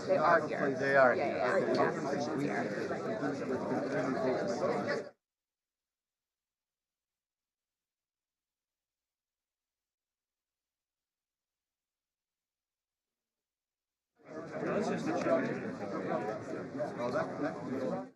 They are here. They are Yeah, here. yeah, Okay. yeah. Mathematicians here. That's just a check. Oh, that.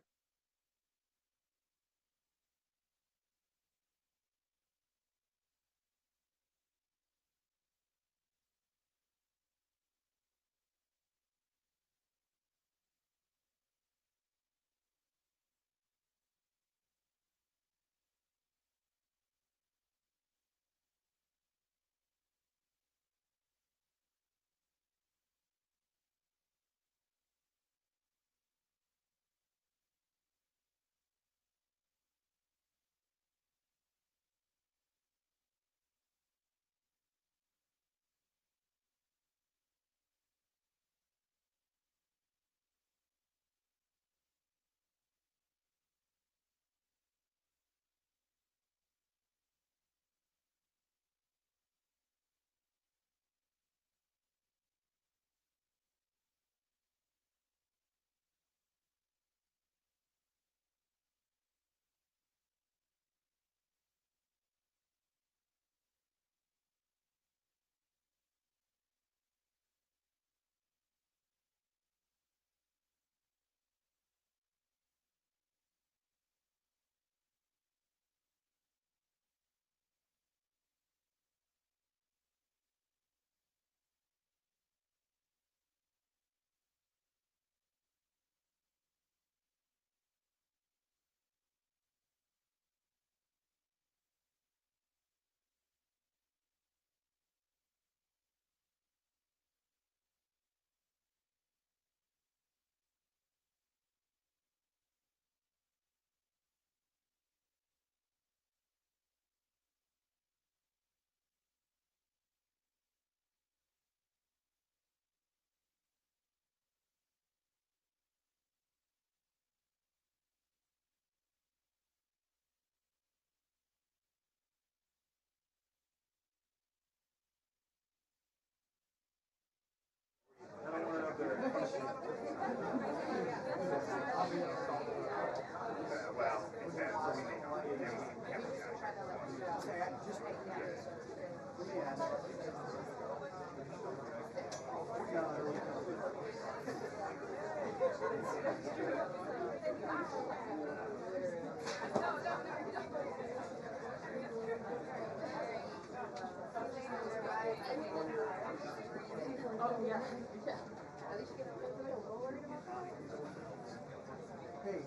Hey,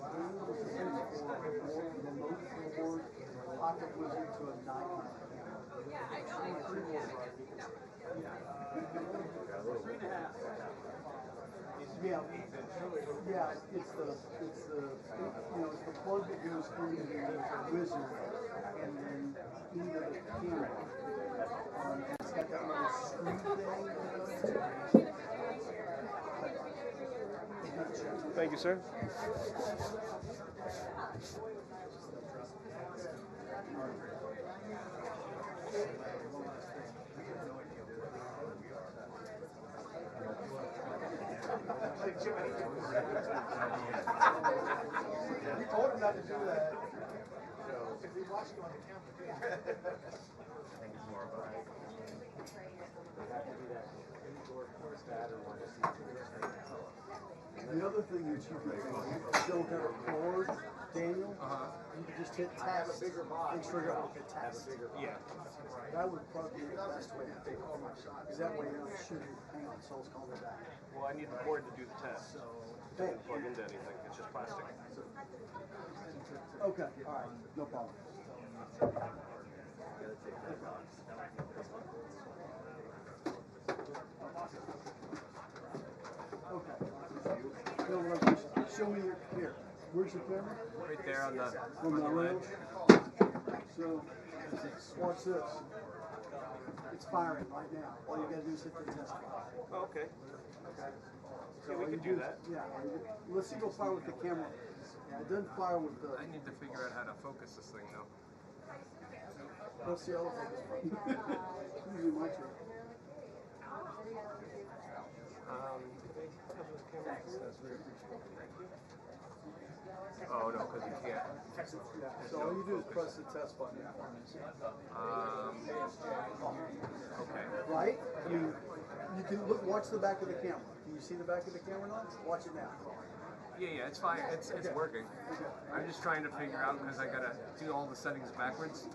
pocket wizard to a 9. Yeah, yeah, it's the plug that goes into the wizard and then into the camera. And it's got that little screw thing. Thank you, sir. We told him not to do that. If we watch you on the camera. The other thing that you can still have a cord, Daniel, you can just hit tab and trigger off the tabs. Yeah. That would probably be the best way to take all my shots. Because that way you're not shooting. Hang on, Soul's calling me back. Well, I need the cord to do the test. So, It doesn't plug into anything. It's just plastic. okay, all right, no problem. Okay. Show me your here. Where's your camera? Right there on the ledge. So, watch this. It's firing right now. All you gotta do is hit the test button. Oh, okay. Okay. Yeah, we can do that. Yeah. Let's see, go fire with the camera. Yeah, it doesn't fire with the. I need to figure out how to focus this thing though. Let's see how it focus. Usually my turn. They have this camera Oh no, because you can't. So all you do is press the test button. Okay. Right? You can watch the back of the camera. Can you see the back of the camera now? Watch it now. Yeah, it's fine. It's working. I'm just trying to figure out because I gotta do all the settings backwards.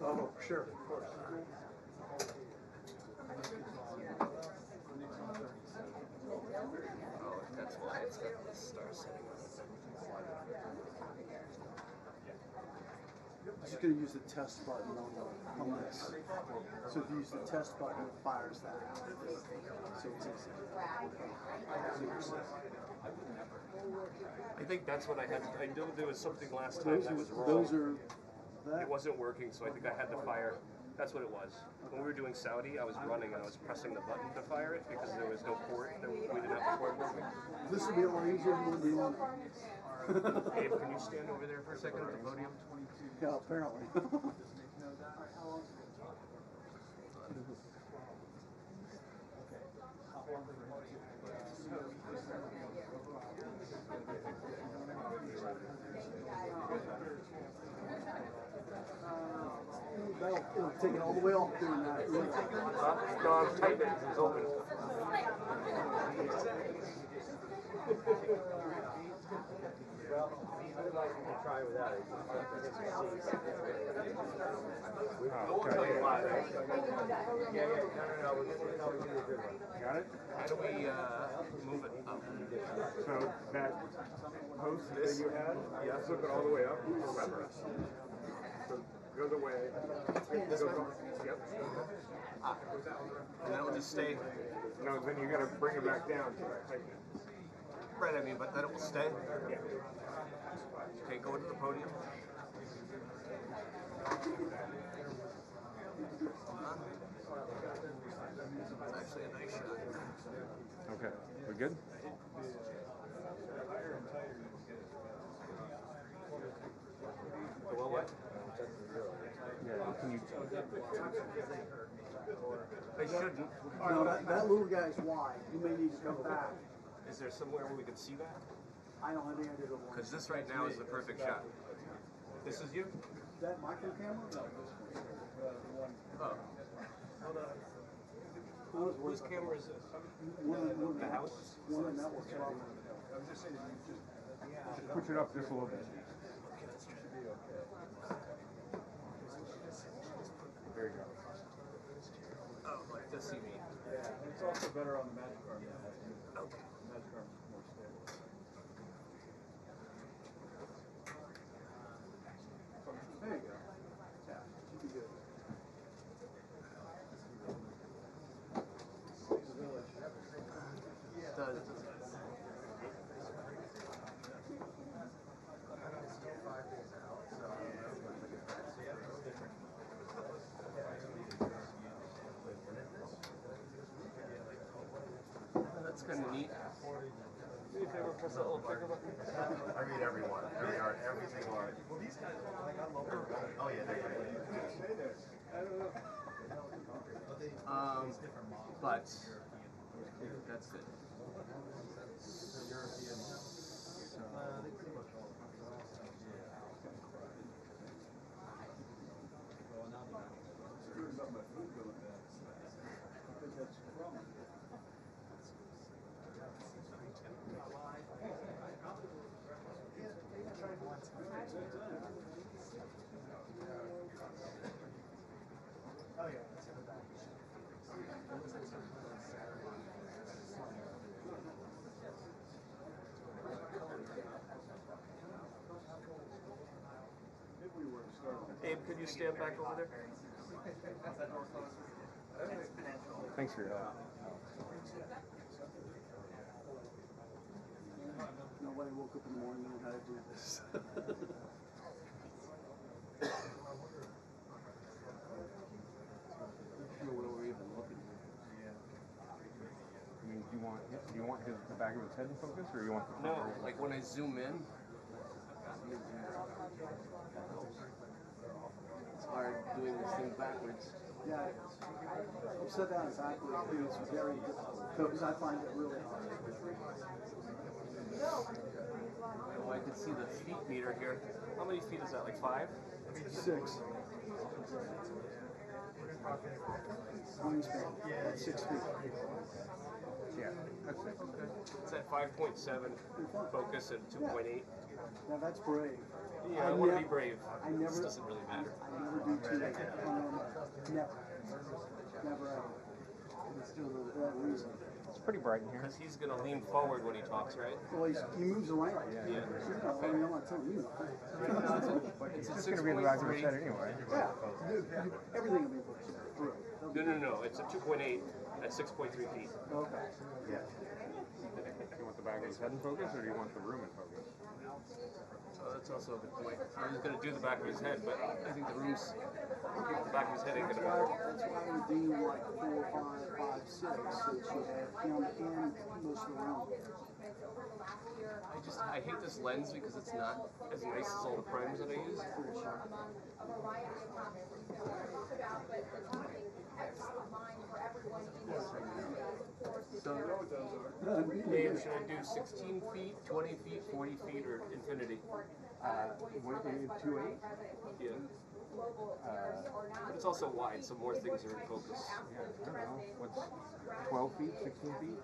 Oh, sure, of course. Oh, that's why it's got the star setting on it. I'm just going to use the test button on this. So if you use the test button, it fires that. So it's easy. I think that's what I had. I knew there was something last time that was wrong. Those are that. It wasn't working, so I think I had to fire. That's what it was. When we were doing Saudi, I was running and I was pressing the button to fire it because there was no port. We didn't have the port working. This will be a lot easier than the one. Abe, can you stand over there for a second at the podium? Yeah, apparently. It'll take it all the way off doing that. No, I'm tight. It's open. I'd like you to try without it. No, we're going to do a good one. Got it? How do we move it up? So that post that you had, flip it all the way up. Remember. So go the way. This way? Yep. And then it'll just stay. No, then you got to bring it back down. Right, I mean, but then it will stay. Okay, go to the podium. It's actually a nice shot. Okay, we good? Well, what? Yeah, can you? They shouldn't. No, that little guy's wide. You may need to come back. Is there somewhere where we can see that? I don't have any idea what Because this right now is the perfect shot. This is you? that micro camera? Oh. Whose camera is this? One The house? One of the networks. Just push it up just a little bit. There you go. Oh, like this you mean? Yeah, it's also better on the Magic Arm. Okay. Magic Arm is more stable. There you go. Yeah, should be good. Does. That's kind of neat. Do you ever press that little trigger button? I read every one. Every single article. Well, these guys, like, I love them. Oh, yeah, they're great. But that's it. Abe, could you stand back over there? Thanks for your help. Nobody woke up in the morning knowing how to do this. Sure, where we're even looking. I mean, do you want the back of his head in focus, or you want the No, like when I zoom in, it's hard doing this thing backwards. Yeah, upside down is backwards. It's very difficult because I find it really hard. meter here. How many feet is that? Like 5? 6. Wingspan. That's 6 feet. Yeah, that's it. It's at 5.7 focus and 2.8. Now that's brave. Yeah, I want to be brave. I never. This doesn't really matter. I never do 2. Never. Never ever. For that reason. It's pretty bright in here. Because he's going to lean forward when he talks, right? Well, he moves around. Yeah. I mean, I'm not telling you nothing. It's It's going to be the back of his head anyway. Yeah. Everything will be pushed through. No. It's a 2.8 at 6.3 feet. Okay. Yeah. Do you want the back of his head in focus, or do you want the room in focus? Oh, that's also a good point. I was going to do the back of his head, but I think the back of his head ain't going to work. That's why I would do like 4, 5, 5, 6, so that you have him and most of the room. I hate this lens because it's not as nice as all the primes that I use. So, Dave, should I do 16 feet, 20 feet, 40 feet, or infinity? What do you do, 2.8? Yeah. But it's also wide, so more things are in focus. Yeah, I don't know. What's 12 feet, 16 feet?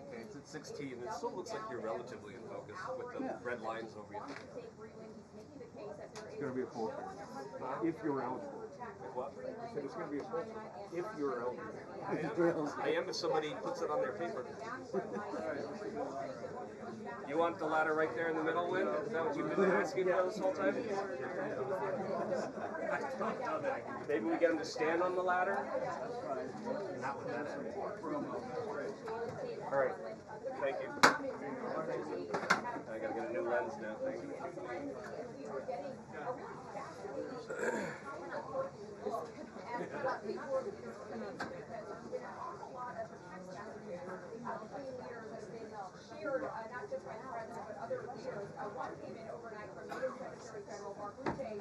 Okay, it's at 16. It still looks like you're relatively in focus with the red lines over you. It's going to be a poll if you're eligible. What? I said it's going to be a poll if you're eligible. I am if somebody puts it on their paper. You want the ladder right there in the middle, Win? Is that what you've been asking for this whole time? Maybe we get him to stand on the ladder? All right. Thank you. I gotta get a new lens now. Thank you. Shared not just by the president but other leaders. One came in overnight from U.S. Secretary General Mark Rutte.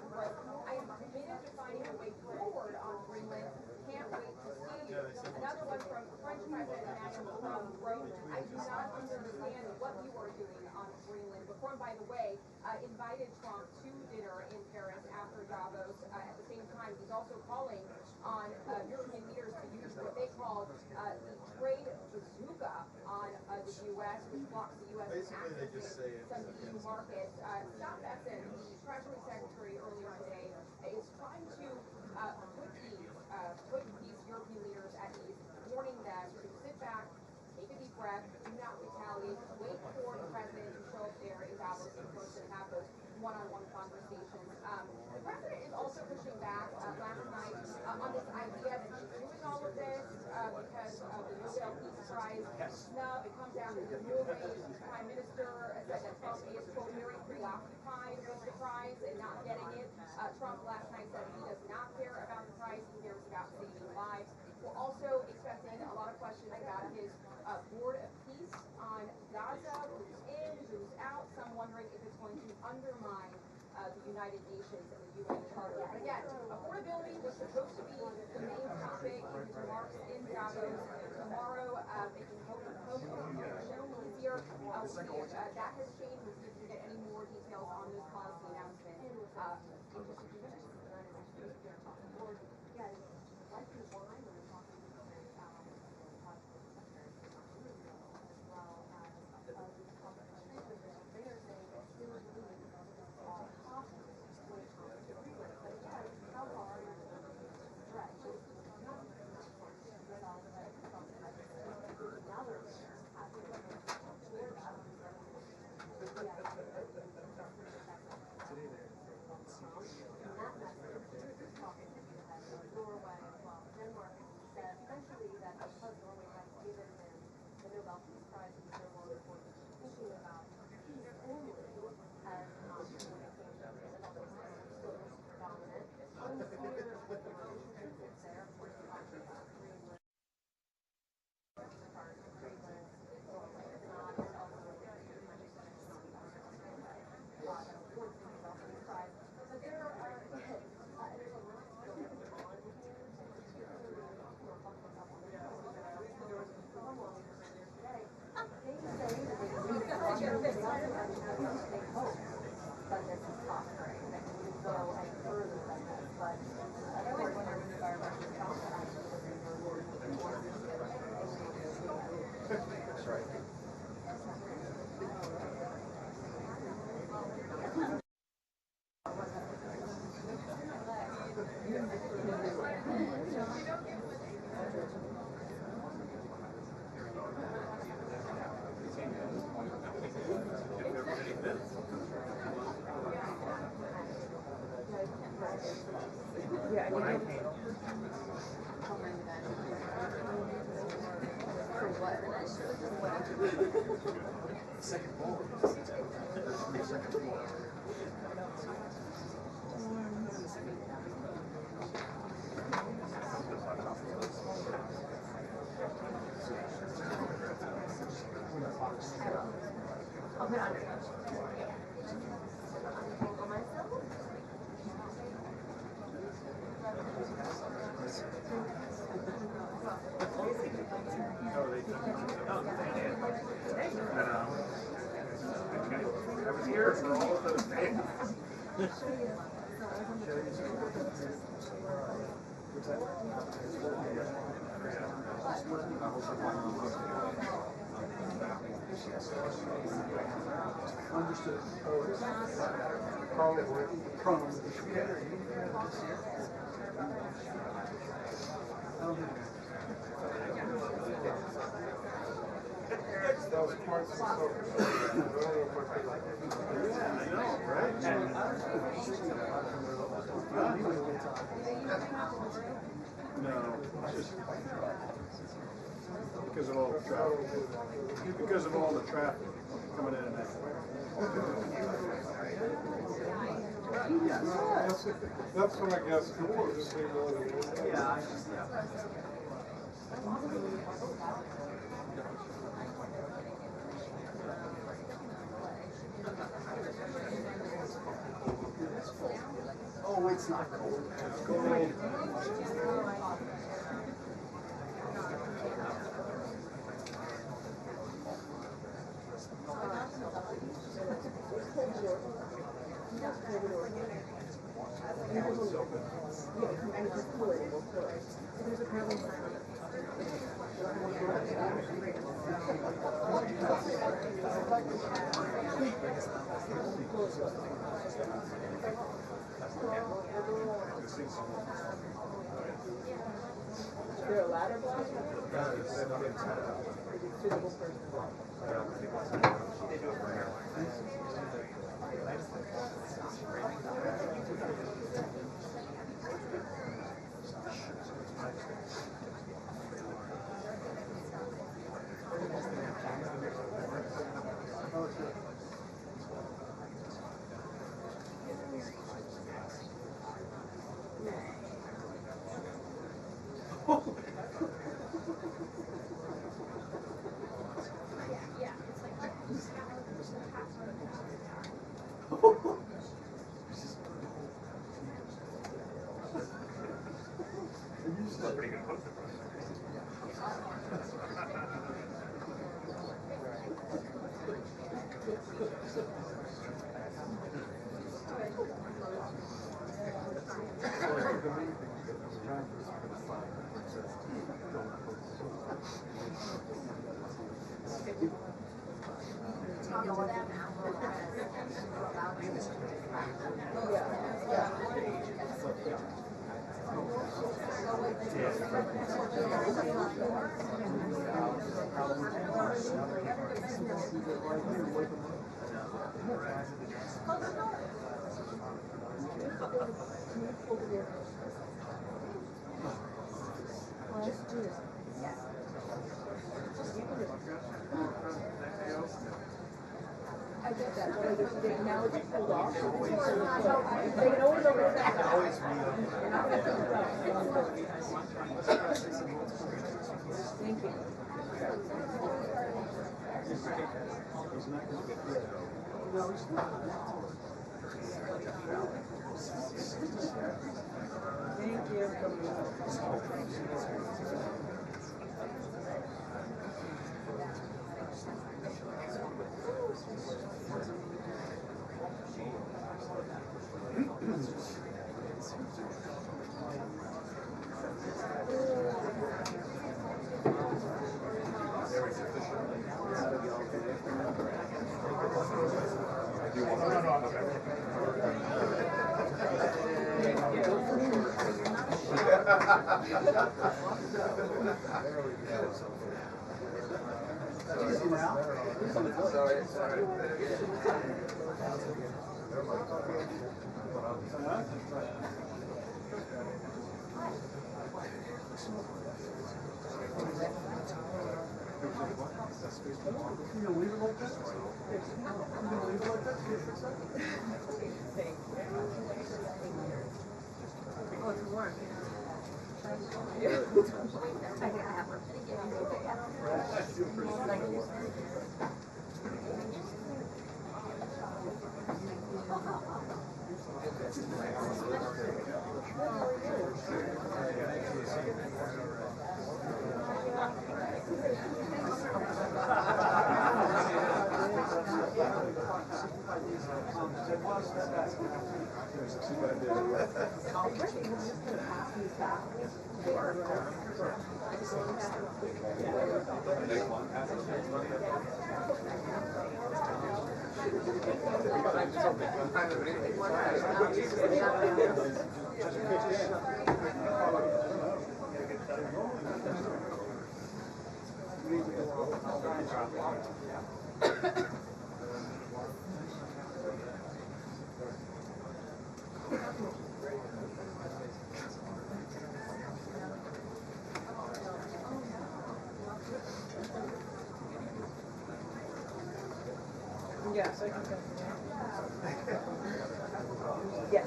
I am committed to finding a way forward on Greenland. Can't wait to see you. Another one from French President Emmanuel Macron wrote, I do not understand what you are doing on Greenland. Macron, by the way, invited Trump to dinner in Paris after Davos. At the same time, he's also calling on European leaders to use what they call the trade bazooka on the U.S., which blocks the U.S. from accessing some EU markets. Scott Bessent, the Treasury Secretary earlier today, is trying to put these European leaders at ease, warning them to sit back, take a deep breath, do not retaliate, wait for the president to show up there in Davos in person and have those one-on-one conversations. The president is also pushing back last night on this idea that she's doing all of this because of the Nobel Peace Prize snub. It comes down to the Norway Prime Minister said that Trump is, quote, very preoccupied with the prize and not getting it. Trump last night said he does not care about the prize, he cares about saving lives. We're also expecting a lot of questions about his board of peace on Gaza, who's in, who's out, some wondering if it's going to undermine the United Nations and the UN Charter. But again, affordability was supposed to be the main topic in his remarks in Davos. Tomorrow, making home easier. We'll see if that has changed. We'll see if we get any more details on those policy announcements in just a few minutes. Yeah, When I came, second floor. There's second floor. I'll put on. I was here for all of those days. Understood. Probably. That was parts of the I know, right? No, it's just because of all the traffic. Because of all the traffic coming in and out. That's when I guess people just need more than one. Yeah, Oh, it's not cold. It's cold. Is there a ladder block? Physical person. This is a pretty good poster. I get that, but like, now it's pulled off. They can always open that. Thank you. Thank you. Easy now. Sorry. You gonna leave it like that? You gonna leave it like that? Oh, it's warm. Yes, I can go. Yes.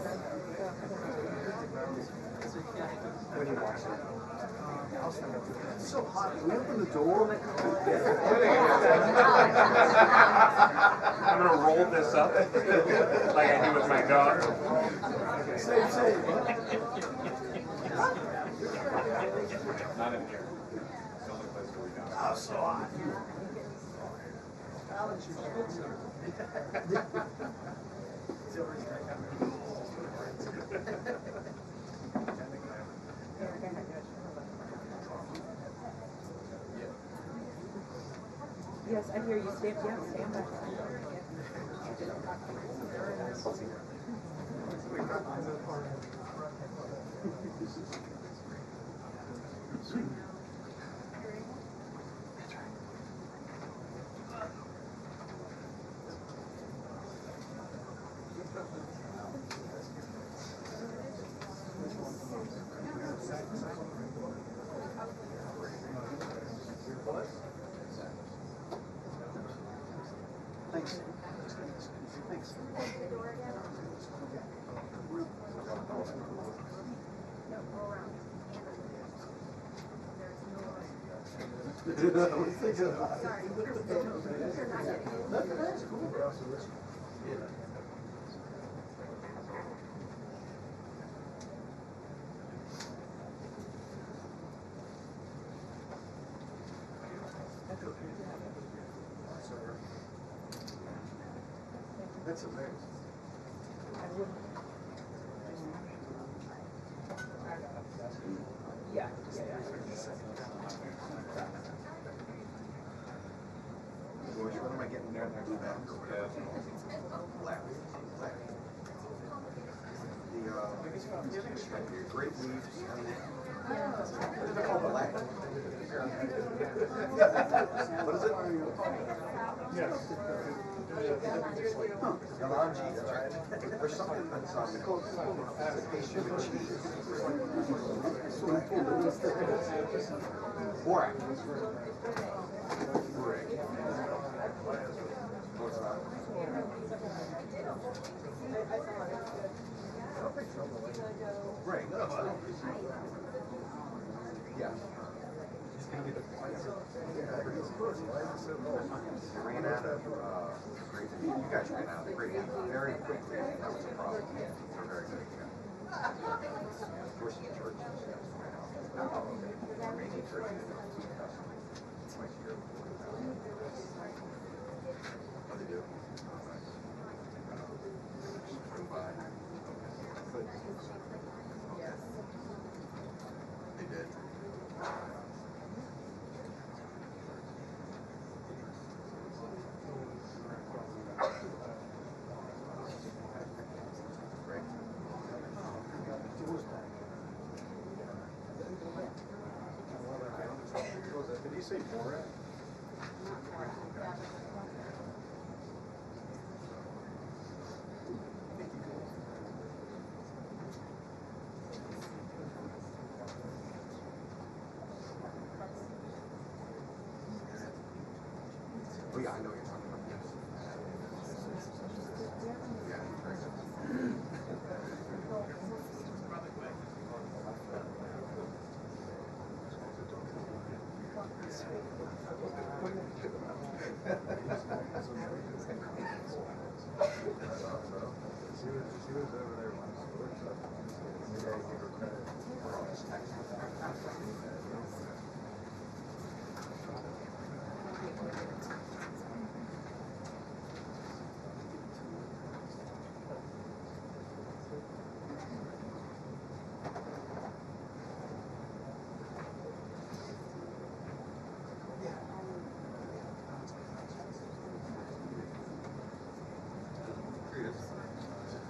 When you watch it. It's so hot. Can we open the door? I'm gonna roll this up like I do with my dog. Same. Not in here. It's the only place where we don't. Oh, so hot. Yes, I hear you. Stand back. Thanks. That's amazing. Yeah. When am I getting there next time? The great leaves and they're called black. What is it? Yes. Galanji, that's right. There's something that's patient cheese. Borax. What's that? Right. Yeah. They ran out of grape. You guys ran out of grape very quickly. That was a problem. They're very good. Of course, the churches ran out. Many churches. What do they do? They did. Great. say Borat? Oh yeah, I know what you're talking about. Yeah, very good. She was over there once. You gotta give her credit for all this text.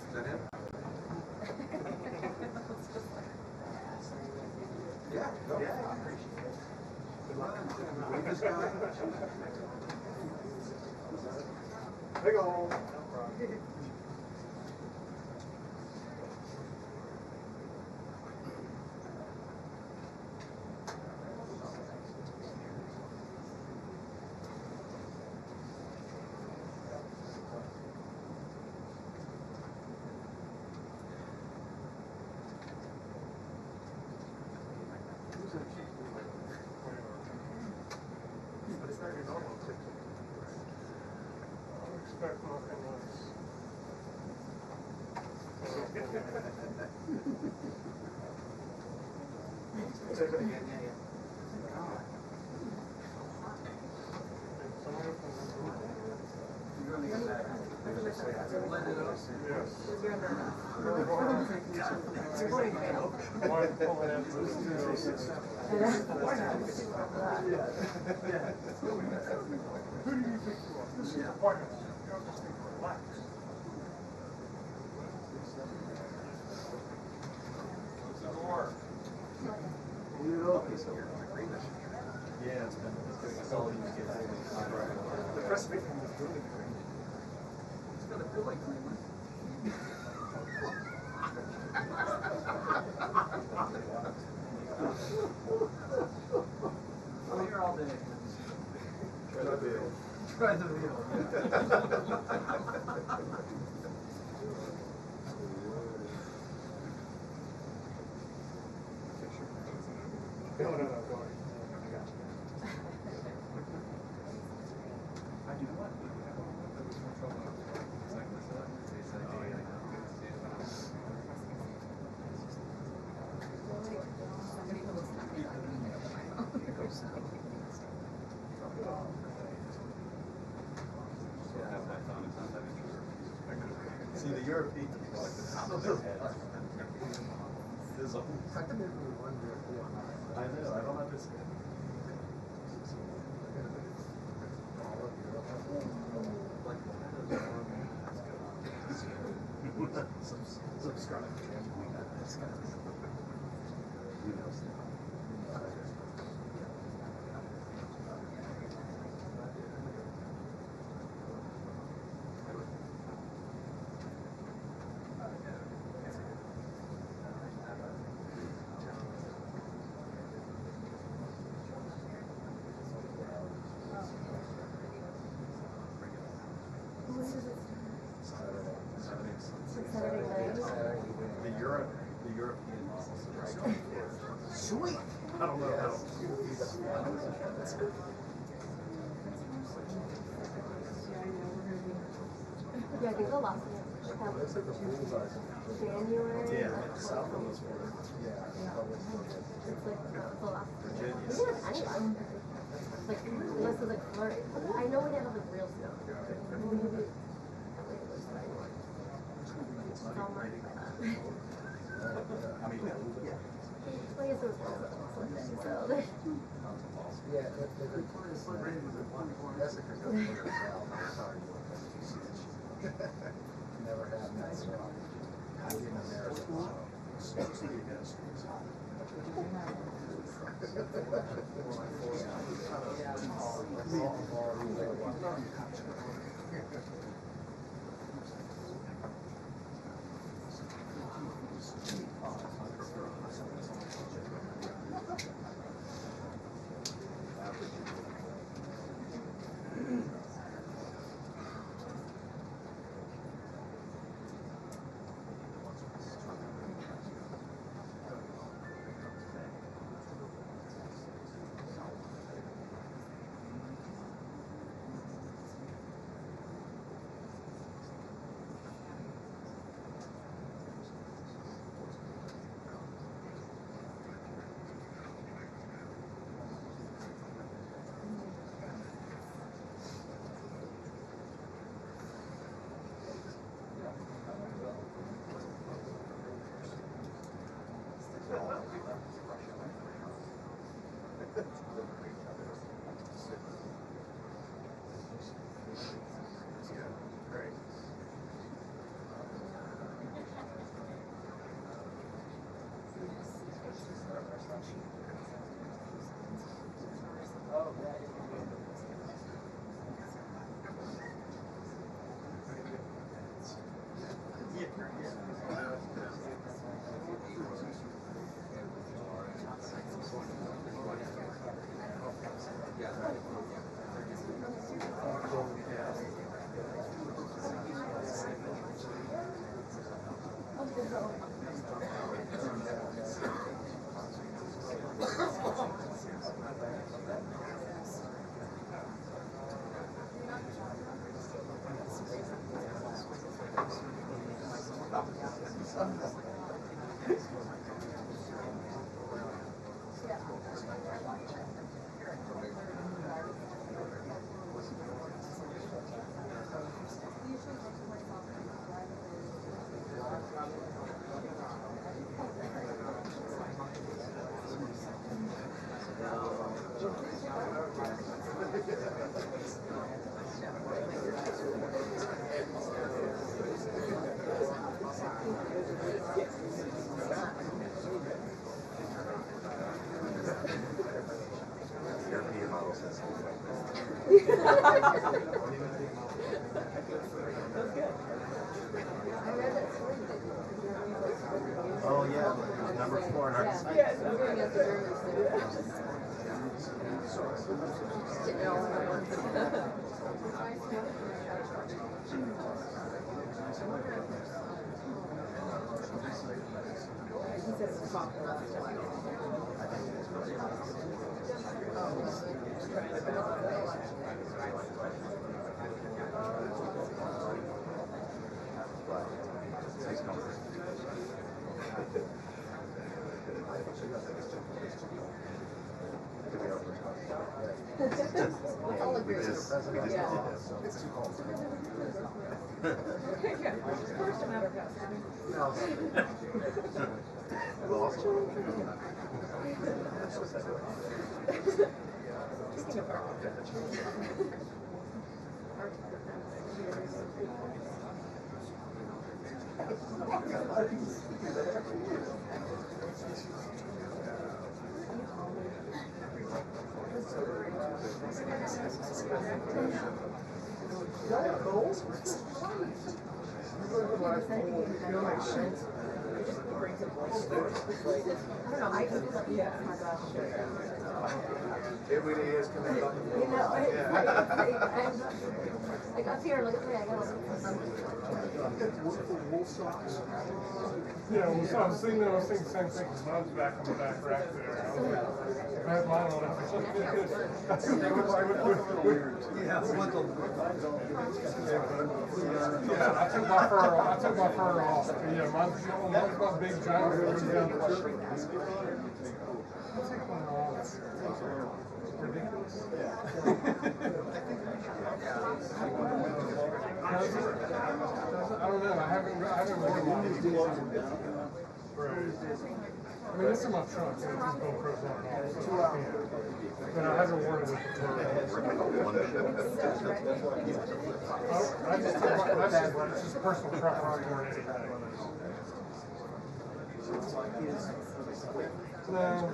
Is that him? Yeah. No. Yeah. I appreciate it. Good luck. Meet this guy. Big ol'. But it's not your normal ticket. Expect nothing less. Say that again, yeah. You're gonna get that. Yeah, it's been all you get. The press meeting was really great. It's gonna feel like Cleveland. I'm here all day. Try the deal. Try the wheel. No, go ahead. I got you. I do what? There was no trouble. It's like this, they said, hey, I know. See, the European people like the top of their head. There's a I know, I don't understand. Subscribe. The European models are right. Sweet. I don't know how. Yeah, I think the last one That's like the bullseye. January. Yeah, south of those four. It's like the last. Virginia. We didn't have anyone. Like unless it's like flurry. I know we didn't have like real snow. Maybe so much for that. I mean, Well, I guess it was also Sunday, so. Yeah, Jessica goes for herself. I'm sorry. Never had that. So I didn't American. Oh yeah, number 4 in our we just did this. It's too cold. First amount of custody. Well, also, It really is coming up. You know, like up here, look at me, I got Yeah, well, so I was thinking the same thing. Mine's back on the back rack there. I had mine on it. Yeah, Yeah, I took my fur off. Yeah, mine's got big giant rivers down the street. Ridiculous. I don't know. I haven't worn one. Right. I mean, it's in my trunk. And it's just GoPro's on it. But I haven't worn it with the fur. I just took my, that's just personal preference more than anything. No.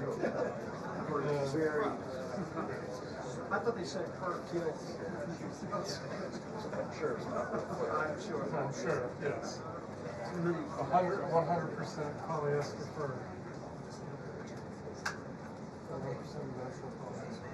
Very. I thought they said per kill. I'm sure it's not. I'm sure. I'm sure, yes. 100% polyester fur. 100% natural polyester.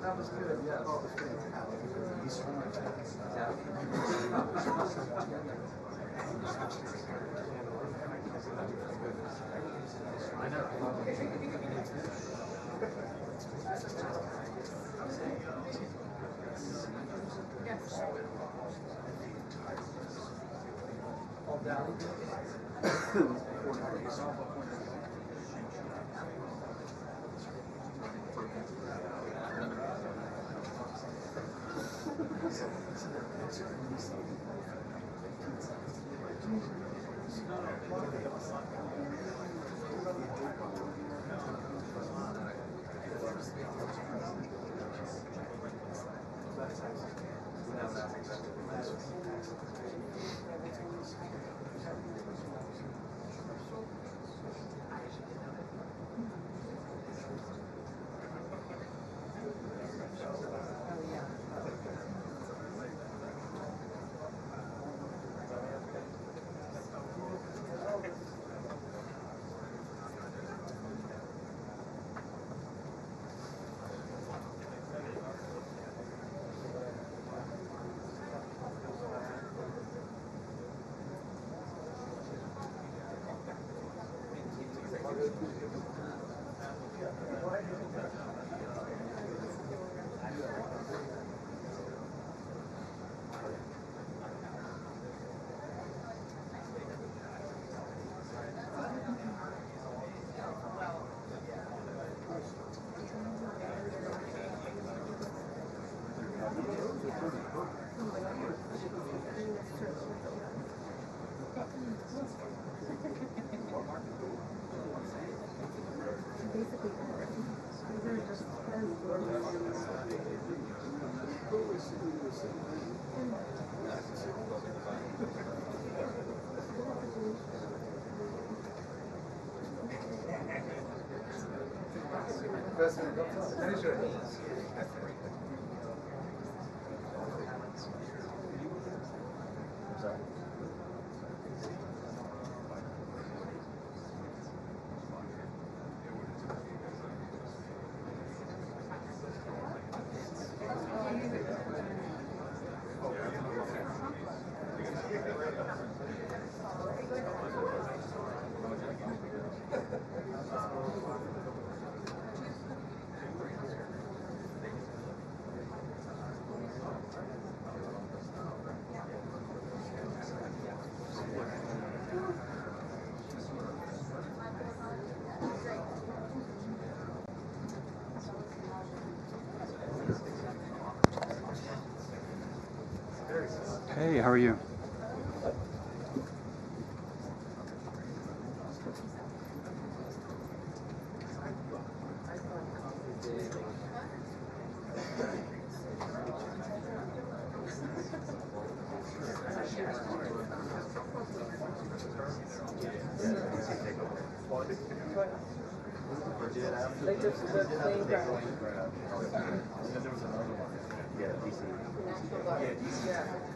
That was good, yes. I know. Hey, how are you? Like the plane crash. And then there was another one. Yeah, DC. National Guard. Yeah, DC.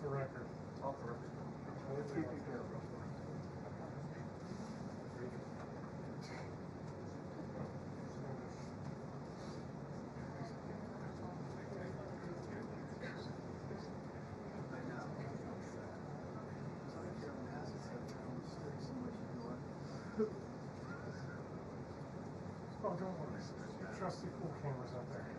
the record. Off the record. Let's keep you careful. Oh, don't worry. Trust the cool cameras out there.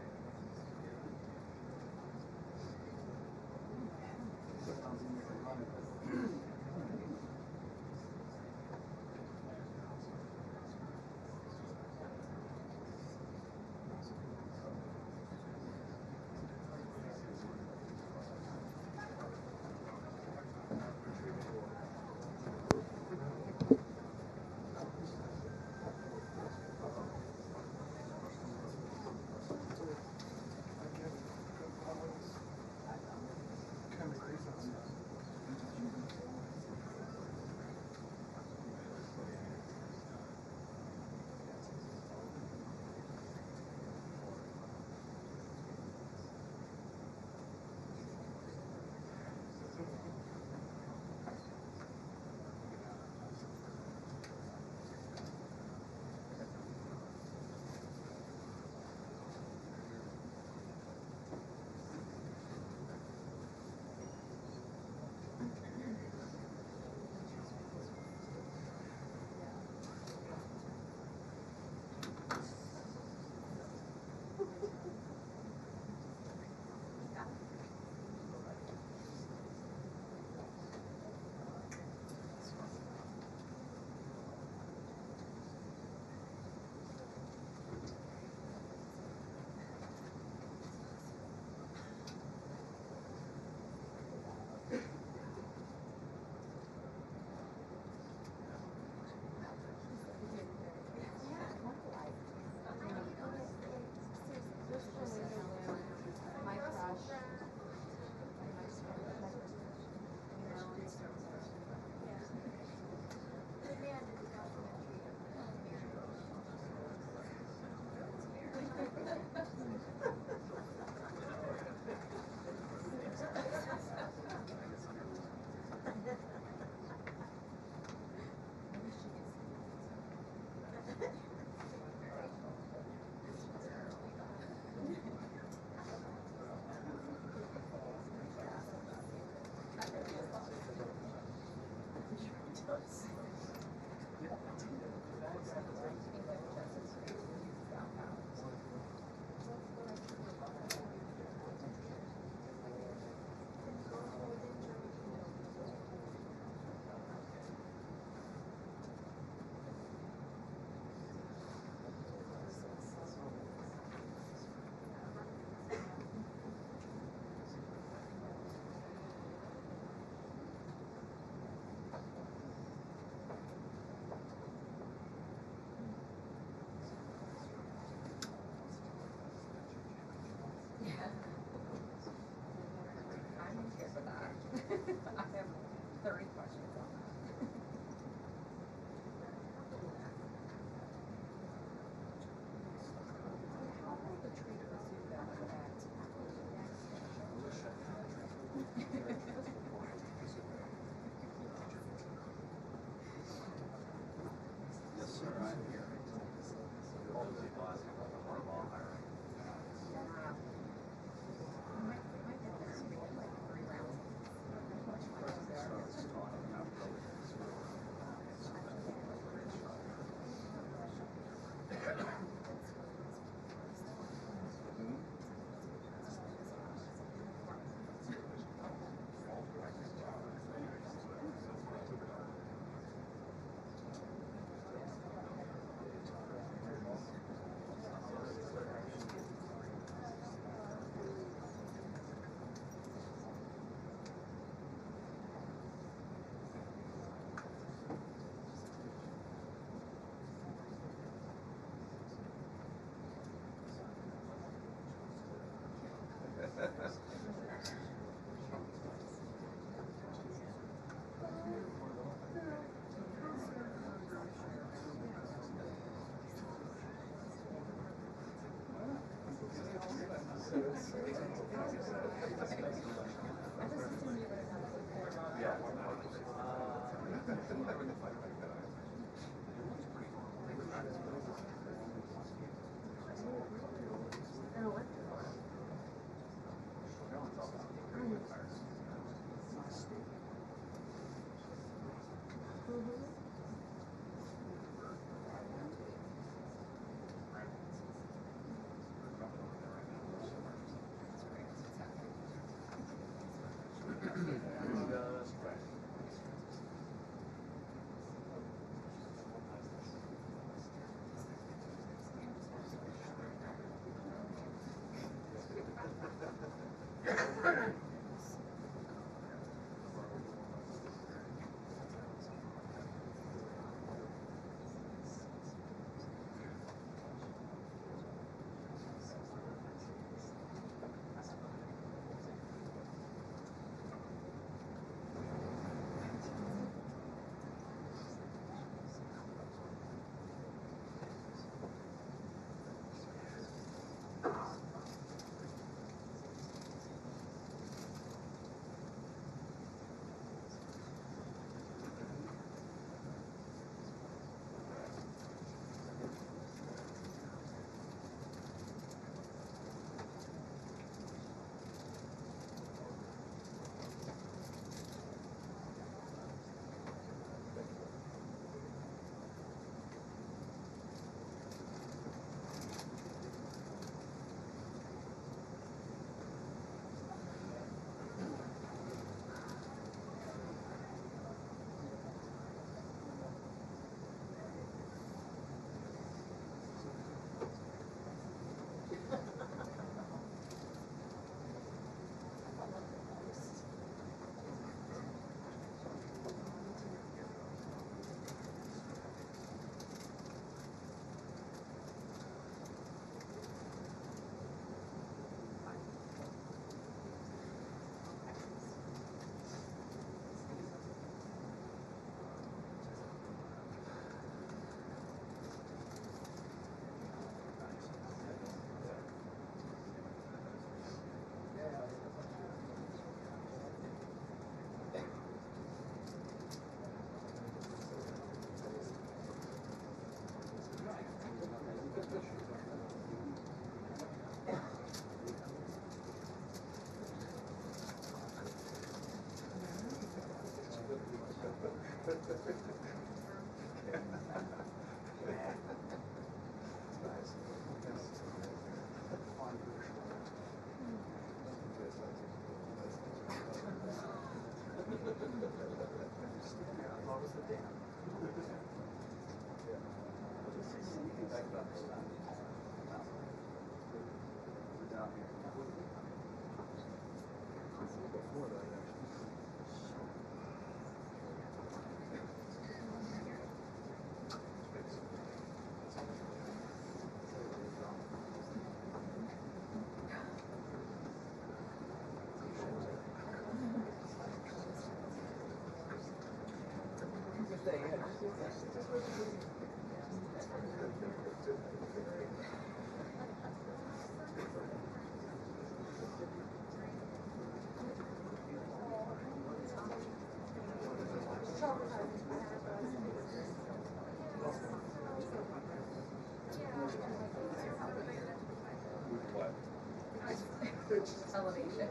Elevation.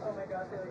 Oh my God, they're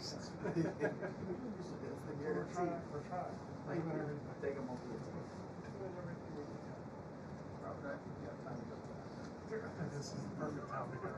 We're trying. Take them over. This is the perfect time to go.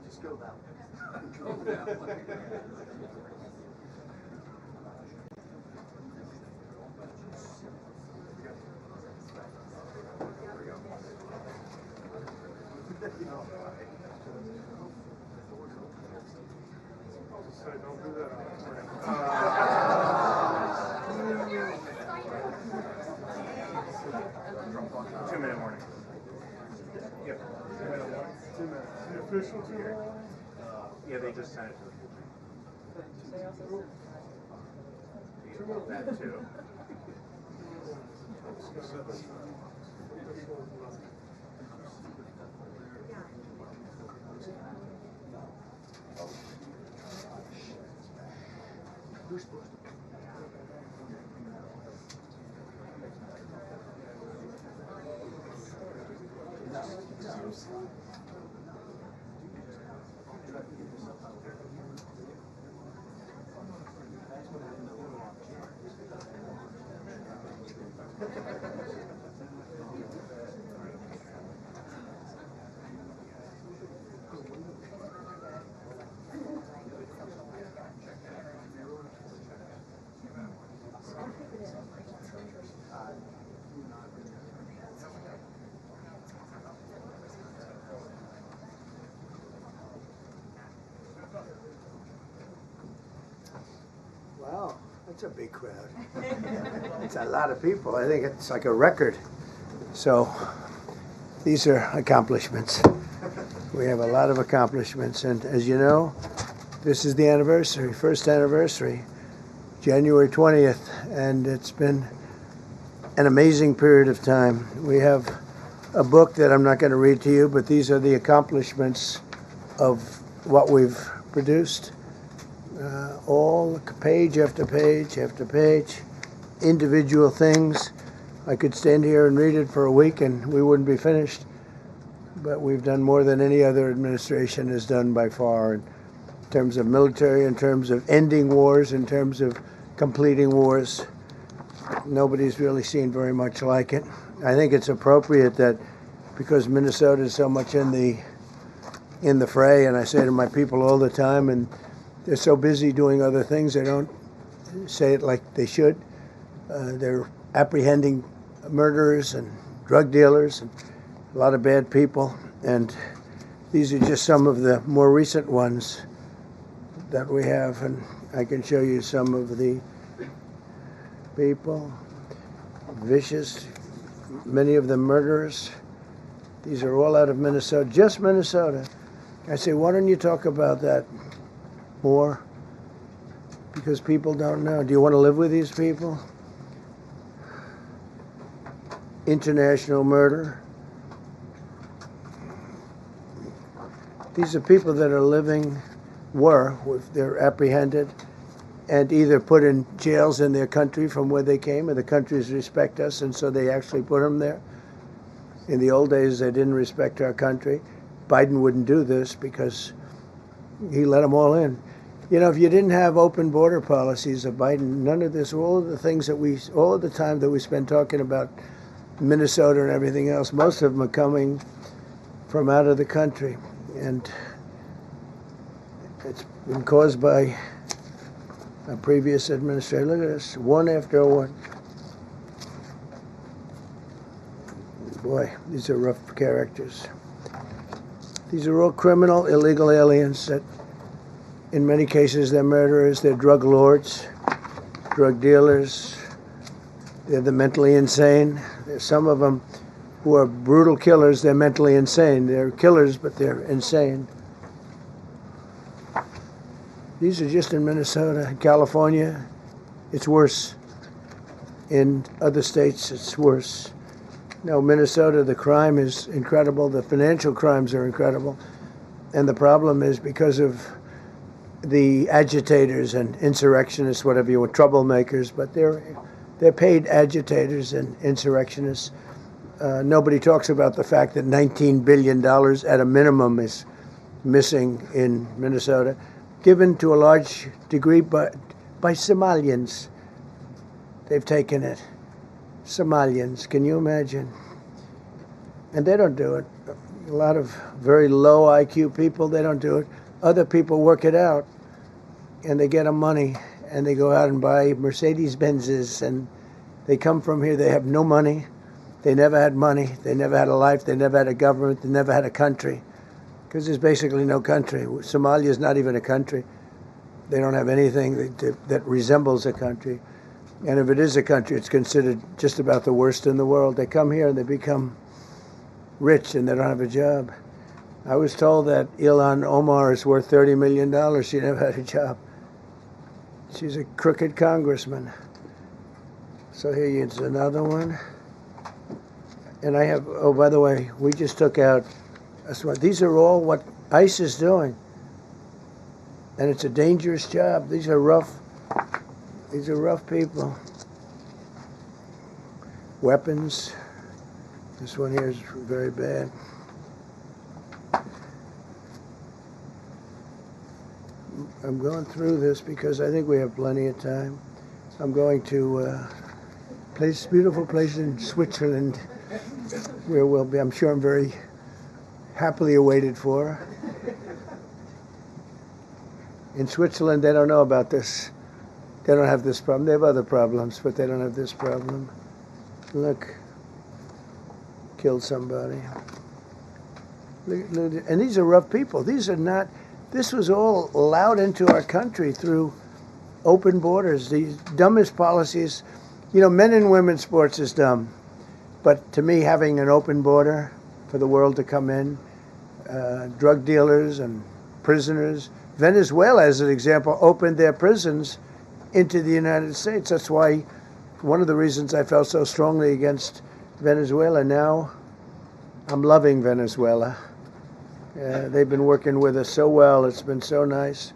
Just go that way. Don't do that. 2-minute warning. Yep. 2-minute warning. 2 minutes. The official 2 minutes? Yeah, they just sent it to the that too. You're supposed to. Wow, that's a big crowd. It's a lot of people. I think it's like a record. So these are accomplishments. We have a lot of accomplishments. And as you know, this is the anniversary, first anniversary, January 20th. And it's been an amazing period of time. We have a book that I'm not going to read to you, but these are the accomplishments of what we've produced. All page after page after page, individual things. I could stand here and read it for a week and we wouldn't be finished. But we've done more than any other administration has done by far in terms of military, in terms of ending wars, in terms of completing wars. Nobody's really seen very much like it. I think it's appropriate that because Minnesota is so much in the fray, and I say to my people all the time, and they're so busy doing other things, they don't say it like they should. They're apprehending murderers and drug dealers and a lot of bad people. And these are just some of the more recent ones that we have. And I can show you some of the people. Vicious, many of them murderers. These are all out of Minnesota, just Minnesota. I say, why don't you talk about that more? because people don't know. Do you want to live with these people? International murder. These are people that are living, they're apprehended and either put in jails in their country from where they came, or the countries respect us, and so they actually put them there. In the old days, they didn't respect our country. Biden wouldn't do this because he let them all in. You know, if you didn't have open border policies of Biden, none of this, all of the things that all of the time that we spend talking about Minnesota and everything else, most of them are coming from out of the country. And it's been caused by a previous administration. Look at this, one after one. Boy, these are rough characters. These are all criminal, illegal aliens that, in many cases, they're murderers, they're drug lords, drug dealers, they're the mentally insane. There's some of them who are brutal killers, they're mentally insane. They're killers, but they're insane. These are just in Minnesota. California, it's worse. In other states, it's worse. No, Minnesota, the crime is incredible. The financial crimes are incredible. And the problem is because of the agitators and insurrectionists, whatever you want, troublemakers, but they're paid agitators and insurrectionists. Nobody talks about the fact that $19 billion at a minimum is missing in Minnesota, given to a large degree by Somalians. They've taken it. Somalians, can you imagine? And they don't do it. A lot of very low IQ people, they don't do it. Other people work it out, and they get them money, and they go out and buy Mercedes-Benzes, and they come from here, they have no money. They never had money. They never had a life. They never had a government. They never had a country, because there's basically no country. Somalia is not even a country. They don't have anything that resembles a country. And if it is a country, it's considered just about the worst in the world. They come here and they become rich and they don't have a job. I was told that Ilhan Omar is worth $30 million. She never had a job. She's a crooked congressman. So here is another one. And I have, oh, by the way, we just took out, these are all what ICE is doing. And it's a dangerous job. These are rough people. Weapons. This one here is very bad. I'm going through this because I think we have plenty of time. I'm going to beautiful place in Switzerland where we'll be, I'm sure I'm very happily awaited for. In Switzerland, they don't know about this. They don't have this problem. They have other problems, but they don't have this problem. Look, killed somebody. Look, and these are rough people. These are not, this was all allowed into our country through open borders. These dumbest policies, you know, men and women's sports is dumb. But to me, having an open border for the world to come in, drug dealers and prisoners. Venezuela, as an example, opened their prisons into the United States. That's why, one of the reasons I felt so strongly against Venezuela. Now, I'm loving Venezuela. They've been working with us so well. It's been so nice.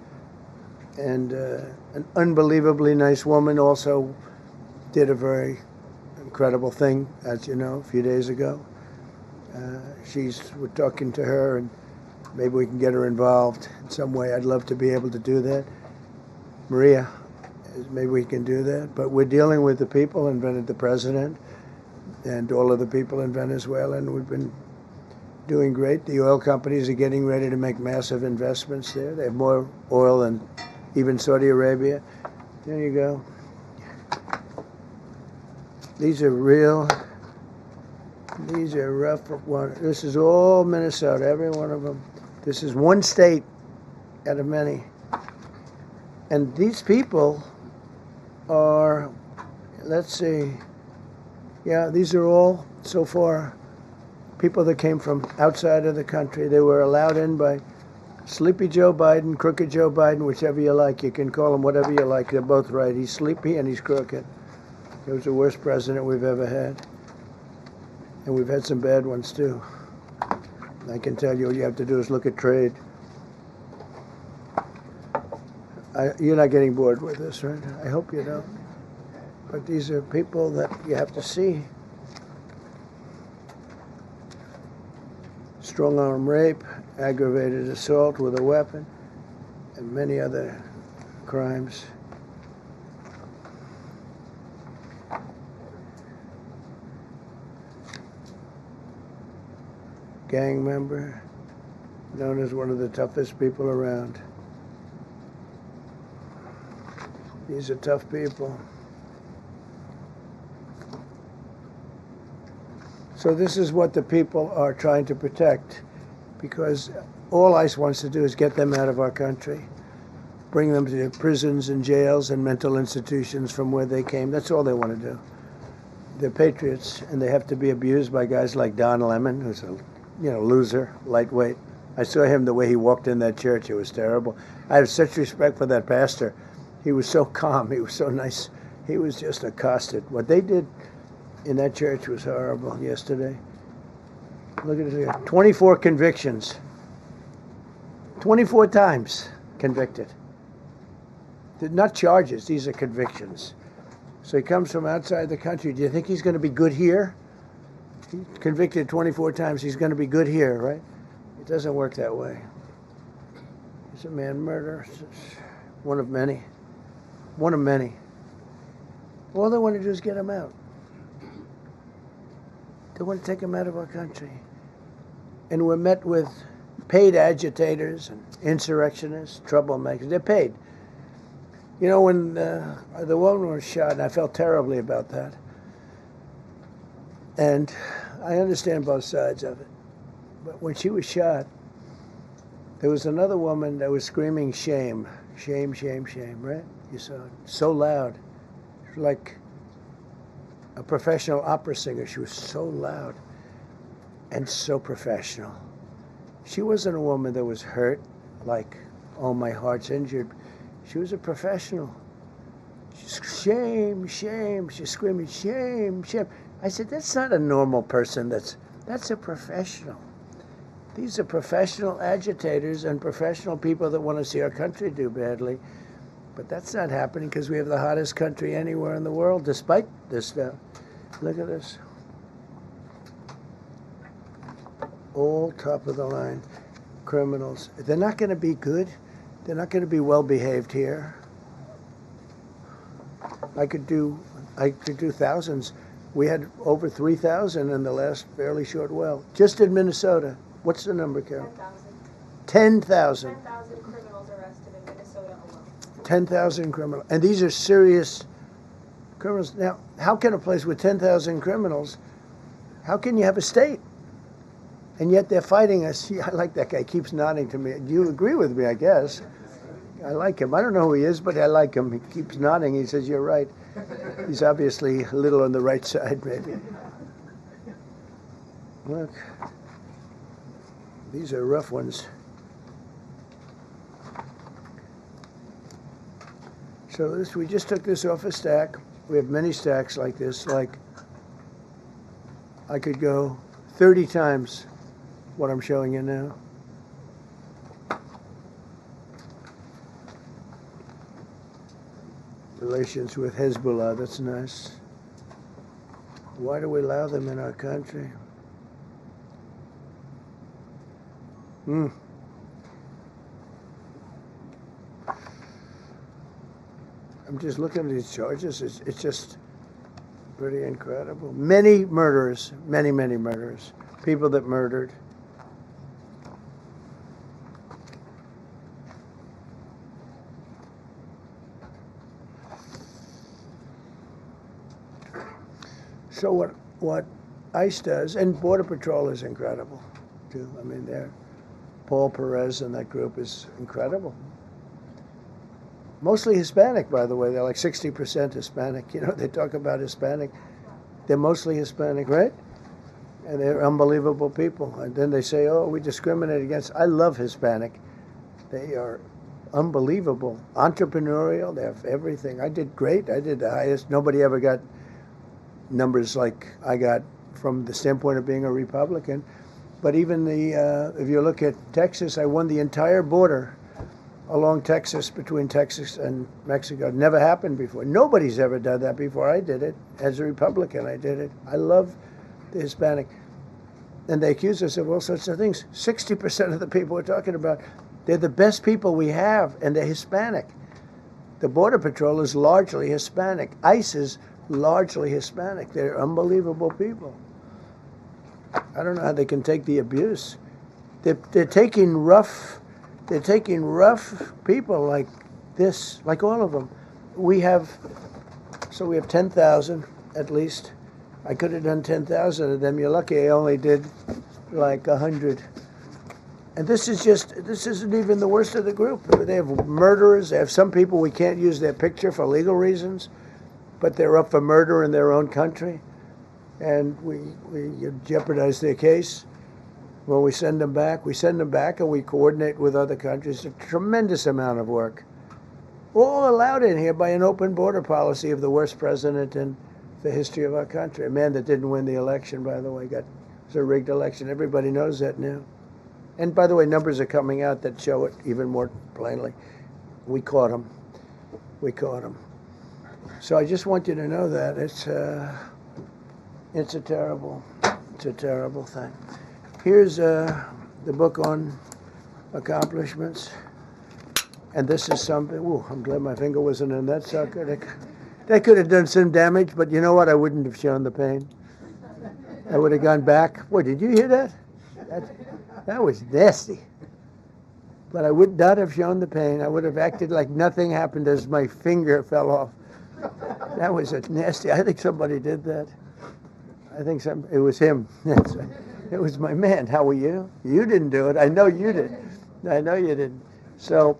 And an unbelievably nice woman also did a very incredible thing, as you know, a few days ago. We're talking to her, and maybe we can get her involved in some way. I'd love to be able to do that. Maria, maybe we can do that. But we're dealing with the people and the president and all of the people in Venezuela, and we've been doing great. The oil companies are getting ready to make massive investments there. They have more oil than even Saudi Arabia. There you go. These are rough ones. This is all Minnesota, every one of them. This is one state out of many. And these people are, let's see, yeah, these are all, so far, people that came from outside of the country. They were allowed in by Sleepy Joe Biden, Crooked Joe Biden, whichever you like. You can call him whatever you like. They're both right. He's sleepy and he's crooked. He was the worst president we've ever had. And we've had some bad ones, too. I can tell you, all you have to do is look at trade. You're not getting bored with this, right? I hope you don't. But these are people that you have to see. Strong-arm rape, aggravated assault with a weapon, and many other crimes. Gang member, known as one of the toughest people around. These are tough people. So this is what the people are trying to protect, because all ICE wants to do is get them out of our country, bring them to prisons and jails and mental institutions from where they came. That's all they want to do. They're patriots, and they have to be abused by guys like Don Lemon, who's a loser, lightweight. I saw him the way he walked in that church. It was terrible. I have such respect for that pastor. He was so calm. He was so nice. He was just accosted. What they did in that church was horrible yesterday. Look at it here. 24 convictions. 24 times convicted. They're not charges. These are convictions. So he comes from outside the country. Do you think he's going to be good here? He's convicted 24 times. He's going to be good here, right? It doesn't work that way. He's a man murderer. One of many. One of many. All they want to do is get him out. They want to take him out of our country. And we're met with paid agitators and insurrectionists, troublemakers. They're paid. You know, when the woman was shot, and I felt terribly about that. And I understand both sides of it. But when she was shot, there was another woman that was screaming shame. Shame, shame, shame, right? You saw it. So loud. Like a professional opera singer. She was so loud and so professional. She wasn't a woman that was hurt, like, oh, my heart's injured. She was a professional. She's shame, shame. She's screaming, shame, shame. I said, that's not a normal person. That's a professional. These are professional agitators and professional people that want to see our country do badly. But that's not happening because we have the hottest country anywhere in the world, despite this stuff. Look at this. All top of the line criminals. They're not going to be good. They're not going to be well behaved here. I could do thousands. We had over 3,000 in the last fairly short while. Just in Minnesota. What's the number, Carol? 10,000. 10,000 criminals arrested in Minnesota alone. 10,000 criminals. And these are serious criminals. Now, how can a place with 10,000 criminals, how can you have a state? And yet they're fighting us. Yeah, I like that guy. He keeps nodding to me. You agree with me, I guess. I like him. I don't know who he is, but I like him. He keeps nodding. He says, you're right. He's obviously a little on the right side, maybe. Look. These are rough ones. So this, we just took this off a stack. We have many stacks like this. Like, I could go 30 times what I'm showing you now. Relations with Hezbollah, that's nice. Why do we allow them in our country? I'm just looking at these charges. It's just pretty incredible. Many murderers, many murderers. People that murdered. So what ICE does, and Border Patrol is incredible, too. I mean, Paul Perez and that group is incredible. Mostly Hispanic, by the way. They're like 60% Hispanic. You know, they talk about Hispanic. They're mostly Hispanic, right? And they're unbelievable people. And then they say, oh, we discriminate against. I love Hispanic. They are unbelievable. Entrepreneurial, they have everything. I did great. I did the highest. Nobody ever got numbers like I got from the standpoint of being a Republican. But even if you look at Texas, I won the entire border along Texas, between Texas and Mexico. It never happened before. Nobody's ever done that before. I did it. As a Republican, I did it. I love the Hispanic. And they accuse us of all sorts of things. 60% of the people we're talking about, they're the best people we have, and they're Hispanic. The Border Patrol is largely Hispanic. ICE is largely Hispanic. They're unbelievable people. I don't know how they can take the abuse. They're taking rough people like this, like all of them. We have 10,000 at least. I could have done 10,000 of them. You're lucky I only did like 100. And this isn't even the worst of the group. They have murderers. They have some people we can't use their picture for legal reasons, but they're up for murder in their own country. And we jeopardize their case. When we send them back and we coordinate with other countries. A tremendous amount of work. All allowed in here by an open border policy of the worst president in the history of our country. A man that didn't win the election, by the way, it was a rigged election. Everybody knows that now. And by the way, numbers are coming out that show it even more plainly. We caught him. So I just want you to know that it's a terrible thing. Here's the book on accomplishments. And this is something, I'm glad my finger wasn't in that sucker. That could have done some damage, but you know what? I wouldn't have shown the pain. I would have gone back. Boy, did you hear that? That was nasty. But I would not have shown the pain. I would have acted like nothing happened as my finger fell off. That was a nasty. I think somebody did that. It was him. It was my man. How were you? You didn't do it. I know you did. I know you didn't. So,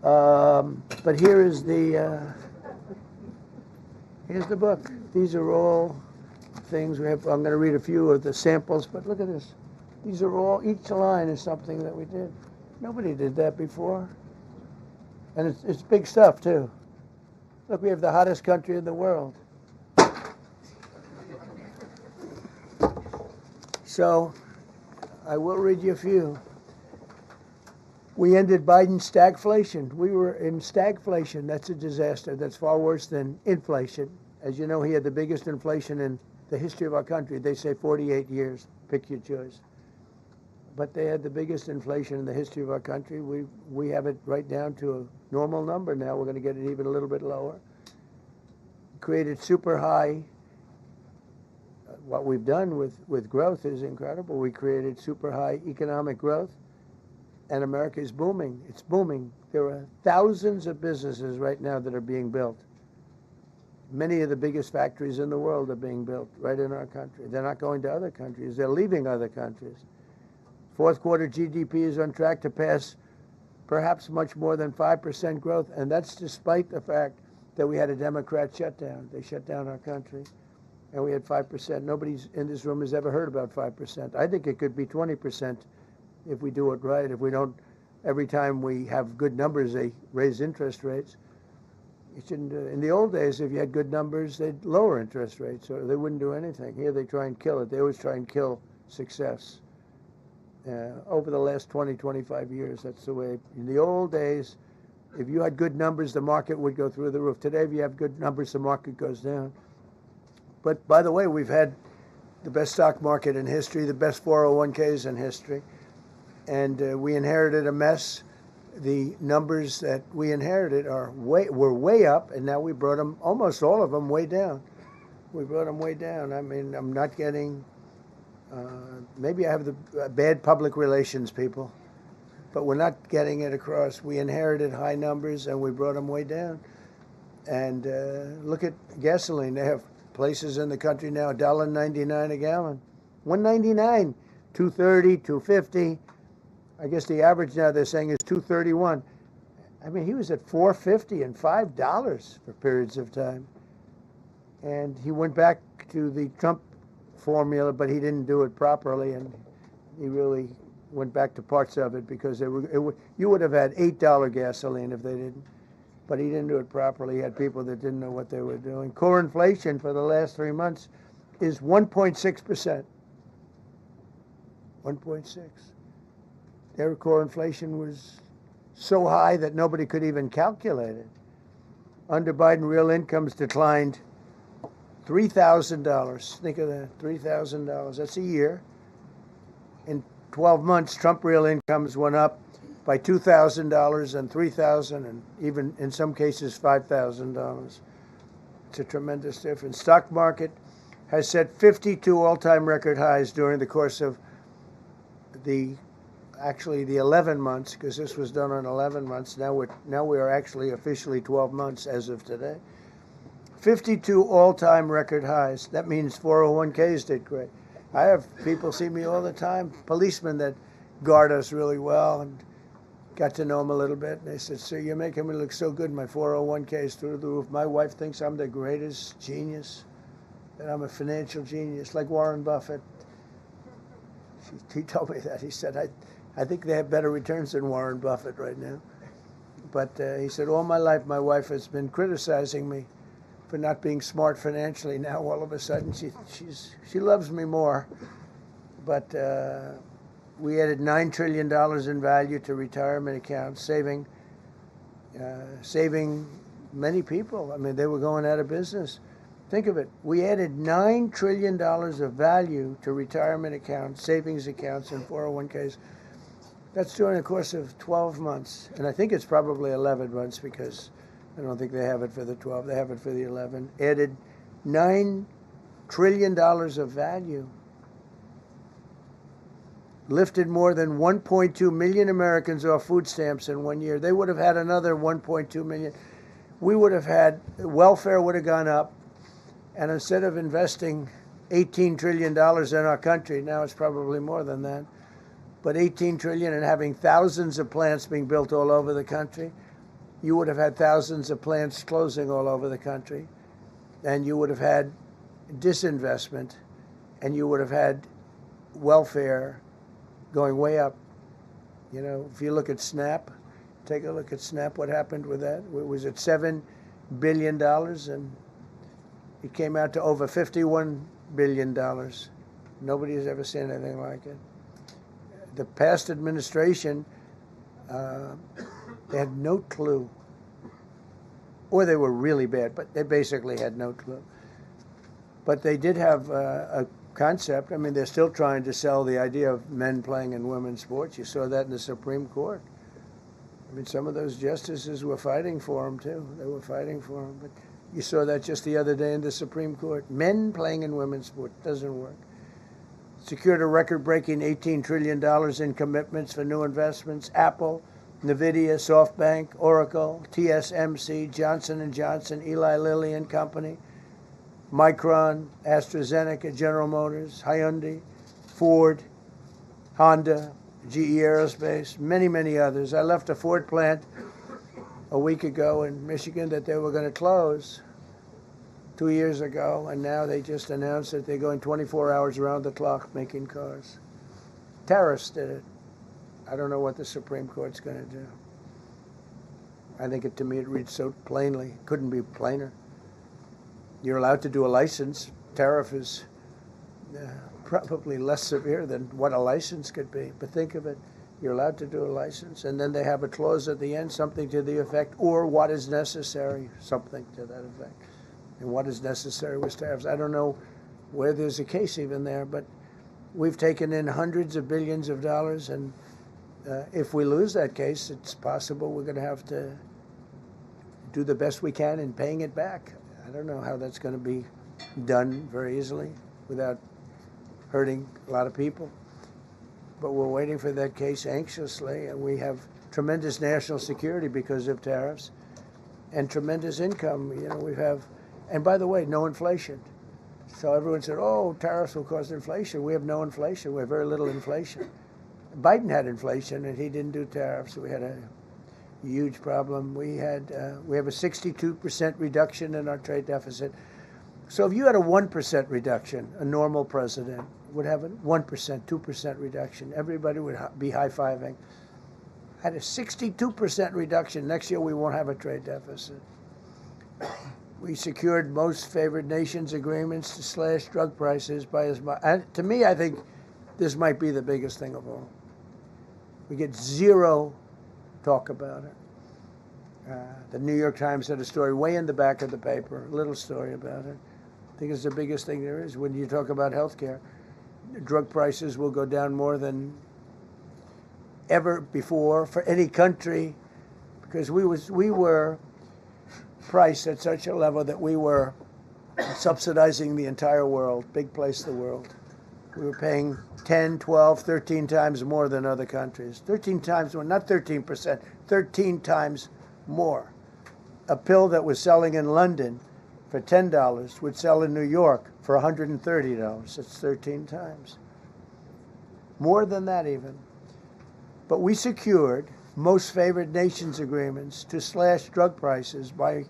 but here's the book. These are all things we have. I'm going to read a few of the samples, but look at this. These are all, each line is something that we did. Nobody did that before. And it's big stuff, too. Look, we have the hottest country in the world. So, I will read you a few. We ended Biden's stagflation. We were in stagflation. That's a disaster. That's far worse than inflation. As you know, he had the biggest inflation in the history of our country. They say 48 years. Pick your choice. But they had the biggest inflation in the history of our country. We have it right down to a normal number now. We're going to get it even a little bit lower. Created super high. What we've done with growth is incredible. We created super high economic growth, and America is booming. It's booming. There are thousands of businesses right now that are being built. Many of the biggest factories in the world are being built right in our country. They're not going to other countries. They're leaving other countries. Fourth quarter GDP is on track to pass perhaps much more than 5% growth, and that's despite the fact that we had a Democrat shutdown. They shut down our country, and we had 5%. Nobody in this room has ever heard about 5%. I think it could be 20% if we do it right. If we don't, every time we have good numbers, they raise interest rates. You shouldn't do it. In the old days, if you had good numbers, they'd lower interest rates, or they wouldn't do anything. Here they try and kill it. They always try and kill success. Over the last 20, 25 years, that's the way. In the old days, if you had good numbers, the market would go through the roof. Today, if you have good numbers, the market goes down. But by the way, we've had the best stock market in history, the best 401ks in history, and we inherited a mess. The numbers that we inherited were way up, and now we brought them, almost all of them, way down. We brought them way down. I mean, I'm not getting... maybe I have the bad public relations people, but we're not getting it across. We inherited high numbers and we brought them way down. And look at gasoline. They have places in the country now, $1.99 a gallon. $1.99, $2.30, $2.50. I guess the average now they're saying is $2.31. I mean, he was at $4.50 and $5 for periods of time. And he went back to the Trump formula, but he didn't do it properly, and he really went back to parts of it because you would have had $8 gasoline if they didn't. But he didn't do it properly. He had people that didn't know what they were doing. Core inflation for the last 3 months is 1.6%. 1.6. Their core inflation was so high that nobody could even calculate it. Under Biden, real incomes declined $3,000. Think of that, $3,000. That's a year. In 12 months, Trump real incomes went up by $2,000 and $3,000 and even in some cases $5,000. It's a tremendous difference. Stock market has set 52 all-time record highs during the course of the 11 months, because this was done on 11 months. Now we are actually officially 12 months as of today. 52 all-time record highs. That means 401ks did great. I have people see me all the time, policemen that guard us really well, and got to know them a little bit. And they said, "Sir, you're making me look so good. My 401k is through the roof. My wife thinks I'm the greatest genius, that I'm a financial genius, like Warren Buffett." He told me that. He said, I think they have better returns than Warren Buffett right now. But he said, all my life my wife has been criticizing me for not being smart financially. Now all of a sudden she loves me more. But we added $9 trillion in value to retirement accounts, saving many people. I mean, they were going out of business. Think of it. We added $9 trillion of value to retirement accounts, savings accounts, and 401ks. That's during the course of 12 months. And I think it's probably 11 months because I don't think they have it for the 12. They have it for the 11. Added $9 trillion of value. Lifted more than 1.2 million Americans off food stamps in 1 year. They would have had another 1.2 million. We would have had, welfare would have gone up. And instead of investing $18 trillion in our country, now it's probably more than that, but $18 trillion and having thousands of plants being built all over the country, you would have had thousands of plants closing all over the country. And you would have had disinvestment, and you would have had welfare going way up. You know, if you look at SNAP, take a look at SNAP, what happened with that? It was at $7 billion, and it came out to over $51 billion. Nobody has ever seen anything like it. The past administration, they had no clue. Or they were really bad, but they basically had no clue. But they did have a concept. I mean, they're still trying to sell the idea of men playing in women's sports. You saw that in the Supreme Court. I mean, some of those justices were fighting for them, too. They were fighting for them. But you saw that just the other day in the Supreme Court. Men playing in women's sports doesn't work. Secured a record-breaking $18 trillion in commitments for new investments. Apple, NVIDIA, SoftBank, Oracle, TSMC, Johnson & Johnson, Eli Lilly and Company, Micron, AstraZeneca, General Motors, Hyundai, Ford, Honda, GE Aerospace, many, many others. I left a Ford plant a week ago in Michigan that they were going to close 2 years ago, and now they just announced that they're going 24 hours around the clock making cars. Tariffs did it. I don't know what the Supreme Court's going to do. I think to me it reads so plainly. Couldn't be plainer. You're allowed to do a license. Tariff is probably less severe than what a license could be. But think of it. You're allowed to do a license, and then they have a clause at the end, something to the effect, or what is necessary, something to that effect. And what is necessary with tariffs. I don't know where there's a case even there, but we've taken in hundreds of billions of dollars, and if we lose that case, it's possible we're going to have to do the best we can in paying it back. I don't know how that's going to be done very easily without hurting a lot of people. But we're waiting for that case anxiously, and we have tremendous national security because of tariffs and tremendous income. You know, we have, and by the way, no inflation. So everyone said, oh, tariffs will cause inflation. We have no inflation. We have very little inflation. Biden had inflation, and he didn't do tariffs. We had a huge problem. We have a 62% reduction in our trade deficit. So if you had a 1% reduction, a normal president, would have a 1%, 2% reduction. Everybody would be high-fiving. Had a 62% reduction. Next year we won't have a trade deficit. We secured most favored nations agreements to slash drug prices by as much. And to me, I think this might be the biggest thing of all. We get zero talk about it. The New York Times had a story way in the back of the paper, a little story about it. I think it's the biggest thing there is. When you talk about health care, drug prices will go down more than ever before for any country, because we were priced at such a level that we were subsidizing the entire world, big place of the world. We were paying 10, 12, 13 times more than other countries. 13 times more, not 13%, 13 times more. A pill that was selling in London for $10 would sell in New York for $130. That's 13 times. More than that even. But we secured most favored nations agreements to slash drug prices by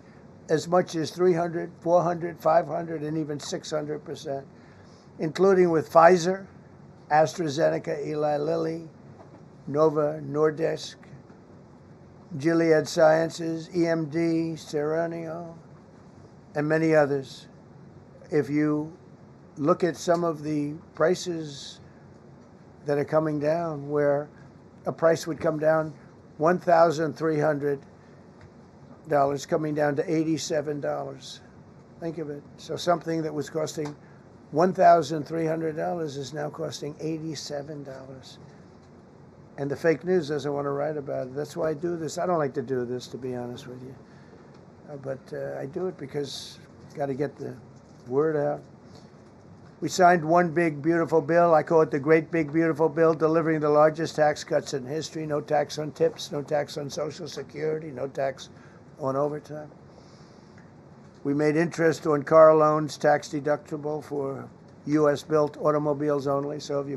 as much as 300, 400, 500, and even 600%, including with Pfizer, AstraZeneca, Eli Lilly, Nova Nordisk, Gilead Sciences, EMD, Serenio, and many others. If you look at some of the prices that are coming down, where a price would come down $1,300 coming down to $87. Think of it. So something that was costing $1,300 is now costing $87. And the fake news doesn't want to write about it. That's why I do this. I don't like to do this, to be honest with you. But I do it because got to get the word out. We signed one big, beautiful bill. I call it the Great Big Beautiful Bill, delivering the largest tax cuts in history. No tax on tips, no tax on Social Security, no tax on overtime. We made interest on car loans tax deductible for U.S.-built automobiles only. So if you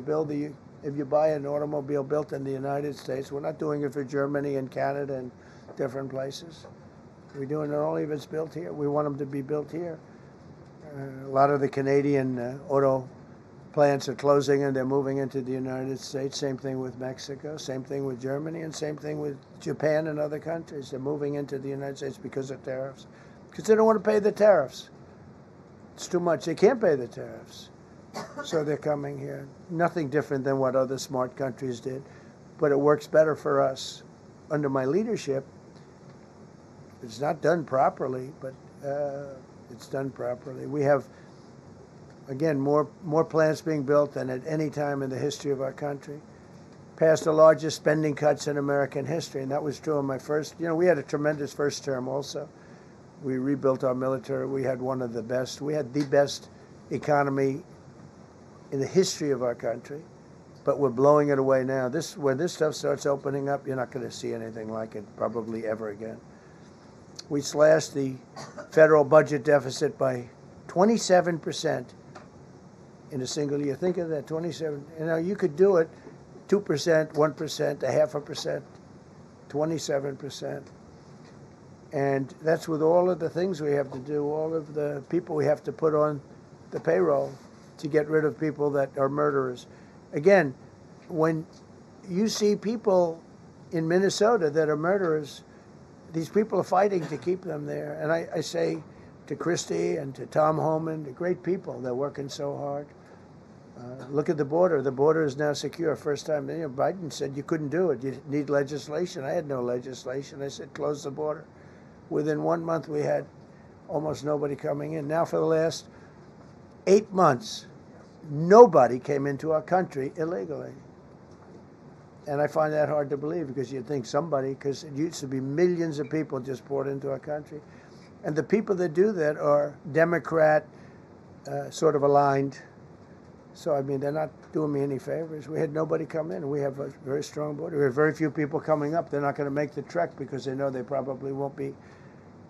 buy an automobile built in the United States, we're not doing it for Germany and Canada and different places. We're doing it only if it's built here. We want them to be built here. A lot of the Canadian auto plants are closing and they're moving into the United States. Same thing with Mexico, same thing with Germany, and same thing with Japan and other countries. They're moving into the United States because of tariffs. Because they don't want to pay the tariffs. It's too much. They can't pay the tariffs. So they're coming here. Nothing different than what other smart countries did. But it works better for us. Under my leadership, it's not done properly, but it's done properly. We have, again, more plants being built than at any time in the history of our country. Passed the largest spending cuts in American history, and that was true in my first. We had a tremendous first term also. We rebuilt our military. We had one of the best. We had the best economy in the history of our country, but we're blowing it away now. When this stuff starts opening up, you're not going to see anything like it probably ever again. We slashed the federal budget deficit by 27% in a single year. Think of that, 27. You could do it 2%, 1%, 0.5%, 27%. And that's with all of the things we have to do, all of the people we have to put on the payroll to get rid of people that are murderers. Again, when you see people in Minnesota that are murderers, these people are fighting to keep them there. And I say to Christie and to Tom Homan, the great people, they're working so hard. Look at the border. The border is now secure. First time, Biden said you couldn't do it. You need legislation. I had no legislation. I said close the border. Within 1 month, we had almost nobody coming in. Now for the last 8 months, nobody came into our country illegally. And I find that hard to believe, because you'd think somebody, because it used to be millions of people just poured into our country. And the people that do that are Democrat sort of aligned. So, they're not doing me any favors. We had nobody come in. We have a very strong border. We have very few people coming up. They're not going to make the trek because they know they probably won't be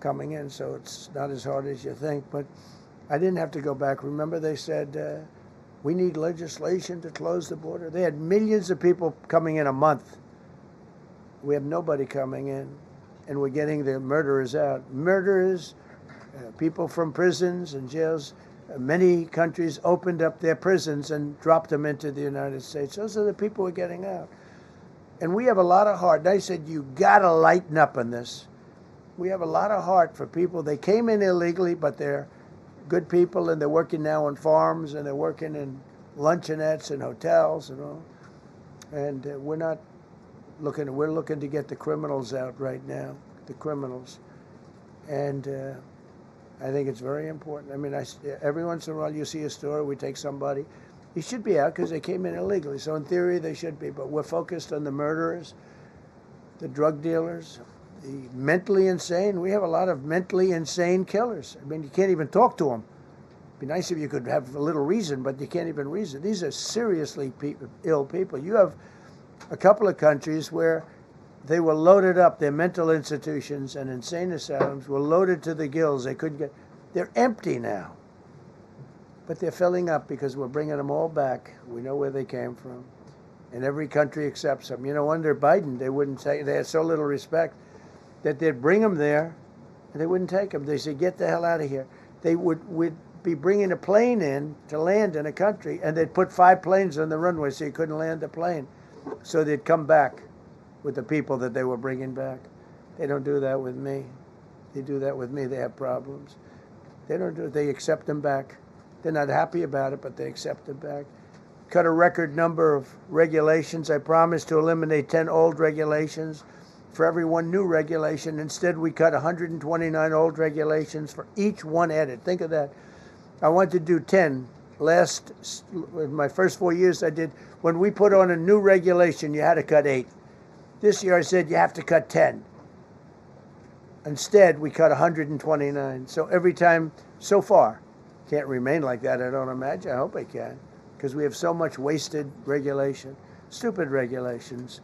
coming in. So it's not as hard as you think. But I didn't have to go back. Remember, they said, we need legislation to close the border. They had millions of people coming in a month. We have nobody coming in, and we're getting the murderers out. Murderers, people from prisons and jails, Many countries opened up their prisons and dropped them into the United States. Those are the people who are getting out. And we have a lot of heart. And I said, you got to lighten up on this. We have a lot of heart for people. They came in illegally, but they're good people, and they're working now on farms, and they're working in luncheonettes and hotels and all. And we're looking to get the criminals out right now, the criminals. And I think it's very important. I mean, every once in a while you see a story, we take somebody. He should be out because they came in illegally. So in theory, they should be. But we're focused on the murderers, the drug dealers, the mentally insane. We have a lot of mentally insane killers. I mean, you can't even talk to them. It'd be nice if you could have a little reason, but you can't even reason. These are seriously ill people. You have a couple of countries where they were loaded up. Their mental institutions and insane asylums were loaded to the gills. They couldn't get. They're empty now. But they're filling up because we're bringing them all back. We know where they came from. And every country accepts them. You know, under Biden, they wouldn't take, they had so little respect that they'd bring them there and they wouldn't take them. They said, get the hell out of here. They would be bringing a plane in to land in a country, and they'd put 5 planes on the runway so you couldn't land the plane. So they'd come back with the people that they were bringing back. They don't do that with me. They do that with me, they have problems. They don't do it. They accept them back. They're not happy about it, but they accept it back. Cut a record number of regulations. I promised to eliminate 10 old regulations for every one new regulation. Instead, we cut 129 old regulations for each one added. Think of that. I wanted to do 10. In my first 4 years, I did. When we put on a new regulation, you had to cut 8. This year, I said you have to cut 10. Instead, we cut 129. So every time, so far, can't remain like that, I don't imagine. I hope I can, because we have so much wasted regulation, stupid regulations.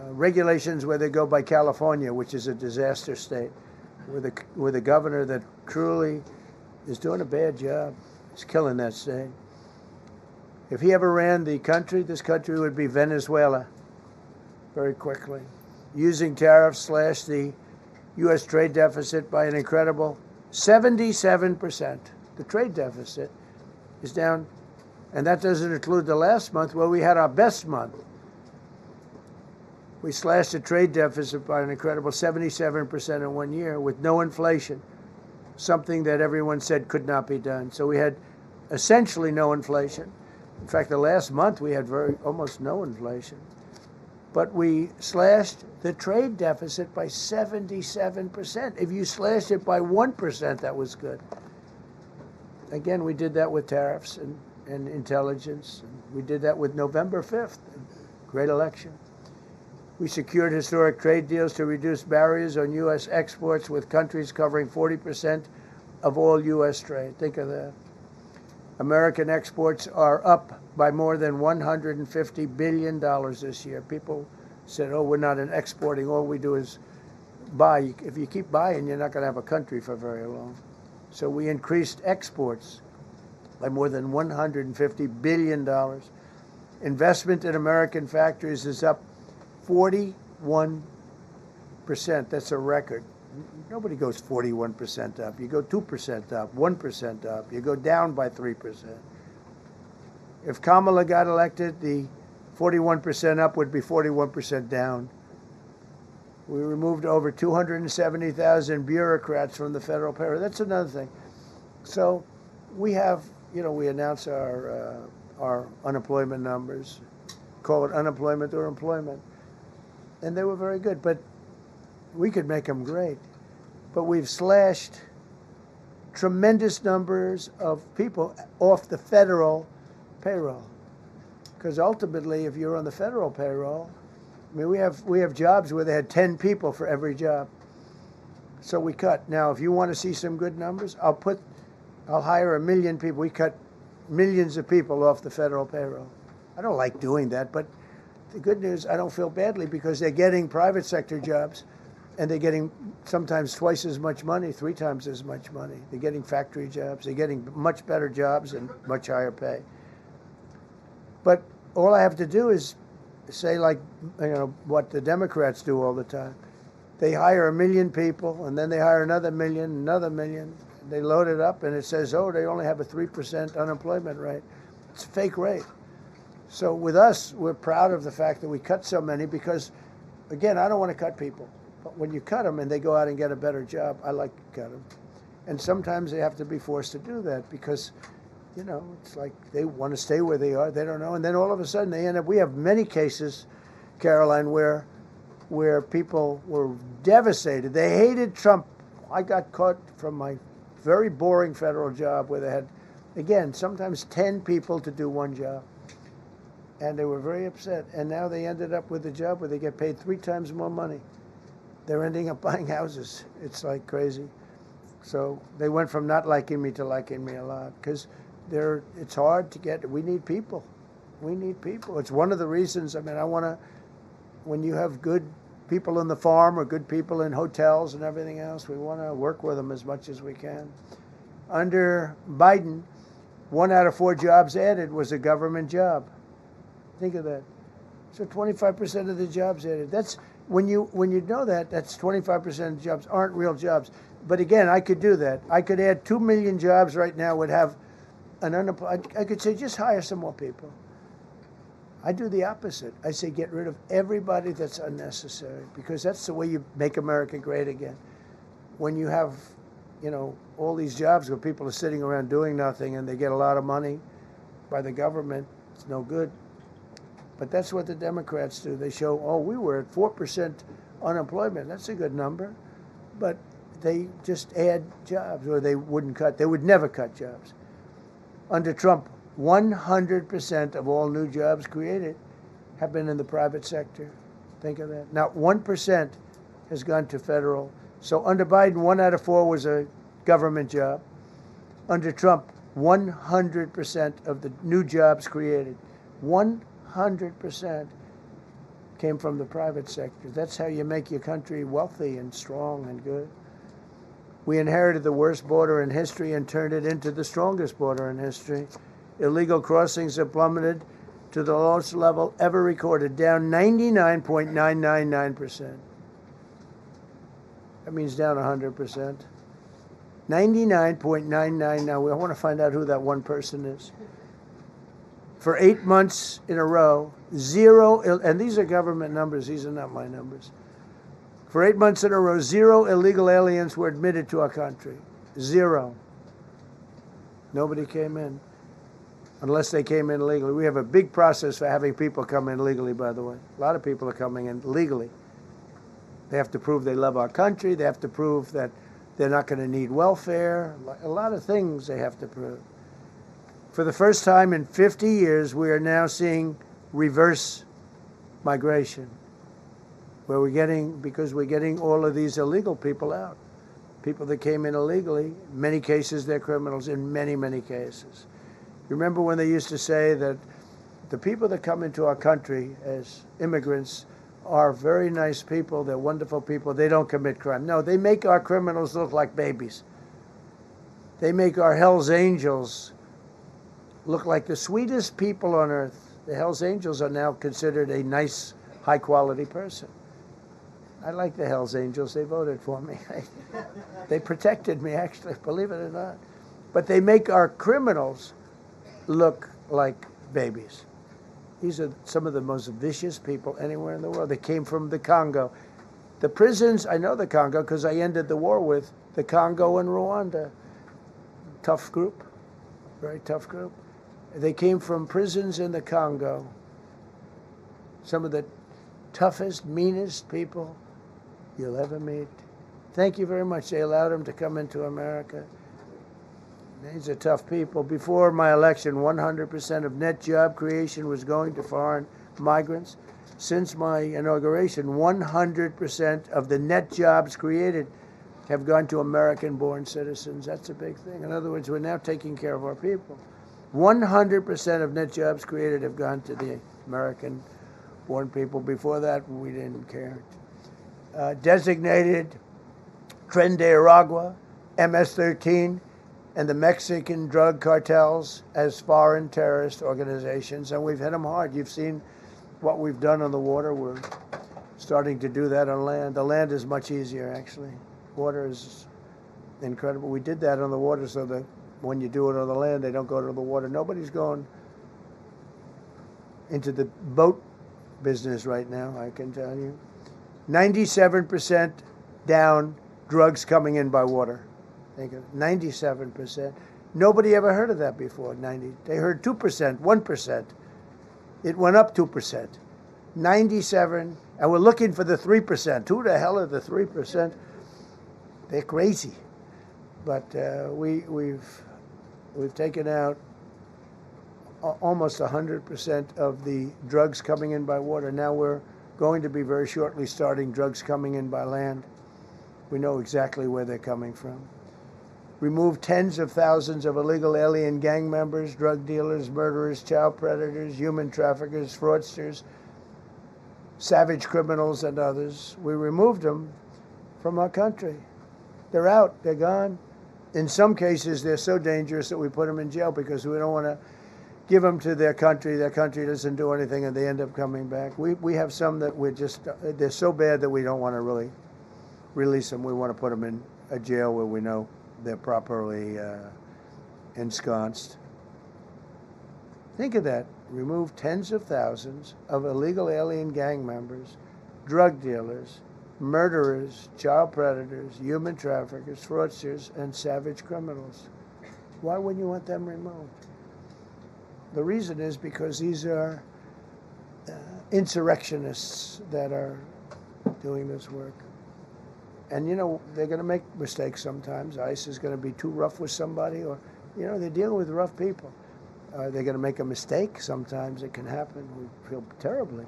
Regulations where they go by California, which is a disaster state, with a governor that truly is doing a bad job. He's killing that state. If he ever ran the country, this country would be Venezuela very quickly. Using tariffs slashed the U.S. trade deficit by an incredible 77%. The trade deficit is down, and that doesn't include the last month where we had our best month. We slashed the trade deficit by an incredible 77% in 1 year with no inflation, something that everyone said could not be done. So we had essentially no inflation. In fact, the last month we had almost no inflation. But we slashed the trade deficit by 77%. If you slashed it by 1%, that was good. Again, we did that with tariffs and intelligence. We did that with November 5th, great election. We secured historic trade deals to reduce barriers on U.S. exports with countries covering 40% of all U.S. trade. Think of that. American exports are up by more than $150 billion this year. People said, oh, we're not exporting. All we do is buy. If you keep buying, you're not going to have a country for very long. So we increased exports by more than $150 billion. Investment in American factories is up 41%. That's a record. Nobody goes 41% up. You go 2% up, 1% up. You go down by 3%. If Kamala got elected, the 41% up would be 41% down. We removed over 270,000 bureaucrats from the federal payroll. That's another thing. So we have, we announce our unemployment numbers, call it unemployment or employment. And they were very good, but we could make them great. But we've slashed tremendous numbers of people off the federal payroll. Because ultimately, if you're on the federal payroll, I mean, we have jobs where they had 10 people for every job. So we cut. Now, if you want to see some good numbers, I'll hire 1 million people. We cut millions of people off the federal payroll. I don't like doing that, but the good news, I don't feel badly because they're getting private sector jobs and they're getting sometimes twice as much money, 3 times as much money. They're getting factory jobs. They're getting much better jobs and much higher pay. But all I have to do is say, like, what the Democrats do all the time. They hire 1 million people, and then they hire another million, They load it up and it says, oh, they only have a 3% unemployment rate. It's a fake rate. So with us, we're proud of the fact that we cut so many because, again, I don't want to cut people. But when you cut them and they go out and get a better job, I like to cut them. And sometimes they have to be forced to do that because, you know, it's like they want to stay where they are. They don't know. And then all of a sudden they end up, we have many cases, Caroline, where people were devastated. They hated Trump. I got caught from my very boring federal job where they had, again, sometimes 10 people to do one job. And they were very upset. And now they ended up with a job where they get paid 3 times more money. They're ending up buying houses. It's like crazy. So they went from not liking me to liking me a lot because it's hard to get. We need people. We need people. It's one of the reasons. I mean, I want to, when you have good people in the farm or good people in hotels and everything else, we want to work with them as much as we can. Under Biden, 1 out of 4 jobs added was a government job. Think of that. So 25% of the jobs added. That's when you know that, that's 25% of jobs aren't real jobs. But again, I could do that. I could add 2 million jobs right now, would have an unemployed. I could say just hire some more people. I do the opposite. I say get rid of everybody that's unnecessary because that's the way you make America great again. When you have, you know, all these jobs where people are sitting around doing nothing and they get a lot of money by the government, it's no good. But that's what the Democrats do. They show, oh, we were at 4% unemployment. That's a good number. But they just add jobs, or they wouldn't cut. They would never cut jobs. Under Trump, 100% of all new jobs created have been in the private sector. Think of that. Not 1% has gone to federal. So under Biden, 1 out of 4 was a government job. Under Trump, 100% of the new jobs created, 100% came from the private sector. That's how you make your country wealthy and strong and good. We inherited the worst border in history and turned it into the strongest border in history. Illegal crossings have plummeted to the lowest level ever recorded, down 99.999%. That means down 100%. 99.99. Now, I want to find out who that one person is. For 8 months in a row, 0, and these are government numbers, these are not my numbers. For 8 months in a row, 0 illegal aliens were admitted to our country. 0. Nobody came in, unless they came in legally. We have a big process for having people come in legally, by the way. A lot of people are coming in legally. They have to prove they love our country. They have to prove that they're not going to need welfare. A lot of things they have to prove. For the first time in 50 years, we are now seeing reverse migration, where because we're getting all of these illegal people out. People that came in illegally, in many cases they're criminals, in many, many cases. Remember when they used to say that the people that come into our country as immigrants are very nice people, they're wonderful people, they don't commit crime. No, they make our criminals look like babies. They make our Hell's Angels look like the sweetest people on earth. The Hell's Angels are now considered a nice, high-quality person. I like the Hell's Angels. They voted for me. They protected me, actually, believe it or not. But they make our criminals look like babies. These are some of the most vicious people anywhere in the world. They came from the Congo. The prisons, I know the Congo because I ended the war with the Congo and Rwanda. Tough group, very tough group. They came from prisons in the Congo. Some of the toughest, meanest people you'll ever meet. Thank you very much. They allowed them to come into America. These are tough people. Before my election, 100% of net job creation was going to foreign migrants. Since my inauguration, 100% of the net jobs created have gone to American-born citizens. That's a big thing. In other words, we're now taking care of our people. 100% of net jobs created have gone to the American-born people. Before that, we didn't care. Designated Tren de Aragua, MS-13, and the Mexican drug cartels as foreign terrorist organizations, and we've hit them hard. You've seen what we've done on the water. We're starting to do that on land. The land is much easier, actually. Water is incredible. We did that on the water so that when you do it on the land, they don't go to the water. Nobody's going into the boat business right now, I can tell you. 97% down drugs coming in by water. Think of it, 97%. Nobody ever heard of that before. They heard 2%, 1%. It went up 2%. 97, and we're looking for the 3%. Who the hell are the 3%? They're crazy. But we've taken out almost 100% of the drugs coming in by water. Now we're going to be very shortly starting drugs coming in by land. We know exactly where they're coming from. Removed tens of thousands of illegal alien gang members, drug dealers, murderers, child predators, human traffickers, fraudsters, savage criminals, and others. We removed them from our country. They're out. They're gone. In some cases, they're so dangerous that we put them in jail because we don't want to give them to their country. Their country doesn't do anything, and they end up coming back. We have some that they're so bad that we don't want to really release them. We want to put them in a jail where we know they're properly ensconced. Think of that. Remove tens of thousands of illegal alien gang members, drug dealers, murderers, child predators, human traffickers, fraudsters, and savage criminals. Why wouldn't you want them removed? The reason is because these are insurrectionists that are doing this work. And, you know, they're going to make mistakes sometimes. ICE is going to be too rough with somebody, or, you know, they're dealing with rough people. They're going to make a mistake. Sometimes it can happen. We feel terribly.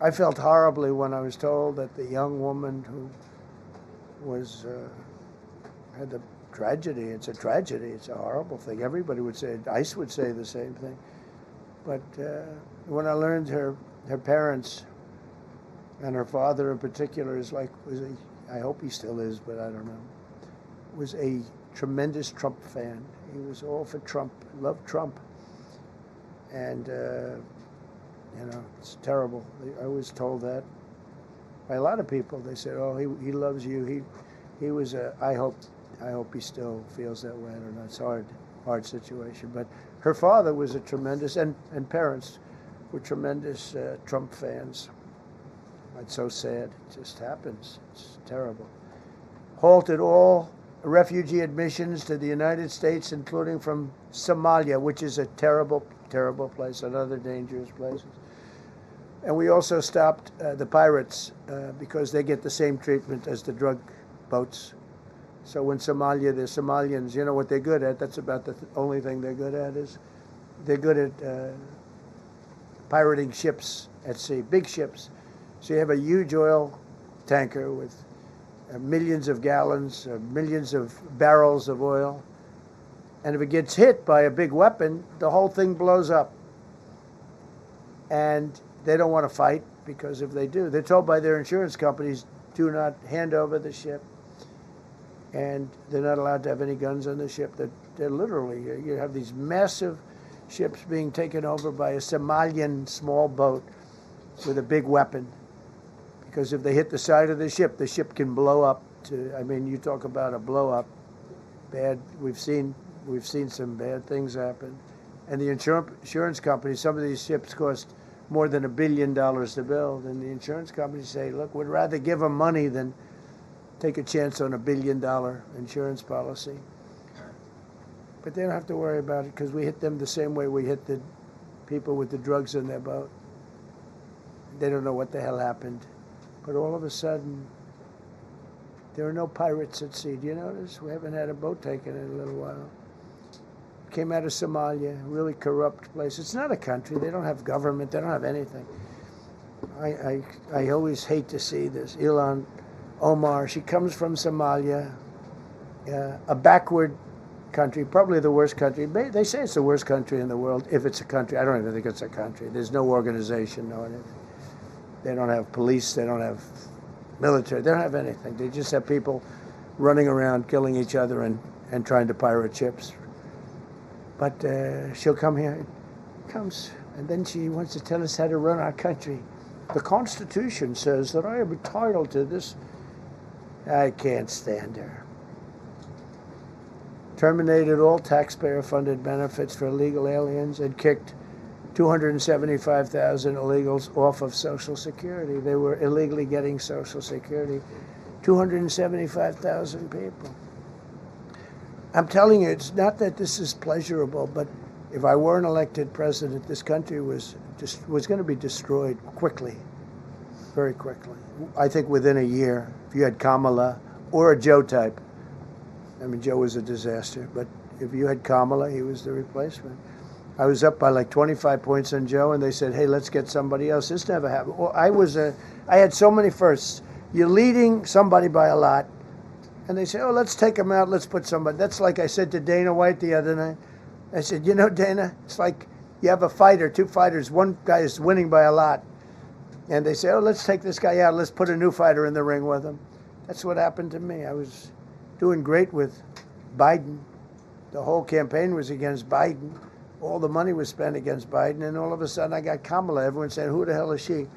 I felt horribly when I was told that the young woman who was had the tragedy. It's a tragedy. It's a horrible thing. Everybody would say, ICE would say the same thing. But when I learned her parents and her father in particular I hope he still is, but I don't know, was a tremendous Trump fan. He was all for Trump, loved Trump. And, you know, it's terrible. I was told that by a lot of people. They said, oh, he loves you. He was I hope he still feels that way. I don't know. It's a hard situation. But her father was a tremendous, and parents were tremendous Trump fans. It's so sad. It just happens. It's terrible. Halted all refugee admissions to the United States, including from Somalia, which is a terrible, terrible place, another dangerous place. And we also stopped the pirates because they get the same treatment as the drug boats. So in Somalia, the Somalians, you know what they're good at? That's about the only thing they're good at is they're good at pirating ships at sea, big ships. So you have a huge oil tanker with millions of gallons, millions of barrels of oil. And if it gets hit by a big weapon, the whole thing blows up. And they don't want to fight, because if they do, they're told by their insurance companies, do not hand over the ship. And they're not allowed to have any guns on the ship. They're literally, you have these massive ships being taken over by a Somalian small boat with a big weapon. Because if they hit the side of the ship can blow up. I mean, you talk about a blow up. Bad. We've seen some bad things happen. And the insurance companies, some of these ships cost more than $1 billion to build. And the insurance companies say, look, we'd rather give them money than take a chance on $1 billion insurance policy. But they don't have to worry about it, because we hit them the same way we hit the people with the drugs in their boat. They don't know what the hell happened. But all of a sudden, there are no pirates at sea. Do you notice? We haven't had a boat taken in a little while. Came out of Somalia, really corrupt place. It's not a country. They don't have government. They don't have anything. I always hate to see this. Ilhan Omar, she comes from Somalia, a backward country, probably the worst country. They say it's the worst country in the world, if it's a country. I don't even think it's a country. There's no organization, no anything. They don't have police. They don't have military. They don't have anything. They just have people running around, killing each other and trying to pirate ships. But she'll come here, comes, and then she wants to tell us how to run our country. The Constitution says that I am entitled to this. I can't stand her. Terminated all taxpayer-funded benefits for illegal aliens and kicked 275,000 illegals off of Social Security. They were illegally getting Social Security. 275,000 people. I'm telling you, it's not that this is pleasurable, but if I weren't elected president, this country was going to be destroyed quickly, very quickly. I think within a year, if you had Kamala or a Joe type. I mean, Joe was a disaster, but if you had Kamala, he was the replacement. I was up by like 25 points on Joe, and they said, hey, let's get somebody else. This never happened. Well, I had so many firsts. You're leading somebody by a lot, and they say, oh, let's take him out, let's put somebody. That's like I said to Dana White the other night. I said, you know, Dana, it's like you have a fighter, two fighters, one guy is winning by a lot. And they say, oh, let's take this guy out, let's put a new fighter in the ring with him. That's what happened to me. I was doing great with Biden. The whole campaign was against Biden. All the money was spent against Biden, and all of a sudden I got Kamala. Everyone said, who the hell is she?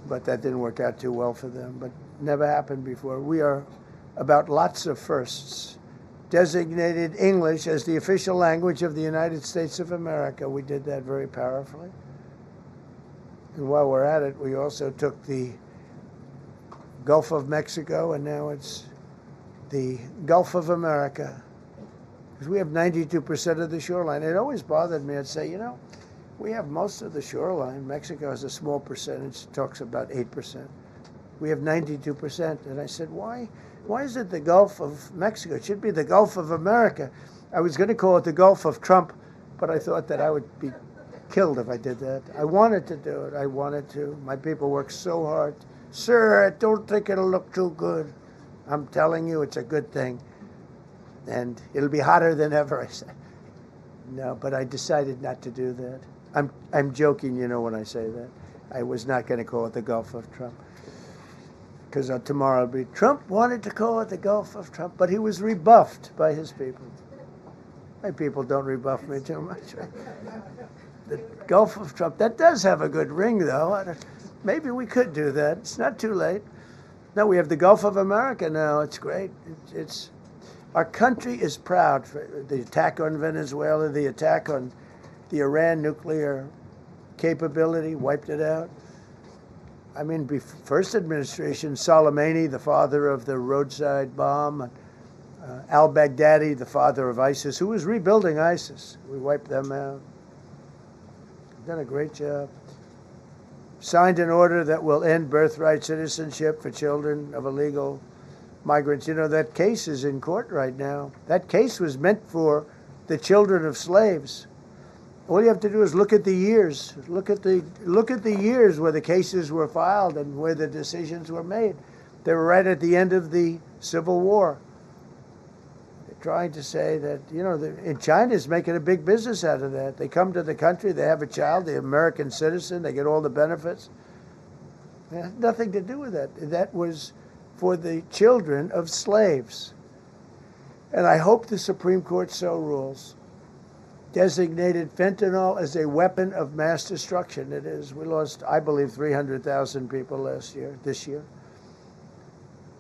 But that didn't work out too well for them, but never happened before. We are about lots of firsts. Designated English as the official language of the United States of America. We did that very powerfully. And while we're at it, we also took the Gulf of Mexico, and now it's the Gulf of America. Because we have 92% of the shoreline. It always bothered me. I'd say, you know, we have most of the shoreline. Mexico has a small percentage, talks about 8%. We have 92%. And I said, why is it the Gulf of Mexico? It should be the Gulf of America. I was going to call it the Gulf of Trump, but I thought that I would be killed if I did that. I wanted to do it. I wanted to. My people worked so hard. Sir, I don't think it'll look too good. I'm telling you, it's a good thing. And it'll be hotter than ever, I said. No, but I decided not to do that. I'm joking, you know, when I say that. I was not going to call it the Gulf of Trump. Because tomorrow it'll be, Trump wanted to call it the Gulf of Trump, but he was rebuffed by his people. My people don't rebuff me too much. The Gulf of Trump, that does have a good ring, though. Maybe we could do that. It's not too late. No, we have the Gulf of America now. It's great. Our country is proud for the attack on Venezuela, the attack on the Iran nuclear capability, wiped it out. I mean, first administration, Soleimani, the father of the roadside bomb, al-Baghdadi, the father of ISIS, who was rebuilding ISIS. We wiped them out. Done a great job. Signed an order that will end birthright citizenship for children of illegal migrants. You know, that case is in court right now. That case was meant for the children of slaves. All you have to do is look at the years. Look at the years where the cases were filed and where the decisions were made. They were right at the end of the Civil War. They're trying to say that, you know, in China's making a big business out of that. They come to the country, they have a child, the American citizen, they get all the benefits. It had nothing to do with that. That was for the children of slaves. And I hope the Supreme Court so rules. Designated fentanyl as a weapon of mass destruction. It is. We lost, I believe, 300,000 people this year.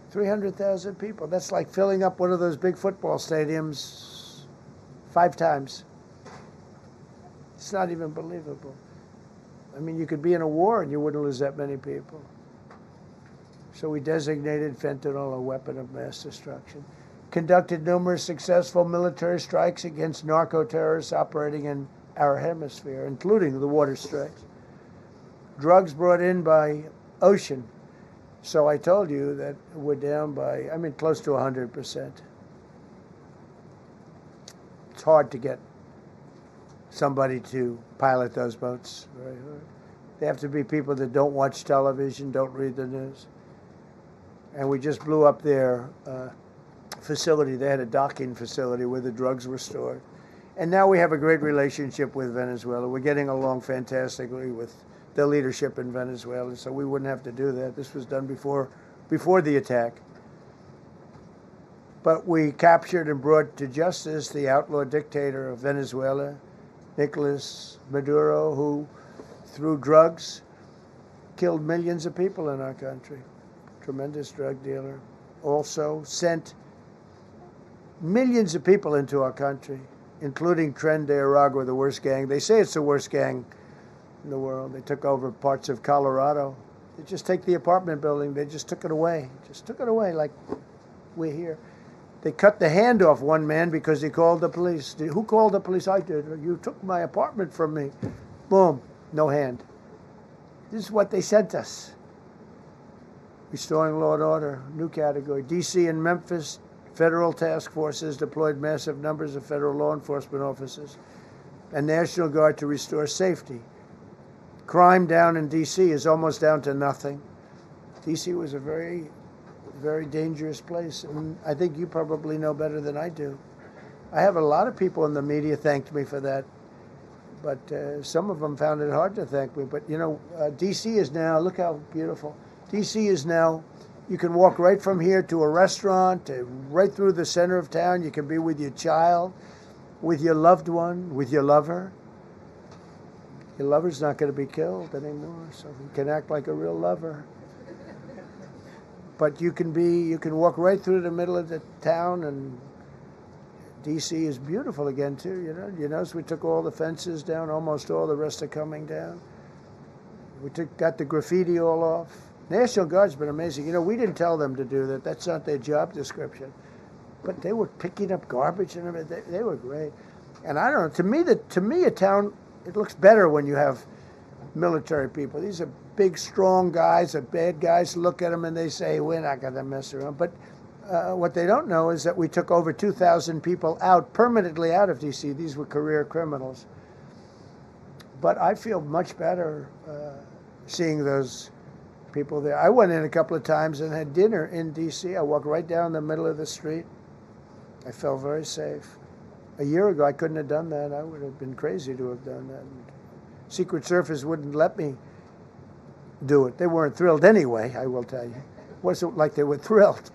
300,000 people. That's like filling up one of those big football stadiums 5 times. It's not even believable. I mean, you could be in a war and you wouldn't lose that many people. So we designated fentanyl a weapon of mass destruction. Conducted numerous successful military strikes against narco-terrorists operating in our hemisphere, including the water strikes. Drugs brought in by ocean. So I told you that we're down by, I mean, close to 100%. It's hard to get somebody to pilot those boats. Very hard. They have to be people that don't watch television, don't read the news. And we just blew up their facility. They had a docking facility where the drugs were stored. And now we have a great relationship with Venezuela. We're getting along fantastically with the leadership in Venezuela, so we wouldn't have to do that. This was done before the attack. But we captured and brought to justice the outlaw dictator of Venezuela, Nicolas Maduro, who, through drugs, killed millions of people in our country. Tremendous drug dealer. also sent millions of people into our country, including Tren de Aragua, the worst gang. They say it's the worst gang in the world. They took over parts of Colorado. They just take the apartment building. They just took it away. Just took it away like we're here. They cut the hand off one man because he called the police. Who called the police? I did. You took my apartment from me. Boom, no hand. This is what they sent us. Restoring law and order, new category. D.C. and Memphis, federal task forces deployed massive numbers of federal law enforcement officers and National Guard to restore safety. Crime down in D.C. is almost down to nothing. D.C. was a very, very dangerous place, and I think you probably know better than I do. I have a lot of people in the media thanked me for that, but some of them found it hard to thank me. But, you know, D.C. is now, look how beautiful. D.C. is now, you can walk right from here to a restaurant, right through the center of town. You can be with your child, with your loved one, with your lover. Your lover's not going to be killed anymore, so you can act like a real lover. But you can walk right through the middle of the town, and D.C. is beautiful again too. You notice we took all the fences down, almost all. The rest are coming down. We got the graffiti all off. National Guard's been amazing. You know, we didn't tell them to do that. That's not their job description. But they were picking up garbage and everything. They were great. And I don't know. To me, a town, it looks better when you have military people. These are big, strong guys, are bad guys. Look at them and they say, we're not going to mess around. But what they don't know is that we took over 2,000 people out, permanently out of D.C. These were career criminals. But I feel much better seeing those people there. I went in a couple of times and had dinner in D.C. I walked right down the middle of the street. I felt very safe. A year ago, I couldn't have done that. I would have been crazy to have done that. Secret Service wouldn't let me do it. They weren't thrilled anyway, I will tell you. It wasn't like they were thrilled,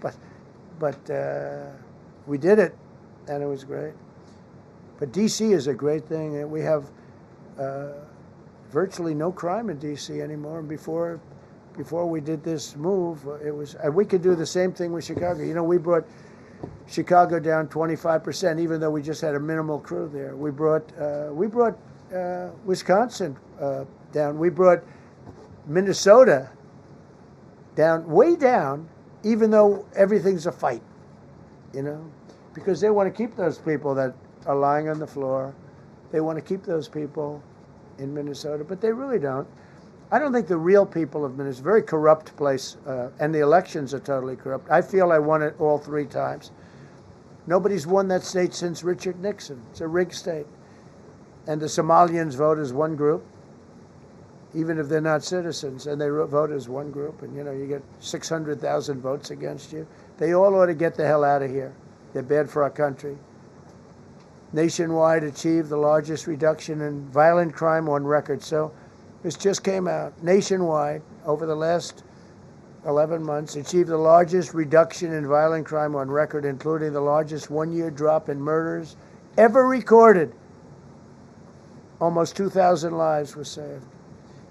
but we did it, and it was great. But D.C. is a great thing, and we have virtually no crime in D.C. anymore. And before we did this move, and we could do the same thing with Chicago. You know, we brought Chicago down 25%, even though we just had a minimal crew there. We brought Wisconsin down. We brought Minnesota down, way down, even though everything's a fight, you know, because they want to keep those people that are lying on the floor. They want to keep those people in Minnesota, but they really don't. I don't think the real people of Minnesota, it's a very corrupt place, and the elections are totally corrupt. I feel I won it all 3 times. Nobody's won that state since Richard Nixon. It's a rigged state. And the Somalians vote as one group, even if they're not citizens, and they vote as one group, and, you know, you get 600,000 votes against you. They all ought to get the hell out of here. They're bad for our country. Nationwide achieved the largest reduction in violent crime on record. So this just came out. Nationwide, over the last 11 months, achieved the largest reduction in violent crime on record, including the largest one-year drop in murders ever recorded. Almost 2,000 lives were saved.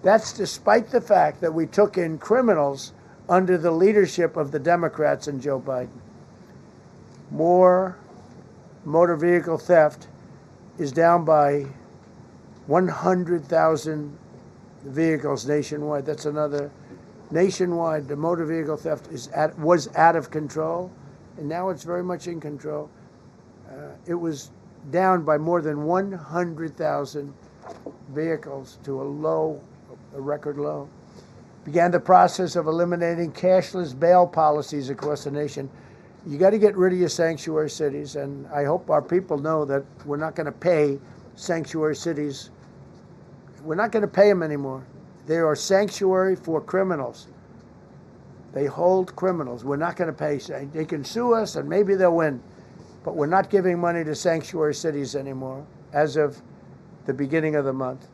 That's despite the fact that we took in criminals under the leadership of the Democrats and Joe Biden. More motor vehicle theft is down by 100,000 vehicles nationwide. That's another. Nationwide, the motor vehicle theft was out of control, and now it's very much in control. It was down by more than 100,000 vehicles to a record low. Began the process of eliminating cashless bail policies across the nation. You got to get rid of your sanctuary cities, and I hope our people know that we're not going to pay sanctuary cities. We're not going to pay them anymore. They are sanctuary for criminals. They hold criminals. We're not going to pay. They can sue us, and maybe they'll win, but we're not giving money to sanctuary cities anymore as of the beginning of the month.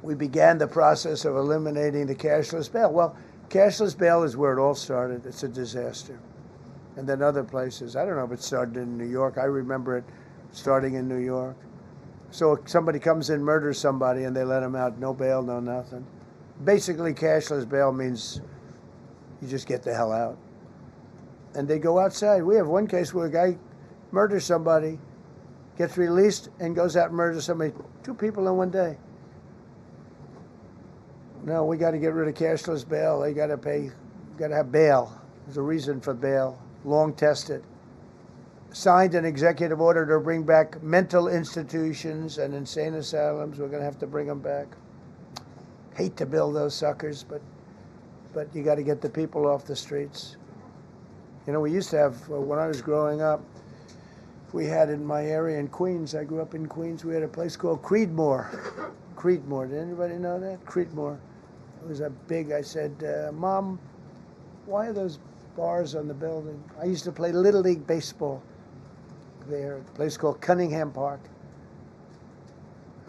We began the process of eliminating the cashless bail. Well, cashless bail is where it all started. It's a disaster. And then other places. I don't know if it started in New York. I remember it starting in New York. So if somebody comes in, murders somebody, and they let them out, no bail, no nothing. Basically, cashless bail means you just get the hell out. and they go outside. We have one case where a guy murders somebody, gets released, and goes out and murders somebody. 2 people in one day. No, we got to get rid of cashless bail. They got to pay, got to have bail. There's a reason for bail, long tested. Signed an executive order to bring back mental institutions and insane asylums. We're going to have to bring them back. Hate to build those suckers, but you got to get the people off the streets. You know, we used to have, when I was growing up, we had in my area in Queens, I grew up in Queens, we had a place called Creedmoor. Creedmoor, did anybody know that? Creedmoor. It was a big, I said, Mom, why are those bars on the building? I used to play Little League baseball there, a place called Cunningham Park.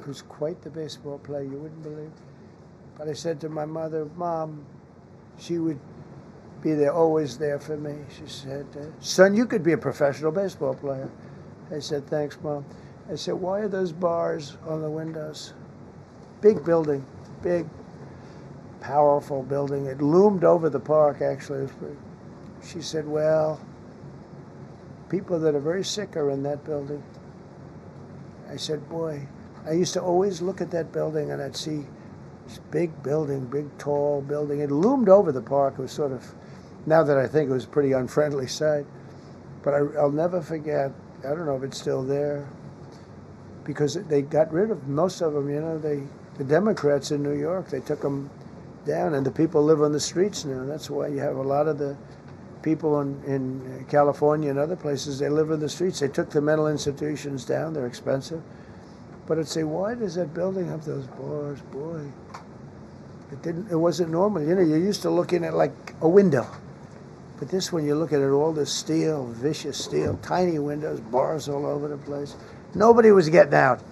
Who's quite the baseball player, you wouldn't believe. But I said to my mother, Mom, she would be there, always there for me. She said, son, you could be a professional baseball player. I said, thanks, Mom. I said, why are those bars on the windows? Big building, big, powerful building. It loomed over the park, actually. She said, well, people that are very sick are in that building. I said, boy, I used to always look at that building and I'd see this big building, big, tall building. It loomed over the park. It was sort of, now that I think, it was a pretty unfriendly sight. But I'll never forget, I don't know if it's still there, because they got rid of most of them, you know, the Democrats in New York, they took them down, and the people live on the streets now. That's why you have a lot of the people in California and other places, they live on the streets. They took the mental institutions down. They're expensive. But I'd say, why does that building have those bars? Boy, it wasn't normal. You know, you're used to looking at like a window. But this one, you look at it, all this steel, vicious steel, tiny windows, bars all over the place. Nobody was getting out.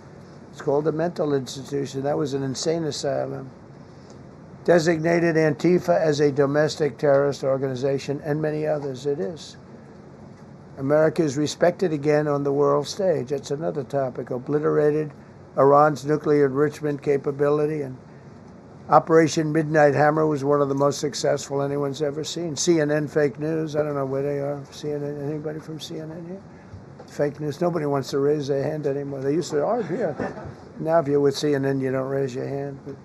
It's called a mental institution. That was an insane asylum. Designated Antifa as a domestic terrorist organization, and many others. It is. America is respected again on the world stage. That's another topic. Obliterated Iran's nuclear enrichment capability, and Operation Midnight Hammer was one of the most successful anyone's ever seen. CNN fake news, I don't know where they are. CNN, anybody from CNN here? Fake news, nobody wants to raise their hand anymore. They used to, oh, here. Now if you're with CNN, you don't raise your hand. But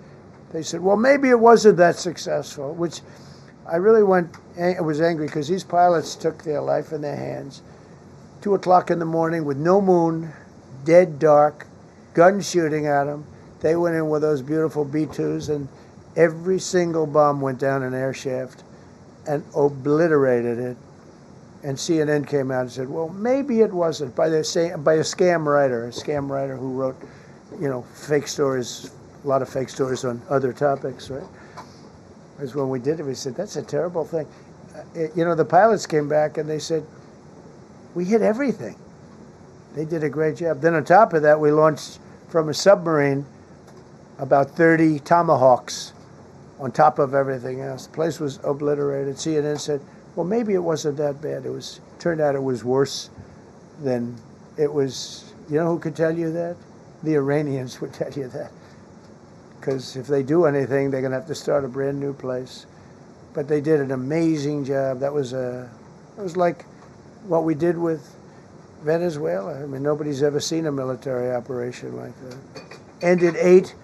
they said, well, maybe it wasn't that successful, which I really was angry because these pilots took their life in their hands. 2 o'clock in the morning with no moon, dead dark, guns shooting at them. They went in with those beautiful B-2s, and every single bomb went down an air shaft and obliterated it. And CNN came out and said, well, maybe it wasn't, by a scam writer who wrote, you know, fake stories, a lot of fake stories on other topics, right? Because when we did it, we said, that's a terrible thing. You know, the pilots came back and they said, we hit everything. They did a great job. Then on top of that, we launched from a submarine about 30 Tomahawks on top of everything else. The place was obliterated. CNN said, well, maybe it wasn't that bad. Turned out it was worse than it was. You know who could tell you that? The Iranians would tell you that. Because if they do anything, they're going to have to start a brand new place. But they did an amazing job. That was like what we did with Venezuela. I mean, nobody's ever seen a military operation like that. Ended 8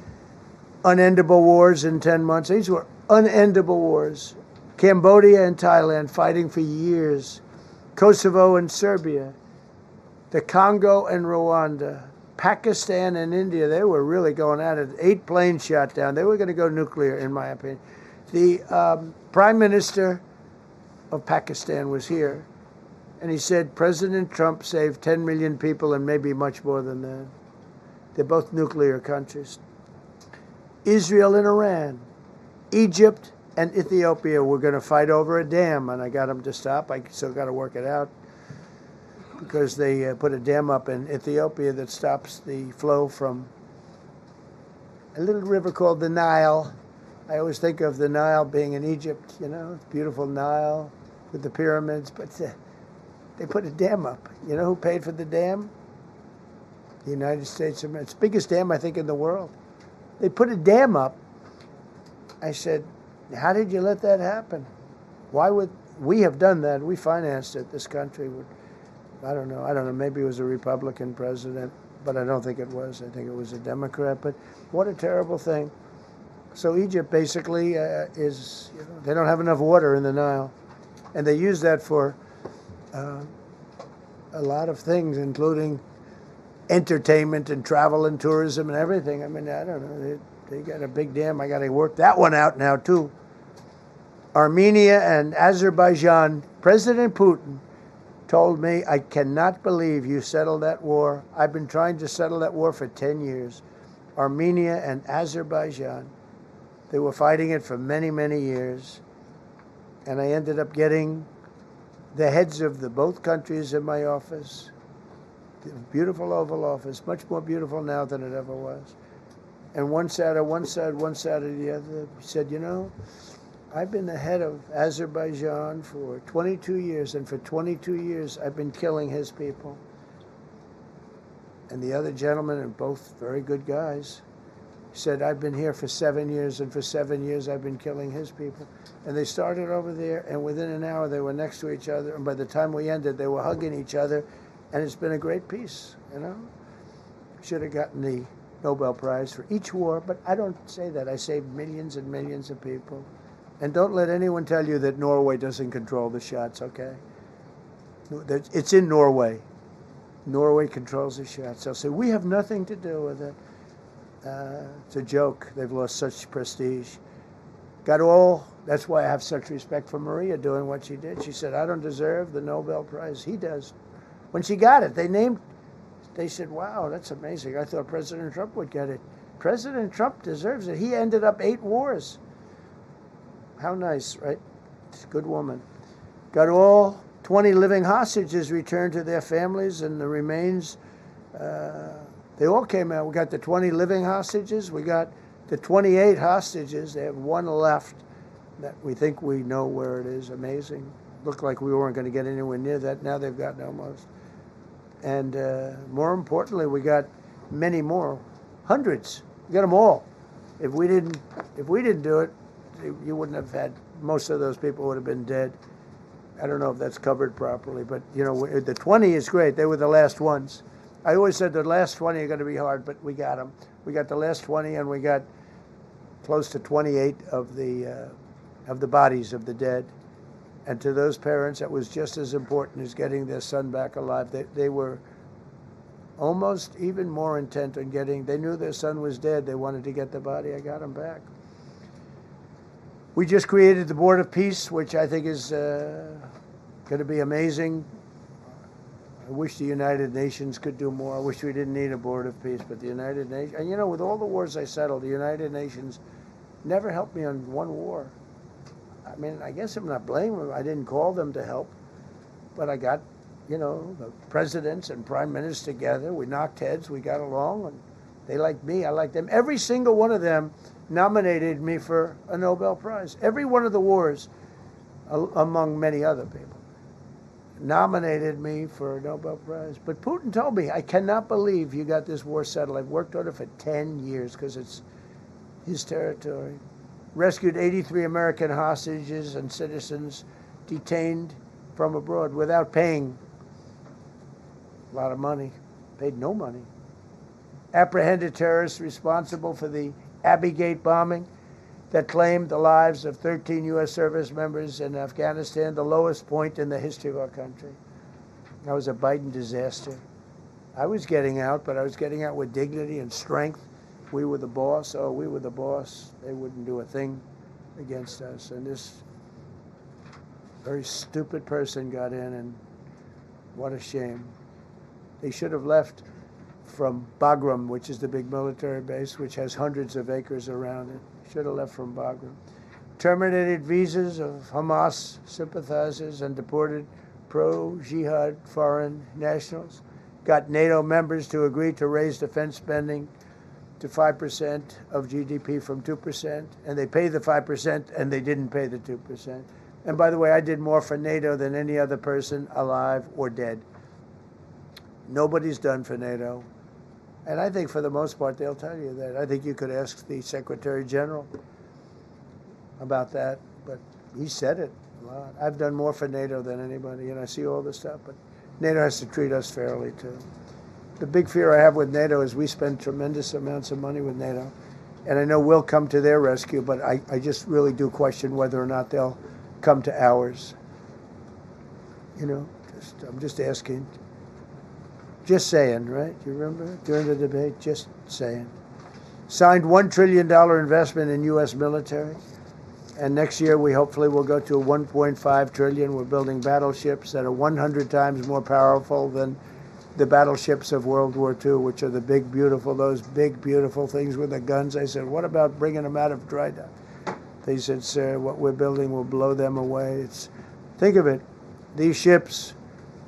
unendable wars in 10 months. These were unendable wars. Cambodia and Thailand fighting for years. Kosovo and Serbia. The Congo and Rwanda. Pakistan and India, they were really going at it. 8 planes shot down. They were going to go nuclear, in my opinion. The Prime Minister of Pakistan was here, and he said President Trump saved 10 million people and maybe much more than that. They're both nuclear countries. Israel and Iran. Egypt and Ethiopia were going to fight over a dam, and I got them to stop. I still got to work it out, because they put a dam up in Ethiopia that stops the flow from a little river called the Nile. I always think of the Nile being in Egypt, you know, beautiful Nile with the pyramids, but they put a dam up. You know who paid for the dam? The United States of America. It's the biggest dam, I think, in the world. They put a dam up. I said, how did you let that happen? Why would we have done that. We financed it. This country would, I don't know. Maybe it was a Republican president, but I don't think it was. I think it was a Democrat. But what a terrible thing. So Egypt basically is, they don't have enough water in the Nile. And they use that for a lot of things, including entertainment and travel and tourism and everything. I mean, I don't know. They got a big dam. I got to work that one out now, too. Armenia and Azerbaijan, President Putin told me, I cannot believe you settled that war. I've been trying to settle that war for 10 years. Armenia and Azerbaijan. They were fighting it for many, many years. And I ended up getting the heads of both countries in my office. The beautiful Oval Office, much more beautiful now than it ever was. And one sat on one side, one sat on the other. He said, I've been the head of Azerbaijan for 22 years, and for 22 years I've been killing his people. And the other gentleman, and both very good guys, said, I've been here for 7 years, and for 7 years I've been killing his people. And they started over there, and within an hour they were next to each other, and by the time we ended, they were hugging each other, and it's been a great peace, Should have gotten the Nobel Prize for each war, but I don't say that. I saved millions and millions of people. And don't let anyone tell you that Norway doesn't control the shots, okay? It's in Norway. Norway controls the shots. They'll say, we have nothing to do with it. It's a joke. They've lost such prestige. That's why I have such respect for Maria doing what she did. She said, I don't deserve the Nobel Prize. He does. When she got it, they said, wow, that's amazing. I thought President Trump would get it. President Trump deserves it. He ended up 8 wars. How nice, right? It's a good woman. Got all 20 living hostages returned to their families, and the remains, they all came out. We got the 20 living hostages. We got the 28 hostages. They have 1 left that we think we know where it is. Amazing. Looked like we weren't going to get anywhere near that. Now they've gotten almost. And more importantly, we got many more, hundreds. We got them all. If we didn't do it, you wouldn't have had, most of those people would have been dead. I don't know if that's covered properly, but the 20 is great. They were the last ones. I always said the last 20 are going to be hard, but we got them. We got the last 20, and we got close to 28 of the bodies of the dead. And to those parents, that was just as important as getting their son back alive. They were almost even more intent on they knew their son was dead. They wanted to get the body. I got him back. We just created the Board of Peace, which I think is going to be amazing. I wish the United Nations could do more. I wish we didn't need a Board of Peace, but the United Nations, and with all the wars I settled, the United Nations never helped me on one war. I mean, I guess I'm not blaming them. I didn't call them to help, but I got, the presidents and prime ministers together. We knocked heads. We got along, and they liked me. I liked them. Every single one of them nominated me for a Nobel Prize. Every one of the wars, among many other people, nominated me for a Nobel Prize. But Putin told me, I cannot believe you got this war settled. I've worked on it for 10 years because it's his territory. Rescued 83 American hostages and citizens detained from abroad without paying a lot of money. Paid no money. Apprehended terrorists responsible for the Abbey Gate bombing that claimed the lives of 13 U.S. service members in Afghanistan, the lowest point in the history of our country. That was a Biden disaster. I was getting out, but I was getting out with dignity and strength. We were the boss. Oh, we were the boss. They wouldn't do a thing against us. And this very stupid person got in, and what a shame. They should have left from Bagram, which is the big military base, which has hundreds of acres around it. Should have left from Bagram. Terminated visas of Hamas sympathizers and deported pro-jihad foreign nationals. Got NATO members to agree to raise defense spending to 5% of GDP from 2%, and they paid the 5%, and they didn't pay the 2%. And by the way, I did more for NATO than any other person alive or dead. Nobody's done for NATO. And I think for the most part, they'll tell you that. I think you could ask the Secretary General about that, but he said it lot. I've done more for NATO than anybody, and I see all this stuff, but NATO has to treat us fairly, too. The big fear I have with NATO is we spend tremendous amounts of money with NATO, and I know we'll come to their rescue, but I just really do question whether or not they'll come to ours. You know, I'm just asking. Just saying, right? You remember during the debate? Just saying. Signed $1 trillion investment in U.S. military. And next year, we hopefully will go to a $1.5 trillion. We're building battleships that are 100 times more powerful than the battleships of World War II, which are the big, beautiful, those big, beautiful things with the guns. I said, what about bringing them out of dry dock? They said, sir, what we're building will blow them away. Think of it. These ships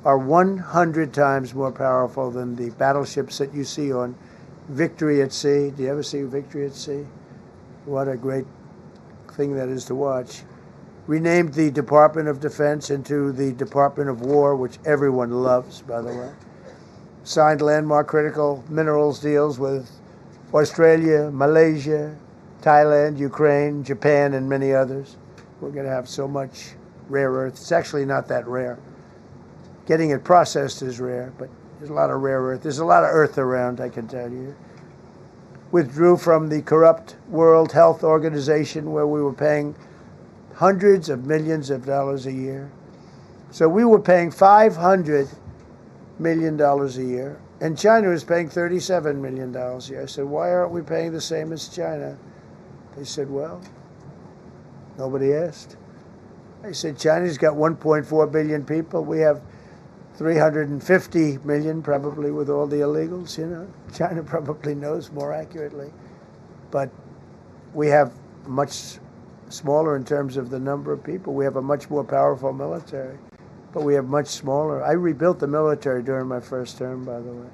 are 100 times more powerful than the battleships that you see on Victory at Sea. Do you ever see Victory at Sea? What a great thing that is to watch. Renamed the Department of Defense into the Department of War, which everyone loves, by the way. Signed landmark critical minerals deals with Australia, Malaysia, Thailand, Ukraine, Japan, and many others. We're going to have so much rare earth. It's actually not that rare. Getting it processed is rare, but there's a lot of rare earth. There's a lot of earth around, I can tell you. Withdrew from the corrupt World Health Organization where we were paying hundreds of millions of dollars a year. So we were paying $500 million a year, and China was paying $37 million a year. I said, why aren't we paying the same as China? They said, well, nobody asked. I said, China's got 1.4 billion people. We have 350 million, probably, with all the illegals, you know. China probably knows more accurately. But we have much smaller in terms of the number of people. We have a much more powerful military, but we have much smaller. I rebuilt the military during my first term, by the way.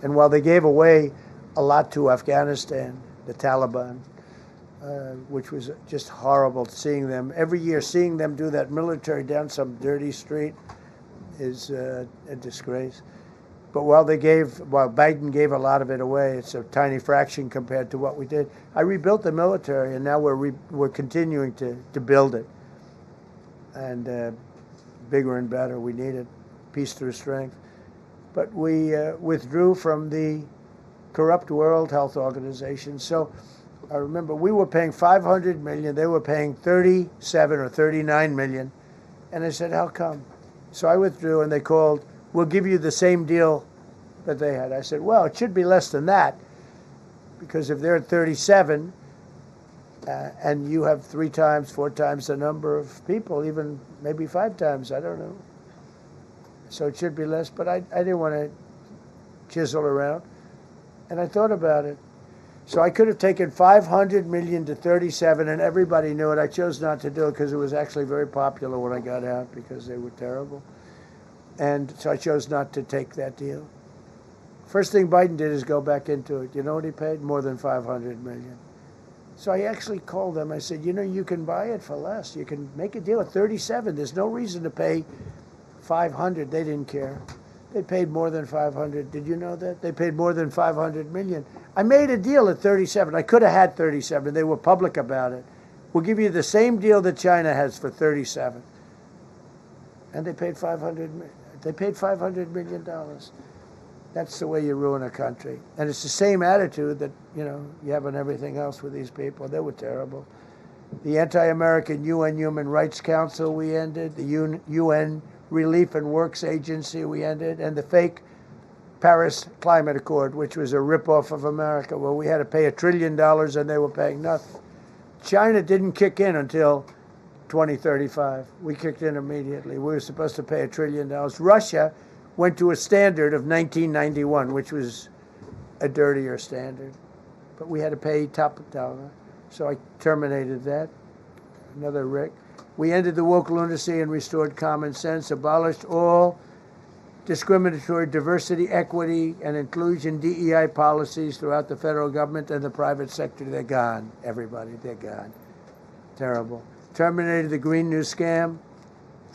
And while they gave away a lot to Afghanistan, the Taliban, which was just horrible seeing them, every year seeing them do that military down some dirty street, is a disgrace. But while Biden gave a lot of it away, it's a tiny fraction compared to what we did. I rebuilt the military, and now we're continuing to build it, and bigger and better. We need it, peace through strength. But we withdrew from the corrupt World Health Organization. So I remember we were paying $500 million. They were paying 37 or 39 million, and I said, how come? So I withdrew, and they called, we'll give you the same deal that they had. I said, well, it should be less than that, because if they're at 37 and you have 3 times, 4 times the number of people, even maybe 5 times, I don't know. So it should be less, but I didn't want to chisel around. And I thought about it. So I could have taken 500 million to 37, and everybody knew it. I chose not to do it because it was actually very popular when I got out, because they were terrible. And so I chose not to take that deal. First thing Biden did is go back into it. You know what he paid? More than 500 million. So I actually called them. I said, you know, you can buy it for less. You can make a deal at 37. There's no reason to pay 500. They didn't care. They paid more than 500. Did you know that? They paid more than 500 million. I made a deal at 37. I could have had 37. They were public about it. We'll give you the same deal that China has for 37. And they paid $500 million. That's the way you ruin a country. And it's the same attitude that, you know, you have on everything else with these people. They were terrible. The anti-American UN Human Rights Council we ended. The UN Relief and Works Agency we ended. And the fake Paris Climate Accord, which was a ripoff of America, where we had to pay $1 trillion and they were paying nothing. China didn't kick in until 2035. We kicked in immediately. We were supposed to pay $1 trillion. Russia went to a standard of 1991, which was a dirtier standard. But we had to pay top dollar. So I terminated that. Another Rick. We ended the woke lunacy and restored common sense, abolished all discriminatory diversity, equity, and inclusion DEI policies throughout the federal government and the private sector. They're gone, everybody. They're gone. Terrible. Terminated the Green New Scam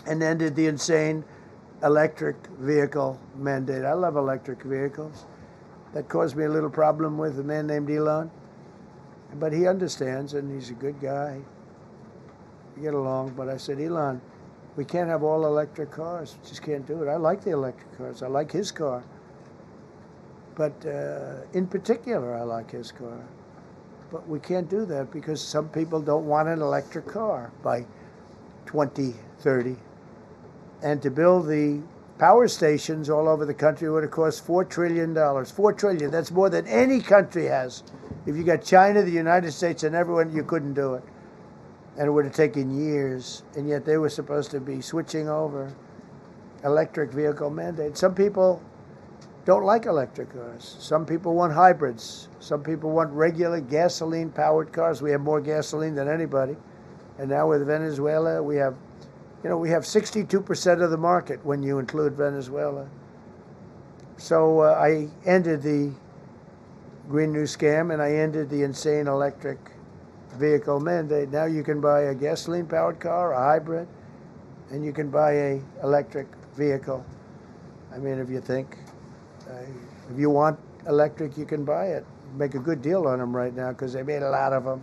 and ended the insane electric vehicle mandate. I love electric vehicles. That caused me a little problem with a man named Elon. But he understands, and he's a good guy. We get along. But I said, Elon, We can't have all electric cars. We just can't do it. I like the electric cars. I like his car. But in particular, I like his car. But we can't do that because some people don't want an electric car by 2030. And to build the power stations all over the country would have cost $4 trillion. $4 trillion. That's more than any country has. If you got China, the United States, and everyone, you couldn't do it. And it would have taken years. And yet they were supposed to be switching over electric vehicle mandate. Some people don't like electric cars. Some people want hybrids. Some people want regular gasoline-powered cars. We have more gasoline than anybody. And now with Venezuela, we have 62% of the market when you include Venezuela. So I ended the Green New Scam, and I ended the insane electric vehicle mandate. Now you can buy a gasoline-powered car, a hybrid, and you can buy a electric vehicle. I mean, if you think, if you want electric, you can buy it. Make a good deal on them right now because they made a lot of them.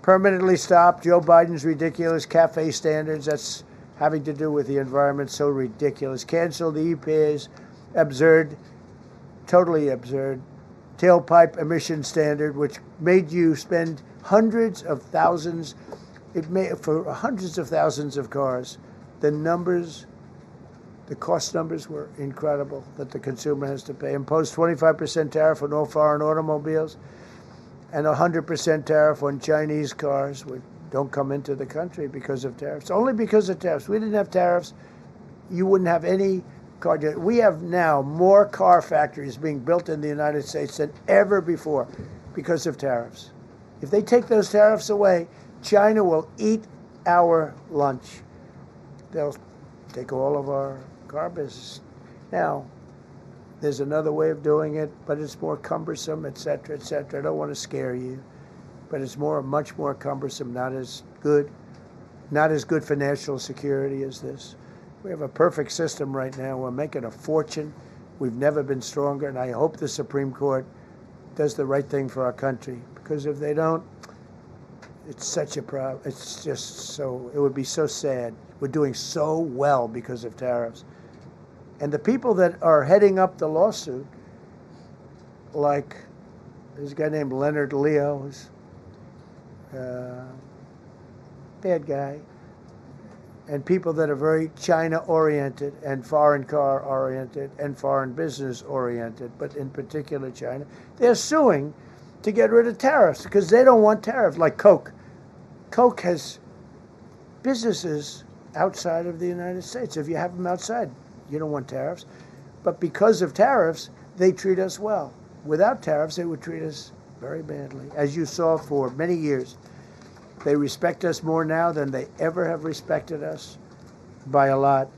Permanently stopped Joe Biden's ridiculous CAFE standards. That's having to do with the environment, so ridiculous. Canceled the EPA's absurd, totally absurd, tailpipe emission standard, which made you spend hundreds of thousands. It made for hundreds of thousands of cars. The numbers, the cost numbers were incredible that the consumer has to pay. Imposed 25% tariff on all foreign automobiles and 100% tariff on Chinese cars, which don't come into the country because of tariffs. Only because of tariffs. We didn't have tariffs, you wouldn't have any car. We have now more car factories being built in the United States than ever before because of tariffs. If they take those tariffs away, China will eat our lunch. They'll take all of our car business. Now, there's another way of doing it, but it's more cumbersome, et cetera, et cetera. I don't want to scare you, but it's much more cumbersome, not as good for national security as this. We have a perfect system right now. We're making a fortune. We've never been stronger, and I hope the Supreme Court does the right thing for our country, because if they don't, it's such a problem. It's just so, it would be so sad. We're doing so well because of tariffs. And the people that are heading up the lawsuit, like there's a guy named Leonard Leo, who's a bad guy, and people that are very China-oriented and foreign car-oriented and foreign business-oriented, but in particular China, they're suing to get rid of tariffs because they don't want tariffs, like Coke. Coke has businesses outside of the United States. If you have them outside, you don't want tariffs. But because of tariffs, they treat us well. Without tariffs, they would treat us very badly. As you saw for many years, they respect us more now than they ever have respected us by a lot.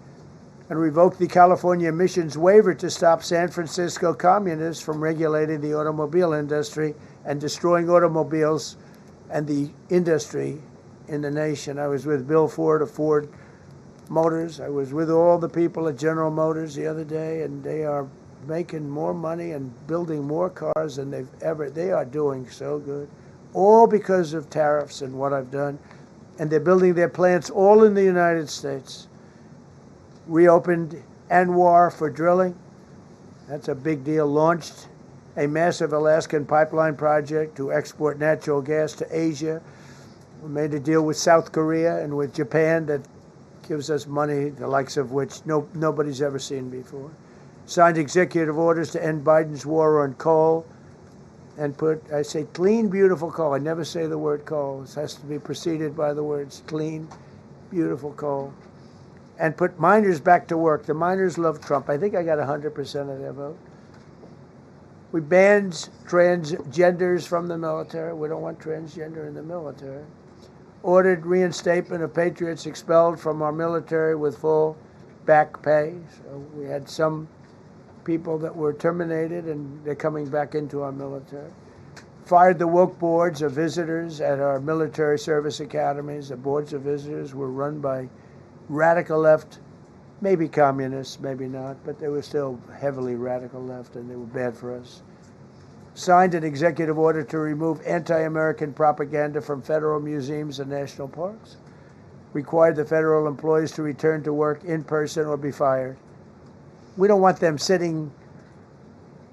And revoked the California emissions waiver to stop San Francisco communists from regulating the automobile industry and destroying automobiles and the industry in the nation. I was with Bill Ford of Ford Motors. I was with all the people at General Motors the other day, and they are making more money and building more cars than they are doing so good. All because of tariffs and what I've done. And they're building their plants all in the United States. Reopened Anwar for drilling. That's a big deal. Launched a massive Alaskan pipeline project to export natural gas to Asia. We made a deal with South Korea and with Japan that gives us money, the likes of which nobody's ever seen before. Signed executive orders to end Biden's war on coal and I say clean, beautiful coal. I never say the word coal. It has to be preceded by the words clean, beautiful coal. And put miners back to work. The miners love Trump. I think I got 100% of their vote. We banned transgenders from the military. We don't want transgender in the military. Ordered reinstatement of patriots expelled from our military with full back pay. So we had some people that were terminated, and they're coming back into our military. Fired the woke boards of visitors at our military service academies. The boards of visitors were run by radical left, maybe communists, maybe not, but they were still heavily radical left, and they were bad for us. Signed an executive order to remove anti-American propaganda from federal museums and national parks. required the federal employees to return to work in person or be fired. We don't want them sitting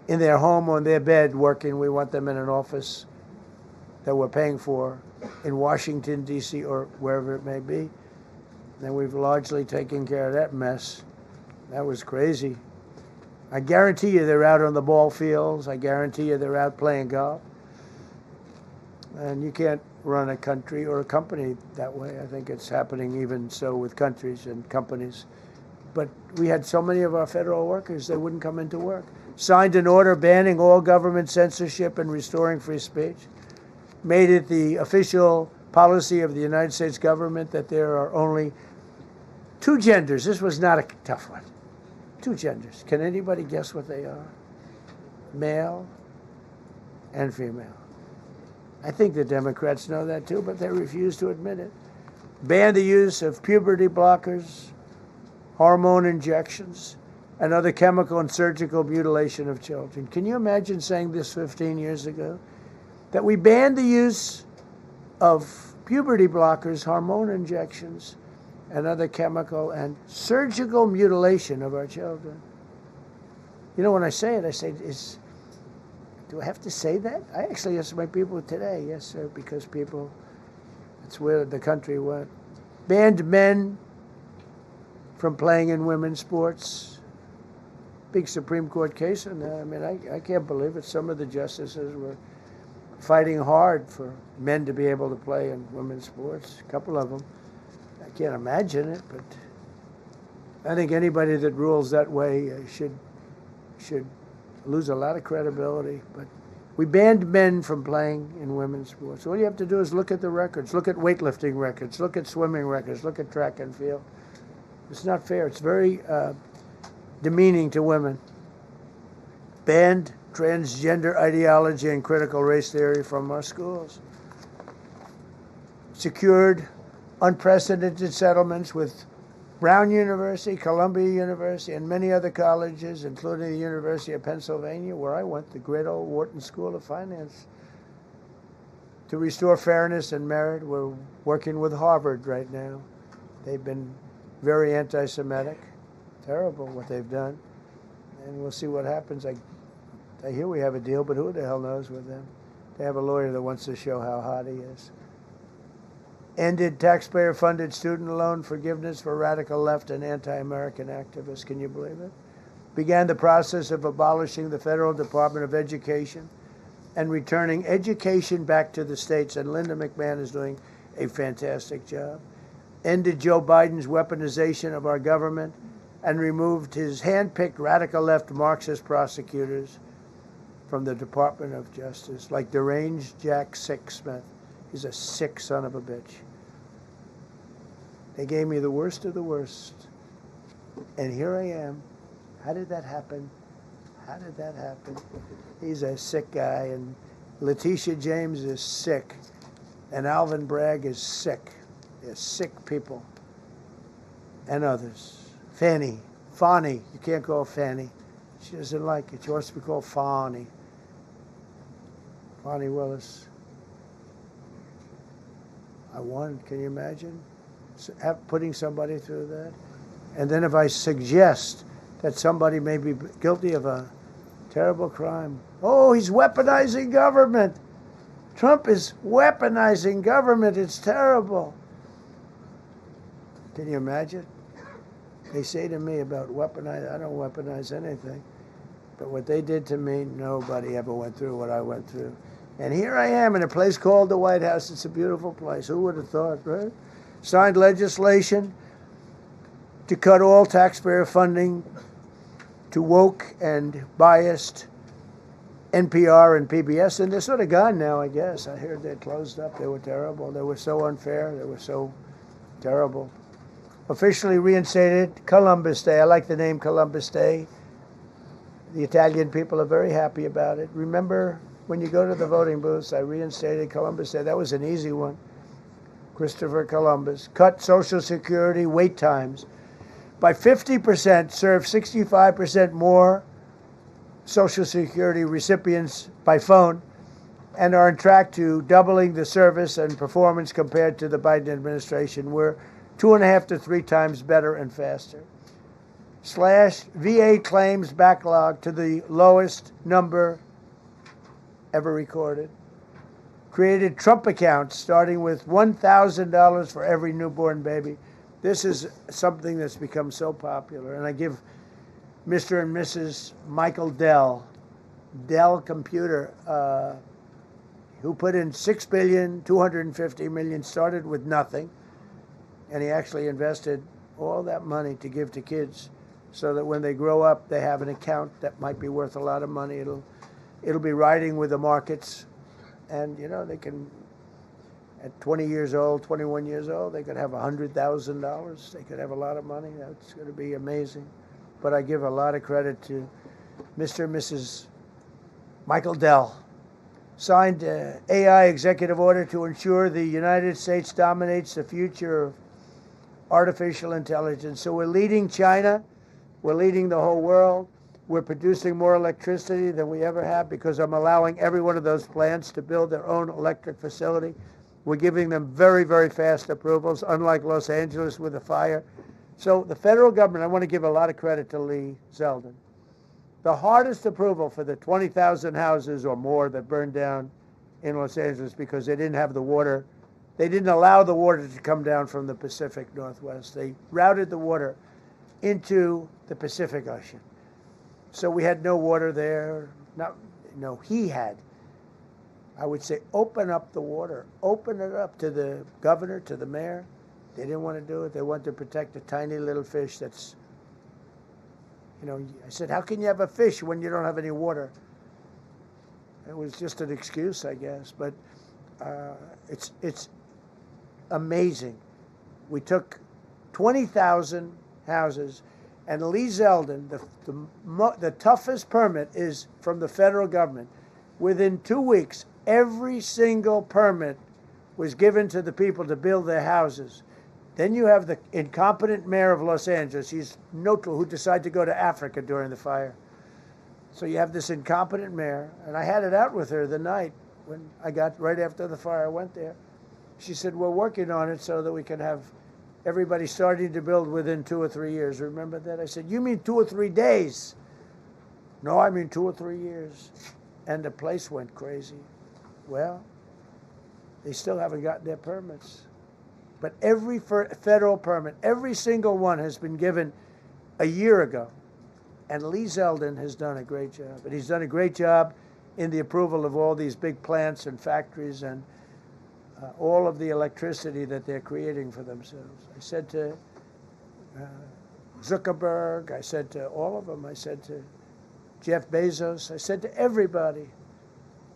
in their home or in their bed working. We want them in an office that we're paying for in Washington, D.C. or wherever it may be. And we've largely taken care of that mess. That was crazy. I guarantee you they're out on the ball fields. I guarantee you they're out playing golf. And you can't run a country or a company that way. I think it's happening even so with countries and companies. But we had so many of our federal workers, they wouldn't come into work. Signed an order banning all government censorship and restoring free speech. Made it the official policy of the United States government that there are only 2 genders. This was not a tough one. 2 genders. Can anybody guess what they are? Male and female. I think the Democrats know that too, but they refuse to admit it. Ban the use of puberty blockers, hormone injections, and other chemical and surgical mutilation of children. Can you imagine saying this 15 years ago? That we banned the use of puberty blockers, hormone injections, and other chemical and surgical mutilation of our children. You know, when I say it, I say, do I have to say that? I actually ask my people today, yes, sir, because people, that's where the country went. Banned men from playing in women's sports. Big Supreme Court case on that. I mean, I can't believe it. Some of the justices were fighting hard for men to be able to play in women's sports, a couple of them. I can't imagine it, but I think anybody that rules that way should lose a lot of credibility. But we banned men from playing in women's sports. All you have to do is look at the records, look at weightlifting records, look at swimming records, look at track and field. It's not fair. It's very demeaning to women. Banned transgender ideology and critical race theory from our schools. Secured unprecedented settlements with Brown University, Columbia University, and many other colleges, including the University of Pennsylvania, where I went, the great old Wharton School of Finance. To restore fairness and merit, we're working with Harvard right now. They've been very anti-Semitic. Terrible what they've done. And we'll see what happens. I hear we have a deal, but who the hell knows with them? They have a lawyer that wants to show how hot he is. Ended taxpayer-funded student loan forgiveness for radical left and anti-American activists. Can you believe it? Began the process of abolishing the Federal Department of Education and returning education back to the states. And Linda McMahon is doing a fantastic job. Ended Joe Biden's weaponization of our government and removed his hand-picked radical left Marxist prosecutors from the Department of Justice, like deranged Jack Smith. He's a sick son of a bitch. They gave me the worst of the worst. And here I am. How did that happen? How did that happen? He's a sick guy, and Letitia James is sick, and Alvin Bragg is sick. They're sick people. And others. Fani, you can't call her Fanny. She doesn't like it. She wants to be called Fani. Fani Willis. I won. Can you imagine? Putting somebody through that? And then if I suggest that somebody may be guilty of a terrible crime, oh, he's weaponizing government. Trump is weaponizing government. It's terrible. Can you imagine? They say to me about weaponize, I don't weaponize anything. But what they did to me, nobody ever went through what I went through. And here I am in a place called the White House. It's a beautiful place. Who would have thought, right? Signed legislation to cut all taxpayer funding to woke and biased NPR and PBS. And they're sort of gone now, I guess. I heard they closed up. They were terrible. They were so unfair. They were so terrible. Officially reinstated Columbus Day. I like the name Columbus Day. The Italian people are very happy about it. Remember, when you go to the voting booths, I reinstated Columbus Day. That was an easy one. Christopher Columbus. Cut Social Security wait times by 50%, serve 65% more Social Security recipients by phone, and are on track to doubling the service and performance compared to the Biden administration. We're 2.5 to 3 times better and faster. Slash VA claims backlog to the lowest number ever recorded. Created Trump accounts starting with $1,000 for every newborn baby. This is something that's become so popular. And I give Mr. and Mrs. Michael Dell Computer, who put in $6.25 billion, started with nothing. And he actually invested all that money to give to kids so that when they grow up, they have an account that might be worth a lot of money. It'll be riding with the markets. And, you know, they can, at 20 years old, 21 years old, they could have $100,000. They could have a lot of money. That's going to be amazing. But I give a lot of credit to Mr. and Mrs. Michael Dell. Signed AI executive order to ensure the United States dominates the future of artificial intelligence. So we're leading China. We're leading the whole world. We're producing more electricity than we ever have because I'm allowing every one of those plants to build their own electric facility. We're giving them very, very fast approvals, unlike Los Angeles with the fire. So the federal government, I want to give a lot of credit to Lee Zeldin. The hardest approval for the 20,000 houses or more that burned down in Los Angeles because they didn't have the water. They didn't allow the water to come down from the Pacific Northwest. They routed the water into the Pacific Ocean. So we had no water there. He had. I would say open up the water. Open it up to the governor, to the mayor. They didn't want to do it. They wanted to protect a tiny little fish that's, I said, how can you have a fish when you don't have any water? It was just an excuse, I guess. But it's amazing. We took 20,000 houses. And Lee Zeldin, the toughest permit is from the federal government. Within 2 weeks, every single permit was given to the people to build their houses. Then you have the incompetent mayor of Los Angeles. He's neutral, who decided to go to Africa during the fire. So you have this incompetent mayor. And I had it out with her the night when I got, right after the fire, I went there. She said, we're working on it so that we can have everybody starting to build within 2 or 3 years. Remember that? I said, you mean 2 or 3 days? No, I mean 2 or 3 years. And the place went crazy. Well, they still haven't gotten their permits. But every federal permit, every single one has been given a year ago. And Lee Zeldin has done a great job. And he's done a great job in the approval of all these big plants and factories and all of the electricity that they're creating for themselves. I said to Zuckerberg, I said to all of them, I said to Jeff Bezos, I said to everybody.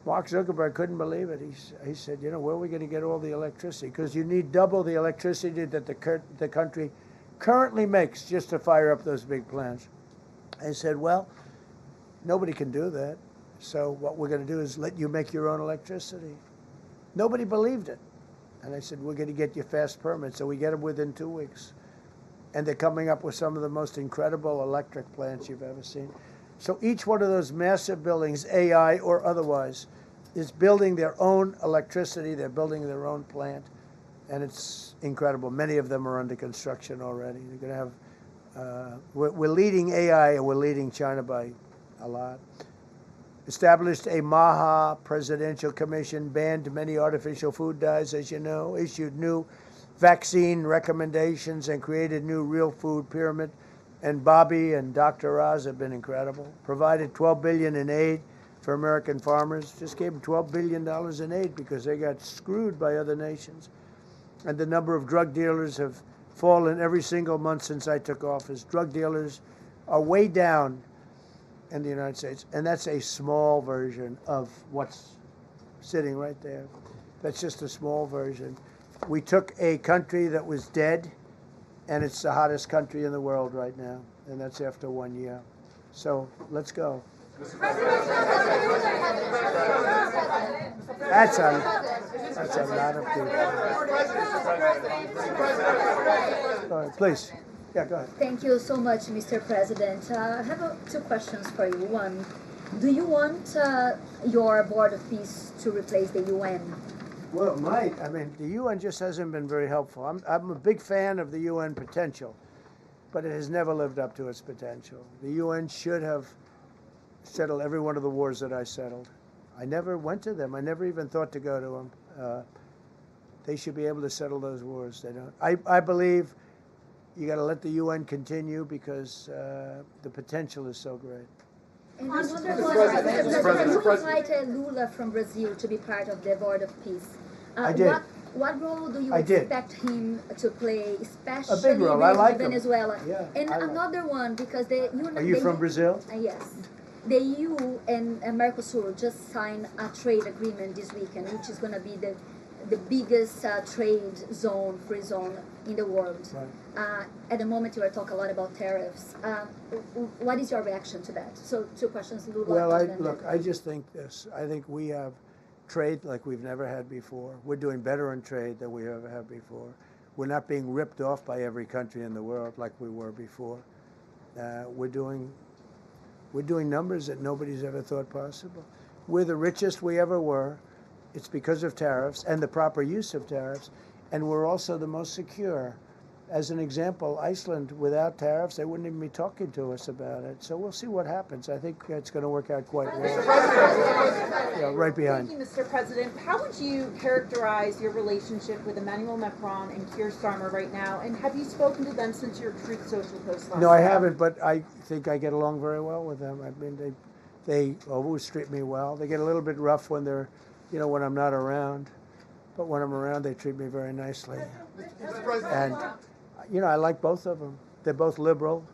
Mark Zuckerberg couldn't believe it. He said, where are we going to get all the electricity? Because you need double the electricity that the country currently makes just to fire up those big plants. I said, well, nobody can do that. So what we're going to do is let you make your own electricity. Nobody believed it. And I said, we're going to get you fast permits. So we get them within 2 weeks. And they're coming up with some of the most incredible electric plants you've ever seen. So each one of those massive buildings, AI or otherwise, is building their own electricity. They're building their own plant. And it's incredible. Many of them are under construction already. They're going to have, we're leading AI and we're leading China by a lot. Established a MAHA presidential commission, banned many artificial food dyes, as you know, issued new vaccine recommendations, and created new real food pyramid. And Bobby and Dr. Oz have been incredible. Provided $12 billion in aid for American farmers. Just gave them $12 billion in aid because they got screwed by other nations. And the number of drug dealers have fallen every single month since I took office. Drug dealers are way down in the United States. And that's a small version of what's sitting right there. That's just a small version. We took a country that was dead, and it's the hottest country in the world right now. And that's after 1 year. So let's go. That's a lot of people. All right, please. Yeah, go ahead. Thank you so much, Mr. President. I have 2 questions for you. One, do you want your Board of Peace to replace the UN? Well, it might. I mean, the UN just hasn't been very helpful. I'm a big fan of the UN potential, but it has never lived up to its potential. The UN should have settled every one of the wars that I settled. I never went to them. I never even thought to go to them. They should be able to settle those wars. They don't. I believe you got to let the UN continue because the potential is so great. And I wonder, you invited Lula from Brazil to be part of the Board of Peace. I did. What role do you I did. expect him to play, especially A big role. I with like him. Venezuela? Yeah, And I like another one, because the Are you from Brazil? Yes. The EU and Mercosur just signed a trade agreement this weekend, which is going to be the biggest trade zone, free zone in the world. Right. At the moment, you are talking a lot about tariffs. What is your reaction to that? So, two questions, Lula. Well, look, I just think this. I think we have trade like we've never had before. We're doing better in trade than we ever have before. We're not being ripped off by every country in the world like we were before. We're doing numbers that nobody's ever thought possible. We're the richest we ever were. It's because of tariffs and the proper use of tariffs. And we're also the most secure. As an example, Iceland, without tariffs, they wouldn't even be talking to us about it. So we'll see what happens. I think it's going to work out quite well. Yeah, right behind. Thank you, Mr. President. How would you characterize your relationship with Emmanuel Macron and Keir Starmer right now? And have you spoken to them since your Truth Social post last No, I night? haven't, but I think I get along very well with them. I mean, they always treat me well. They get a little bit rough when they're, when I'm not around. But when I'm around, they treat me very nicely. And, I like both of them. They're both liberal.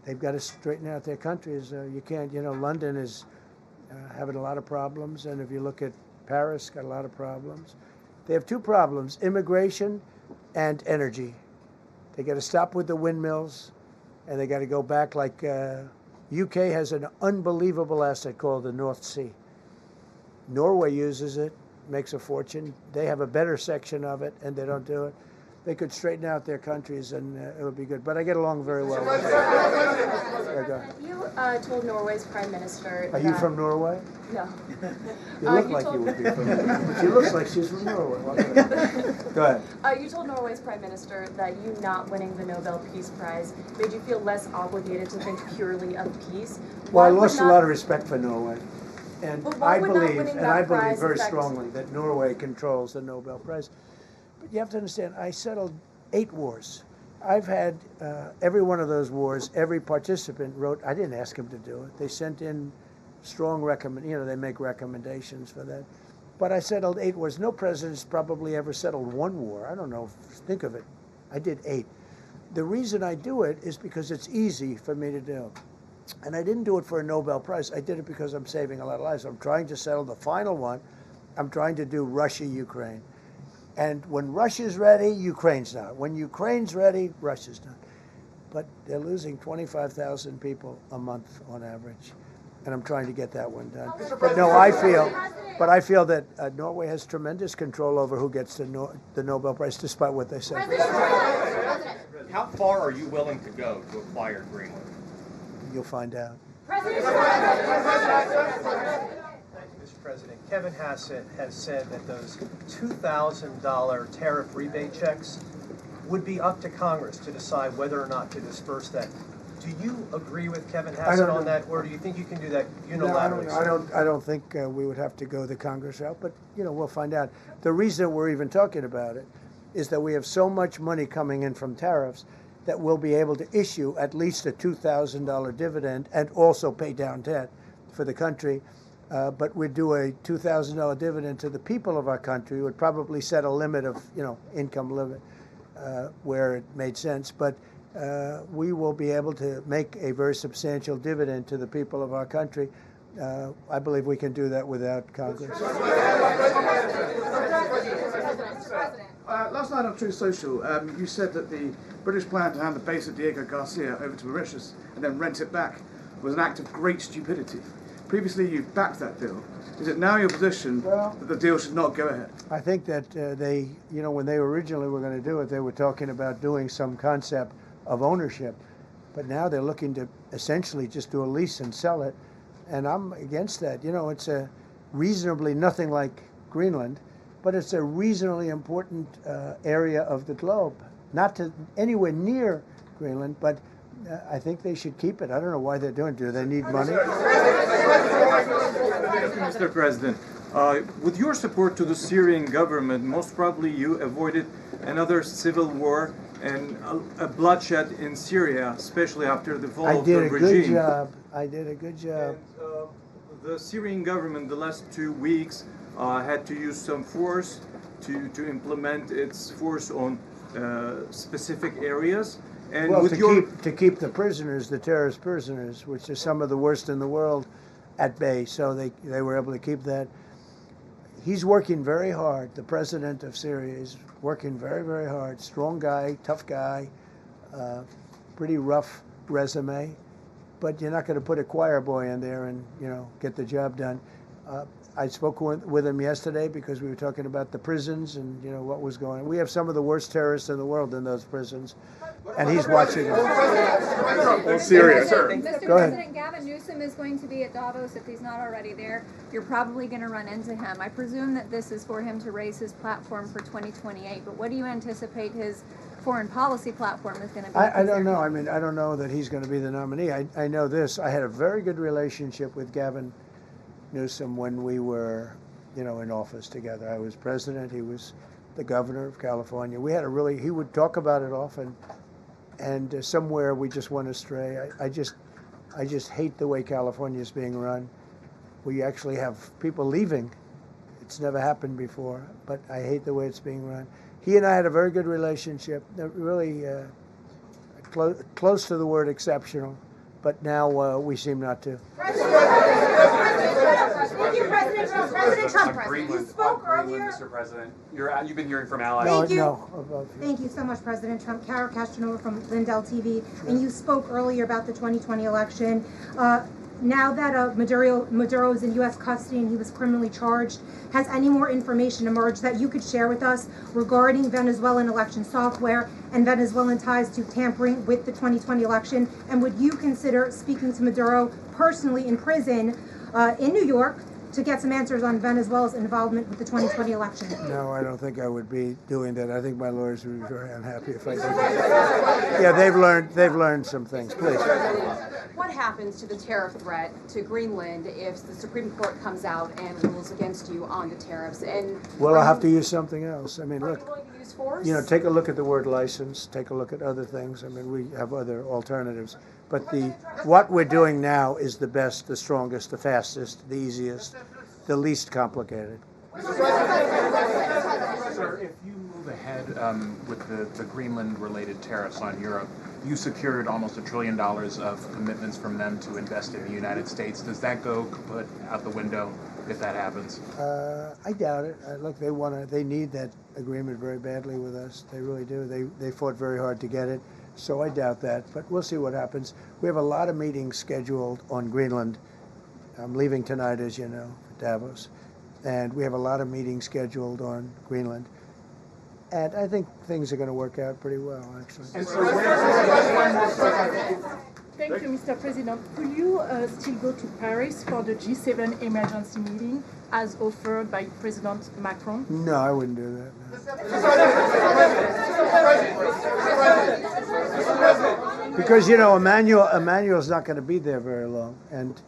They've got to straighten out their countries. You can't, London is having a lot of problems. And if you look at Paris, got a lot of problems. They have two problems, immigration and energy. They got to stop with the windmills, and they got to go back like UK has an unbelievable asset called the North Sea. Norway uses it, makes a fortune. They have a better section of it, and they don't do it. They could straighten out their countries, and it would be good. But I get along very well with them. You told Norway's prime minister. Are you from Norway? No. You look like you would be from Norway. She looks like she's from Norway. Go ahead. You told Norway's prime minister that you not winning the Nobel Peace Prize made you feel less obligated to think purely of peace. Well, I lost a lot of respect for Norway. And I believe prize very strongly that Norway controls the Nobel Prize. But you have to understand, I settled 8 wars. I've had every one of those wars, every participant wrote, I didn't ask them to do it. They sent in strong they make recommendations for that. But I settled 8 wars. No president's probably ever settled 1 war. I don't know, think of it. I did 8. The reason I do it is because it's easy for me to do. And I didn't do it for a Nobel Prize. I did it because I'm saving a lot of lives. I'm trying to settle the final one. I'm trying to do Russia-Ukraine. And when Russia's ready, Ukraine's not. When Ukraine's ready, Russia's not. But they're losing 25,000 people a month on average. And I'm trying to get that one done. But no, I feel that Norway has tremendous control over who gets the Nobel Prize, despite what they say. How far are you willing to go to acquire Greenland? You'll find out. Mr. President, Kevin Hassett has said that those $2,000 tariff rebate checks would be up to Congress to decide whether or not to disperse that. Do you agree with Kevin Hassett on that, or do you think you can do that unilaterally? No, I don't think we would have to go the Congress route, but we'll find out. The reason we're even talking about it is that we have so much money coming in from tariffs that we'll be able to issue at least a $2,000 dividend and also pay down debt for the country. But we'd do a $2,000 dividend to the people of our country. Would probably set a limit of, income limit where it made sense. But we will be able to make a very substantial dividend to the people of our country. I believe we can do that without Congress. Last night on Truth Social, you said that the British plan to hand the base of Diego Garcia over to Mauritius and then rent it back was an act of great stupidity. Previously, you backed that deal. Is it now your position that the deal should not go ahead? I think that they, when they originally were going to do it, they were talking about doing some concept of ownership. But now they're looking to essentially just do a lease and sell it. And I'm against that. It's a reasonably nothing like Greenland, but it's a reasonably important area of the globe. Not to anywhere near Greenland, but I think they should keep it. I don't know why they're doing it. Do they need money? Mr. President, with your support to the Syrian government, most probably you avoided another civil war and a bloodshed in Syria, especially after the fall of the regime. I did a good job. I did a good job. And, the Syrian government, the last 2 weeks, had to use some force to implement its force on specific areas. And well, with to keep the prisoners, the terrorist prisoners, which are some of the worst in the world, at bay. So they were able to keep that. He's working very hard. The president of Syria is working very, very hard. Strong guy, tough guy, pretty rough resume. But you're not going to put a choir boy in there and, you know, get the job done. I spoke with him yesterday because we were talking about the prisons and, you know, what was going on. We have some of the worst terrorists in the world in those prisons, and he's watching them. Oh, Syria, sir. Mr. Go ahead. President, Gavin Newsom is going to be at Davos if he's not already there. You're probably going to run into him. I presume that this is for him to raise his platform for 2028, but what do you anticipate his foreign policy platform is going to be? I don't know. I mean, I don't know that he's going to be the nominee. I know this. I had a very good relationship with Gavin Newsom when we were, you know, in office together. I was president. He was the governor of California. We had a really, he would talk about it often, and somewhere we just went astray. I just hate the way California is being run. We actually have people leaving. It's never happened before, but I hate the way it's being run. He and I had a very good relationship, really close to the word exceptional, but now we seem not to. Thank you, President Trump. President Trump, you spoke earlier. Mr. President, you've been hearing from allies. Thank you. No, Thank you so much, President Trump. Kara Castronova from Lindell TV, and you spoke earlier about the 2020 election. Now that Maduro is in U.S. custody and he was criminally charged, has any more information emerged that you could share with us regarding Venezuelan election software and Venezuelan ties to tampering with the 2020 election? And would you consider speaking to Maduro personally in prison in New York to get some answers on Venezuela's involvement with the 2020 election? No, I don't think I would be doing that. I think my lawyers would be very unhappy if I did that. Yeah, they've learned some things. Please. What happens to the tariff threat to Greenland if the Supreme Court comes out and rules against you on the tariffs? And well, I'll have to use something else. I mean, are look, you willing to use force? you know, take a look at the word license. Take a look at other things. I mean, we have other alternatives. But what we're doing now is the best, the strongest, the fastest, the easiest, the least complicated. Sir, if you move ahead with the Greenland-related tariffs on Europe, you secured almost $1 trillion of commitments from them to invest in the United States. Does that go kaput out the window if that happens? I doubt it. Look, they need that agreement very badly with us. They really do. They fought very hard to get it. So I doubt that, but we'll see what happens. We have a lot of meetings scheduled on Greenland. I'm leaving tonight, as you know, for Davos, and we have a lot of meetings scheduled on Greenland. And I think things are going to work out pretty well, actually. Thank you, Mr. President. Could you still go to Paris for the G7 emergency meeting as offered by President Macron? No, I wouldn't do that. No. Because, you know, Emmanuel's not going to be there very long. And,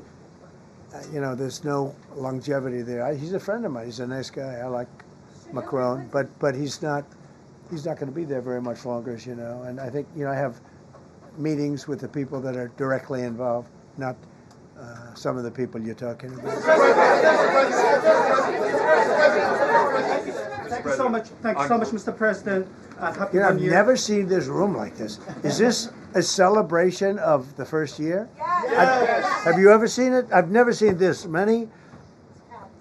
you know, there's no longevity there. He's a friend of mine. He's a nice guy. I like Macron. But he's not going to be there very much longer, as you know. And I think, you know, I have meetings with the people that are directly involved, not some of the people you're talking about. Thank you so much. Thank you so much, Mr. President. Happy You know, New I've Year. never seen this room like this. Is this a celebration of the first year? Yes. Have you ever seen it? I've never seen this many.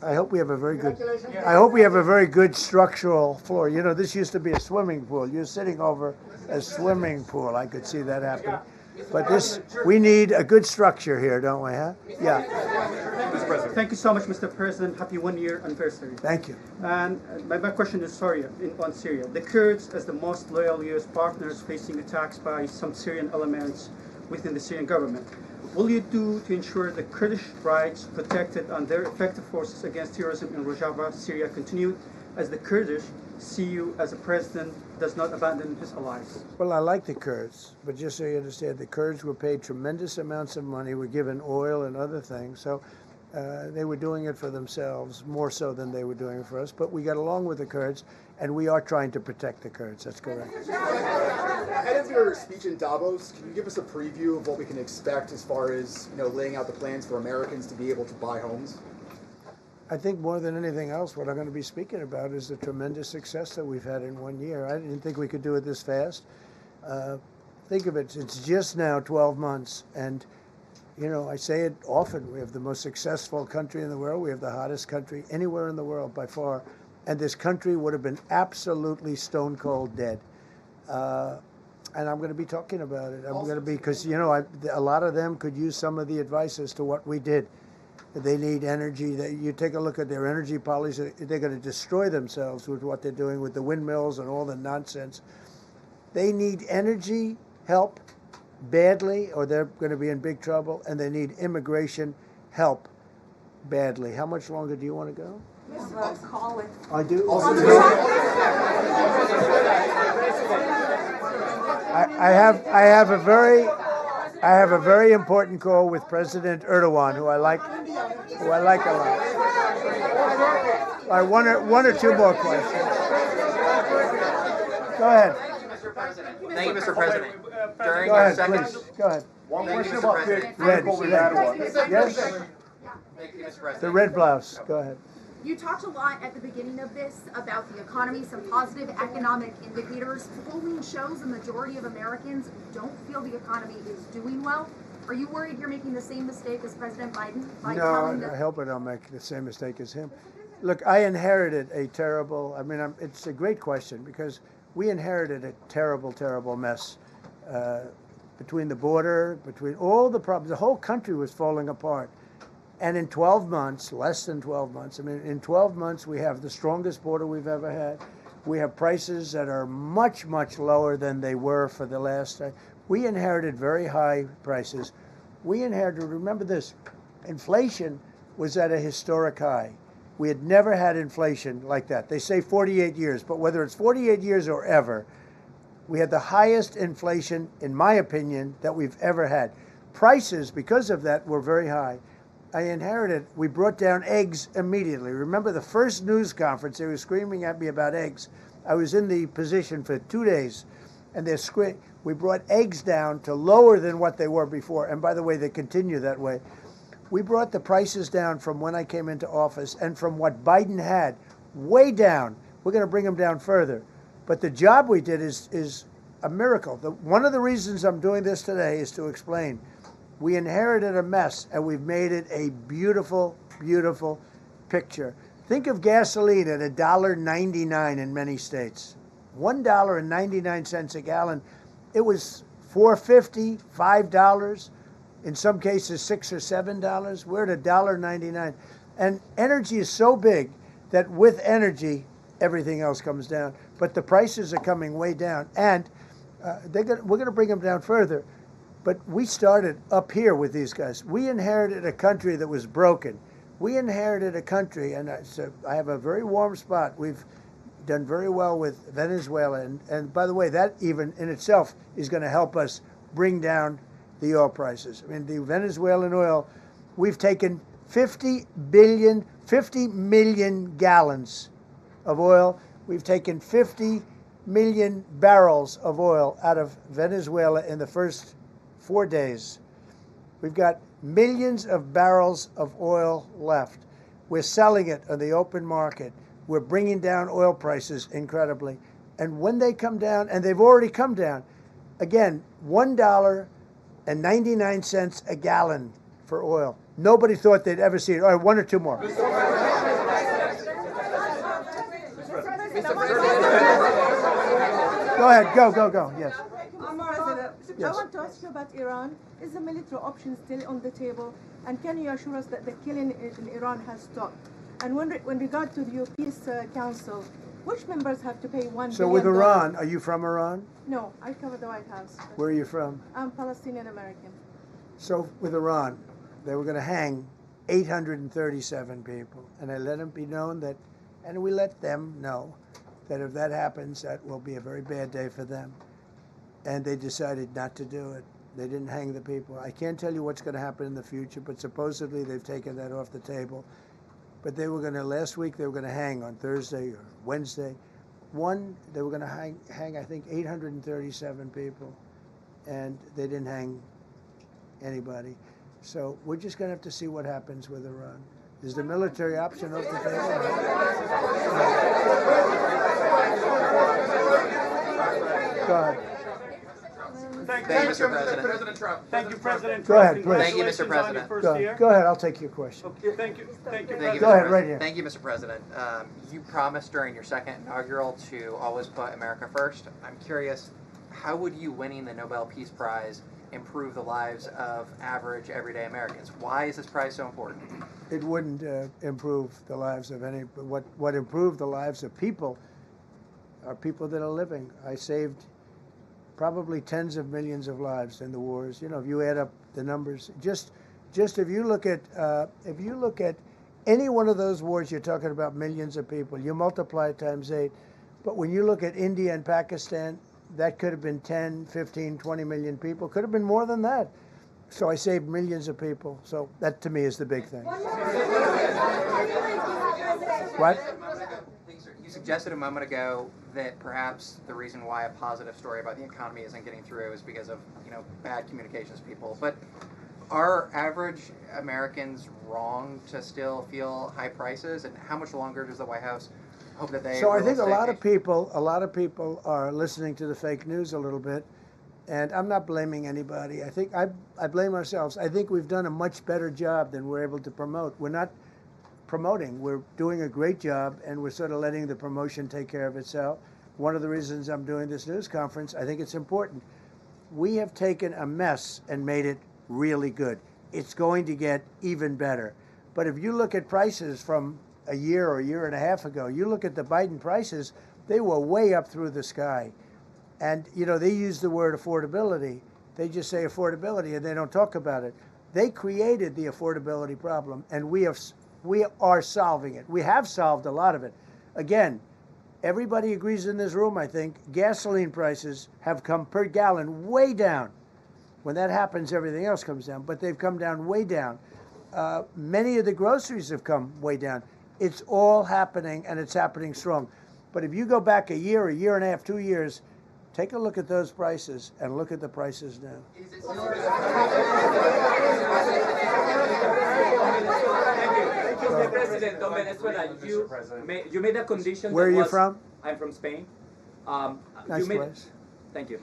I hope we have a very good. I hope we have a very good structural floor. You know, this used to be a swimming pool. You're sitting over a swimming pool. I could see that happening. But we need a good structure here, don't we? Huh? Yeah. Thank you so much, Mr. President. Happy 1 year anniversary. Thank you. And my question is on Syria. The Kurds, as the most loyal U.S. partners, facing attacks by some Syrian elements within the Syrian government. will you do to ensure the Kurdish rights protected and their effective forces against terrorism in Rojava, Syria continue as the Kurdish see you as a president does not abandon his allies? Well, I like the Kurds, but just so you understand, the Kurds were paid tremendous amounts of money, were given oil and other things, so they were doing it for themselves, more so than they were doing it for us, but we got along with the Kurds, and we are trying to protect the Kurds, that's correct. Ahead of your speech in Davos, can you give us a preview of what we can expect as far as, laying out the plans for Americans to be able to buy homes? I think more than anything else, what I'm going to be speaking about is the tremendous success that we've had in 1 year. I didn't think we could do it this fast. Think of it, it's just now 12 months, and I say it often, we have the most successful country in the world, we have the hottest country anywhere in the world by far, and this country would have been absolutely stone cold dead. And I'm going to be talking about it. I'm going to be, because, a lot of them could use some of the advice as to what we did. They need energy. You take a look at their energy policy, they're going to destroy themselves with what they're doing with the windmills and all the nonsense. They need energy help badly, or they're going to be in big trouble, and they need immigration help badly. How much longer do you want to go? Call with. I do. I have a very important call with President Erdogan, who I like a lot. All right, one or two more questions. Go ahead. Thank you, Mr. President. During Go your ahead, second, please. Go ahead. One Thank you, question Mr. about President. Red. Yes. Thank you, Mr. President. The red blouse. Go ahead. You talked a lot at the beginning of this about the economy, some positive economic indicators. Polling shows a majority of Americans don't feel the economy is doing well. Are you worried you're making the same mistake as President Biden? No, I hope I don't make the same mistake as him. Look, I inherited a terrible, it's a great question, because we inherited a terrible, terrible mess between the border, between all the problems. The whole country was falling apart. And in 12 months, less than 12 months, in 12 months, we have the strongest border we've ever had. We have prices that are much, much lower than they were for the last. We inherited very high prices. We inherited, remember this, inflation was at a historic high. We had never had inflation like that. They say 48 years, but whether it's 48 years or ever, we had the highest inflation, in my opinion, that we've ever had. Prices, because of that, were very high. I inherited, we brought down eggs immediately. Remember the first news conference, they were screaming at me about eggs. I was in the position for 2 days, and we brought eggs down to lower than what they were before. And by the way, they continue that way. We brought the prices down from when I came into office and from what Biden had, way down. We're going to bring them down further. But the job we did is a miracle. One of the reasons I'm doing this today is to explain. We inherited a mess, and we've made it a beautiful, beautiful picture. Think of gasoline at $1.99 in many states. $1.99 a gallon. It was $4.50, $5, in some cases $6 or $7. We're at $1.99. And energy is so big that with energy, everything else comes down. But the prices are coming way down, and we're going to bring them down further. But we started up here with these guys. We inherited a country that was broken. We inherited a country, and I have a very warm spot. We've done very well with Venezuela. And by the way, that even in itself is going to help us bring down the oil prices. The Venezuelan oil, we've taken 50 million gallons of oil. We've taken 50 million barrels of oil out of Venezuela in the first 4 days. We've got millions of barrels of oil left. We're selling it on the open market. We're bringing down oil prices incredibly. And when they come down, and they've already come down, again, $1.99 a gallon for oil. Nobody thought they'd ever see it. All right, one or two more. Go ahead, go, yes. I want to ask you about Iran. Is the military option still on the table? And can you assure us that the killing in Iran has stopped? And when regard to the Peace Council, which members have to pay $1 billion? So with Iran, are you from Iran? No, I cover the White House. Where are you from? I'm Palestinian American. So with Iran, they were going to hang 837 people, and I let them be known that, and we let them know that if that happens, that will be a very bad day for them. And they decided not to do it. They didn't hang the people. I can't tell you what's going to happen in the future, but supposedly they've taken that off the table. But they were going to, last week, they were going to hang on Thursday or Wednesday. They were going to hang, I think, 837 people, and they didn't hang anybody. So we're just going to have to see what happens with Iran. Is the military option off the table? Go ahead. Thank you, Mr. President. Thank you, President Trump. Go ahead, please. Thank you, Mr. President. Go ahead, I'll take your question. Okay, thank you, President. Go ahead, right here. Thank you, Mr. President. You promised during your second inaugural to always put America first. I'm curious, how would you winning the Nobel Peace Prize improve the lives of average, everyday Americans? Why is this prize so important? It wouldn't improve the lives of any, but what improved the lives of people are people that are living. I saved probably tens of millions of lives in the wars. You know, if you add up the numbers, just if you look at any one of those wars, you're talking about millions of people. You multiply it times 8. But when you look at India and Pakistan, that could have been 10, 15, 20 million people. Could have been more than that. So I saved millions of people. So that, to me, is the big thing. What? You suggested a moment ago that perhaps the reason why a positive story about the economy isn't getting through is because of, bad communications people. But are average Americans wrong to still feel high prices? And how much longer does the White House hope that they? So I think a lot of people are listening to the fake news a little bit, and I'm not blaming anybody. I think I blame ourselves. I think we've done a much better job than we're able to promote. We're not promoting. We're doing a great job, and we're sort of letting the promotion take care of itself. One of the reasons I'm doing this news conference, I think it's important. We have taken a mess and made it really good. It's going to get even better. But if you look at prices from a year or a year and a half ago, you look at the Biden prices, they were way up through the sky. And, they use the word affordability. They just say affordability, and they don't talk about it. They created the affordability problem, and we are solving it. We have solved a lot of it. Again, everybody agrees in this room, I think, gasoline prices have come per gallon way down. When that happens, everything else comes down, but they've come down way down. Many of the groceries have come way down. It's all happening, and it's happening strong. But if you go back a year and a half, 2 years, take a look at those prices and look at the prices now. Mr. President of Venezuela, you made a condition. Where are you from? I'm from Spain. Nice place. Thank you.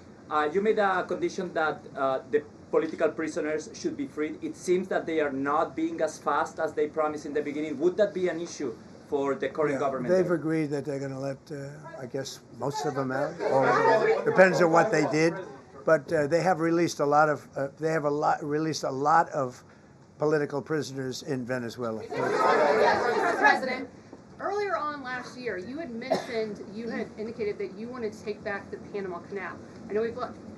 You made a condition that the political prisoners should be freed. It seems that they are not being as fast as they promised in the beginning. Would that be an issue for the current government? They've agreed that they're going to let, I guess, most of them out. Or depends on what they did. But they have released a lot of. Released a lot of political prisoners in Venezuela. Mr. President, earlier on last year, you had indicated that you wanted to take back the Panama Canal. I know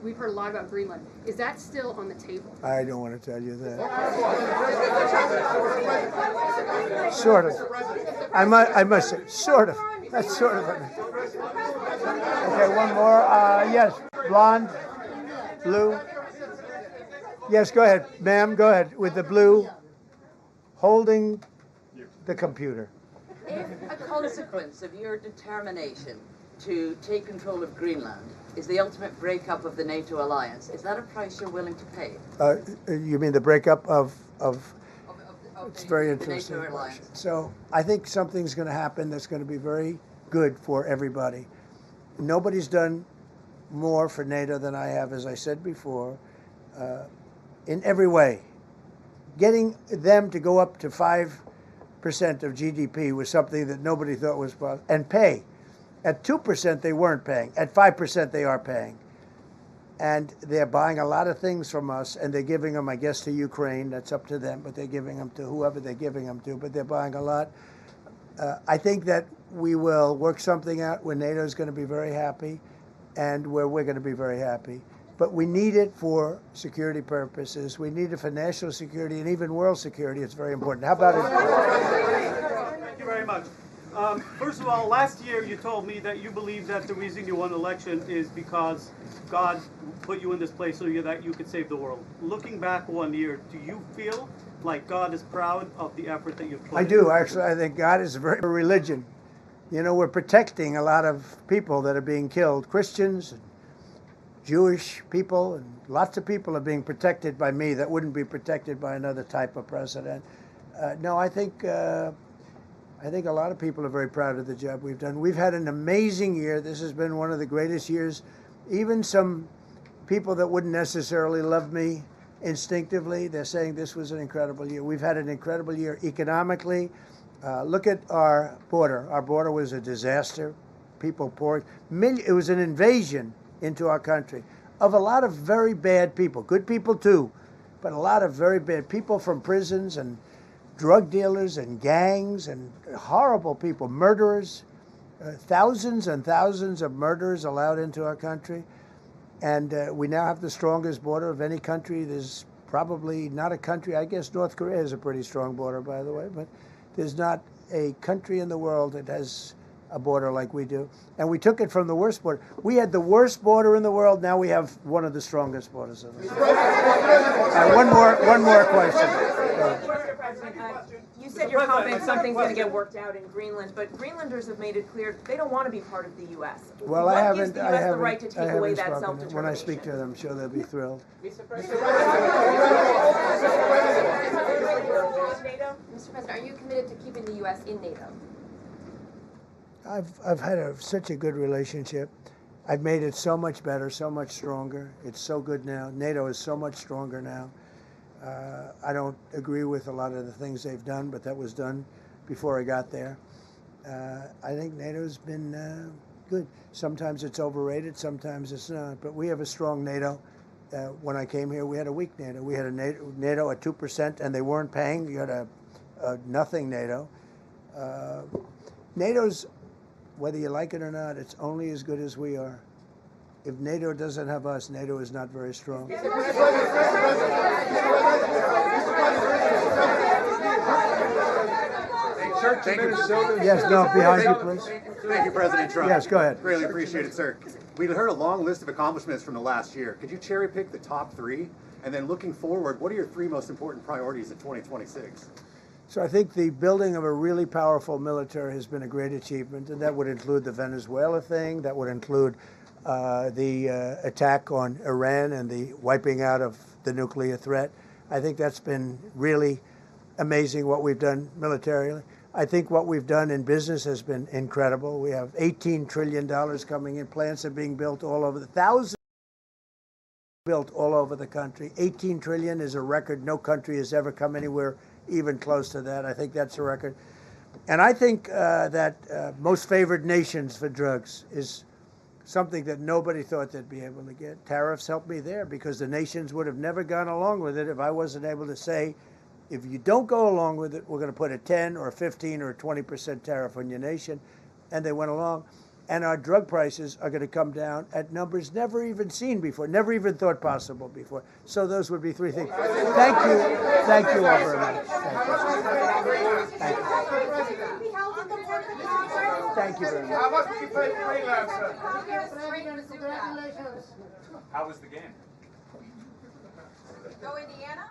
we've heard a lot about Greenland. Is that still on the table? I don't want to tell you that. Sort of. I must say, sort of. That's sort of. Okay, one more. Yes, blonde, blue. Yes, go ahead, ma'am. Go ahead with the blue, holding the computer. If a consequence of your determination to take control of Greenland is the ultimate breakup of the NATO alliance, is that a price you're willing to pay? You mean the breakup of it's very interesting. The NATO alliance. So I think something's going to happen that's going to be very good for everybody. Nobody's done more for NATO than I have, as I said before, in every way. Getting them to go up to 5% of GDP was something that nobody thought was possible, and pay. At 2%, they weren't paying. At 5%, they are paying. And they're buying a lot of things from us, and they're giving them, I guess, to Ukraine. That's up to them, but they're giving them to whoever they're giving them to, but they're buying a lot. I think that we will work something out where NATO is going to be very happy and where we're going to be very happy. But we need it for security purposes. We need it for national security and even world security. It's very important. How about it? Thank you very much. First of all, last year you told me that you believe that the reason you won the election is because God put you in this place so that you could save the world. Looking back 1 year, do you feel like God is proud of the effort that you've put in? I do, actually. I think God is a very religion. You know, we're protecting a lot of people that are being killed, Christians, and Jewish people, and lots of people are being protected by me that wouldn't be protected by another type of president. No, I think a lot of people are very proud of the job we've done. We've had an amazing year. This has been one of the greatest years. Even some people that wouldn't necessarily love me instinctively, they're saying this was an incredible year. We've had an incredible year economically. Look at our border. Our border was a disaster. People poured. It was an invasion into our country of a lot of very bad people. Good people too, but a lot of very bad people from prisons and drug dealers and gangs and horrible people, murderers, thousands and thousands of murderers allowed into our country. And we now have the strongest border of any country. There's probably not a country, I guess North Korea has a pretty strong border, by the way, but there's not a country in the world that has a border like we do. And we took it from the worst border. We had the worst border in the world. Now we have one of the strongest borders in the world. One more question. Mr. President, you said you're confident something's going to get worked out in Greenland, but Greenlanders have made it clear they don't want to be part of the U.S. Well, what gives the U.S. the right to take away that self-determination? When I speak to them, I'm sure they'll be thrilled. Mr. President, are you committed to keeping the U.S. in NATO? I've had such a good relationship. I've made it so much better, so much stronger. It's so good now. NATO is so much stronger now. I don't agree with a lot of the things they've done, but that was done before I got there. I think NATO's been good. Sometimes it's overrated, sometimes it's not. But we have a strong NATO. When I came here, we had a weak NATO. We had a NATO at 2%, and they weren't paying. You had a nothing NATO. NATO's, whether you like it or not, it's only as good as we are. If NATO doesn't have us, NATO is not very strong. Yes, no, behind you, please. Thank you, President Trump. Yes, go ahead. Greatly appreciate it, sir. We heard a long list of accomplishments from the last year. Could you cherry pick the top 3? And then looking forward, what are your 3 most important priorities in 2026? So I think the building of a really powerful military has been a great achievement, and that would include the Venezuela thing, that would include the attack on Iran and the wiping out of the nuclear threat. I think that's been really amazing what we've done militarily. I think what we've done in business has been incredible. We have $18 trillion coming in. Plants are being built all over, thousands built all over the country. 18 trillion is a record. No country has ever come anywhere even close to that. I think that's a record. And I think that most favored nations for drugs is something that nobody thought they'd be able to get. Tariffs helped me there because the nations would have never gone along with it if I wasn't able to say, if you don't go along with it, we're going to put a 10 or a 15 or a 20% tariff on your nation. And they went along. And our drug prices are going to come down at numbers never even seen before, never even thought possible before. So those would be 3 things. Thank you. Thank you all very much. Thank you. Thank you very much. How much did you pay for Greenland, sir? Congratulations. How was the game? Go Indiana.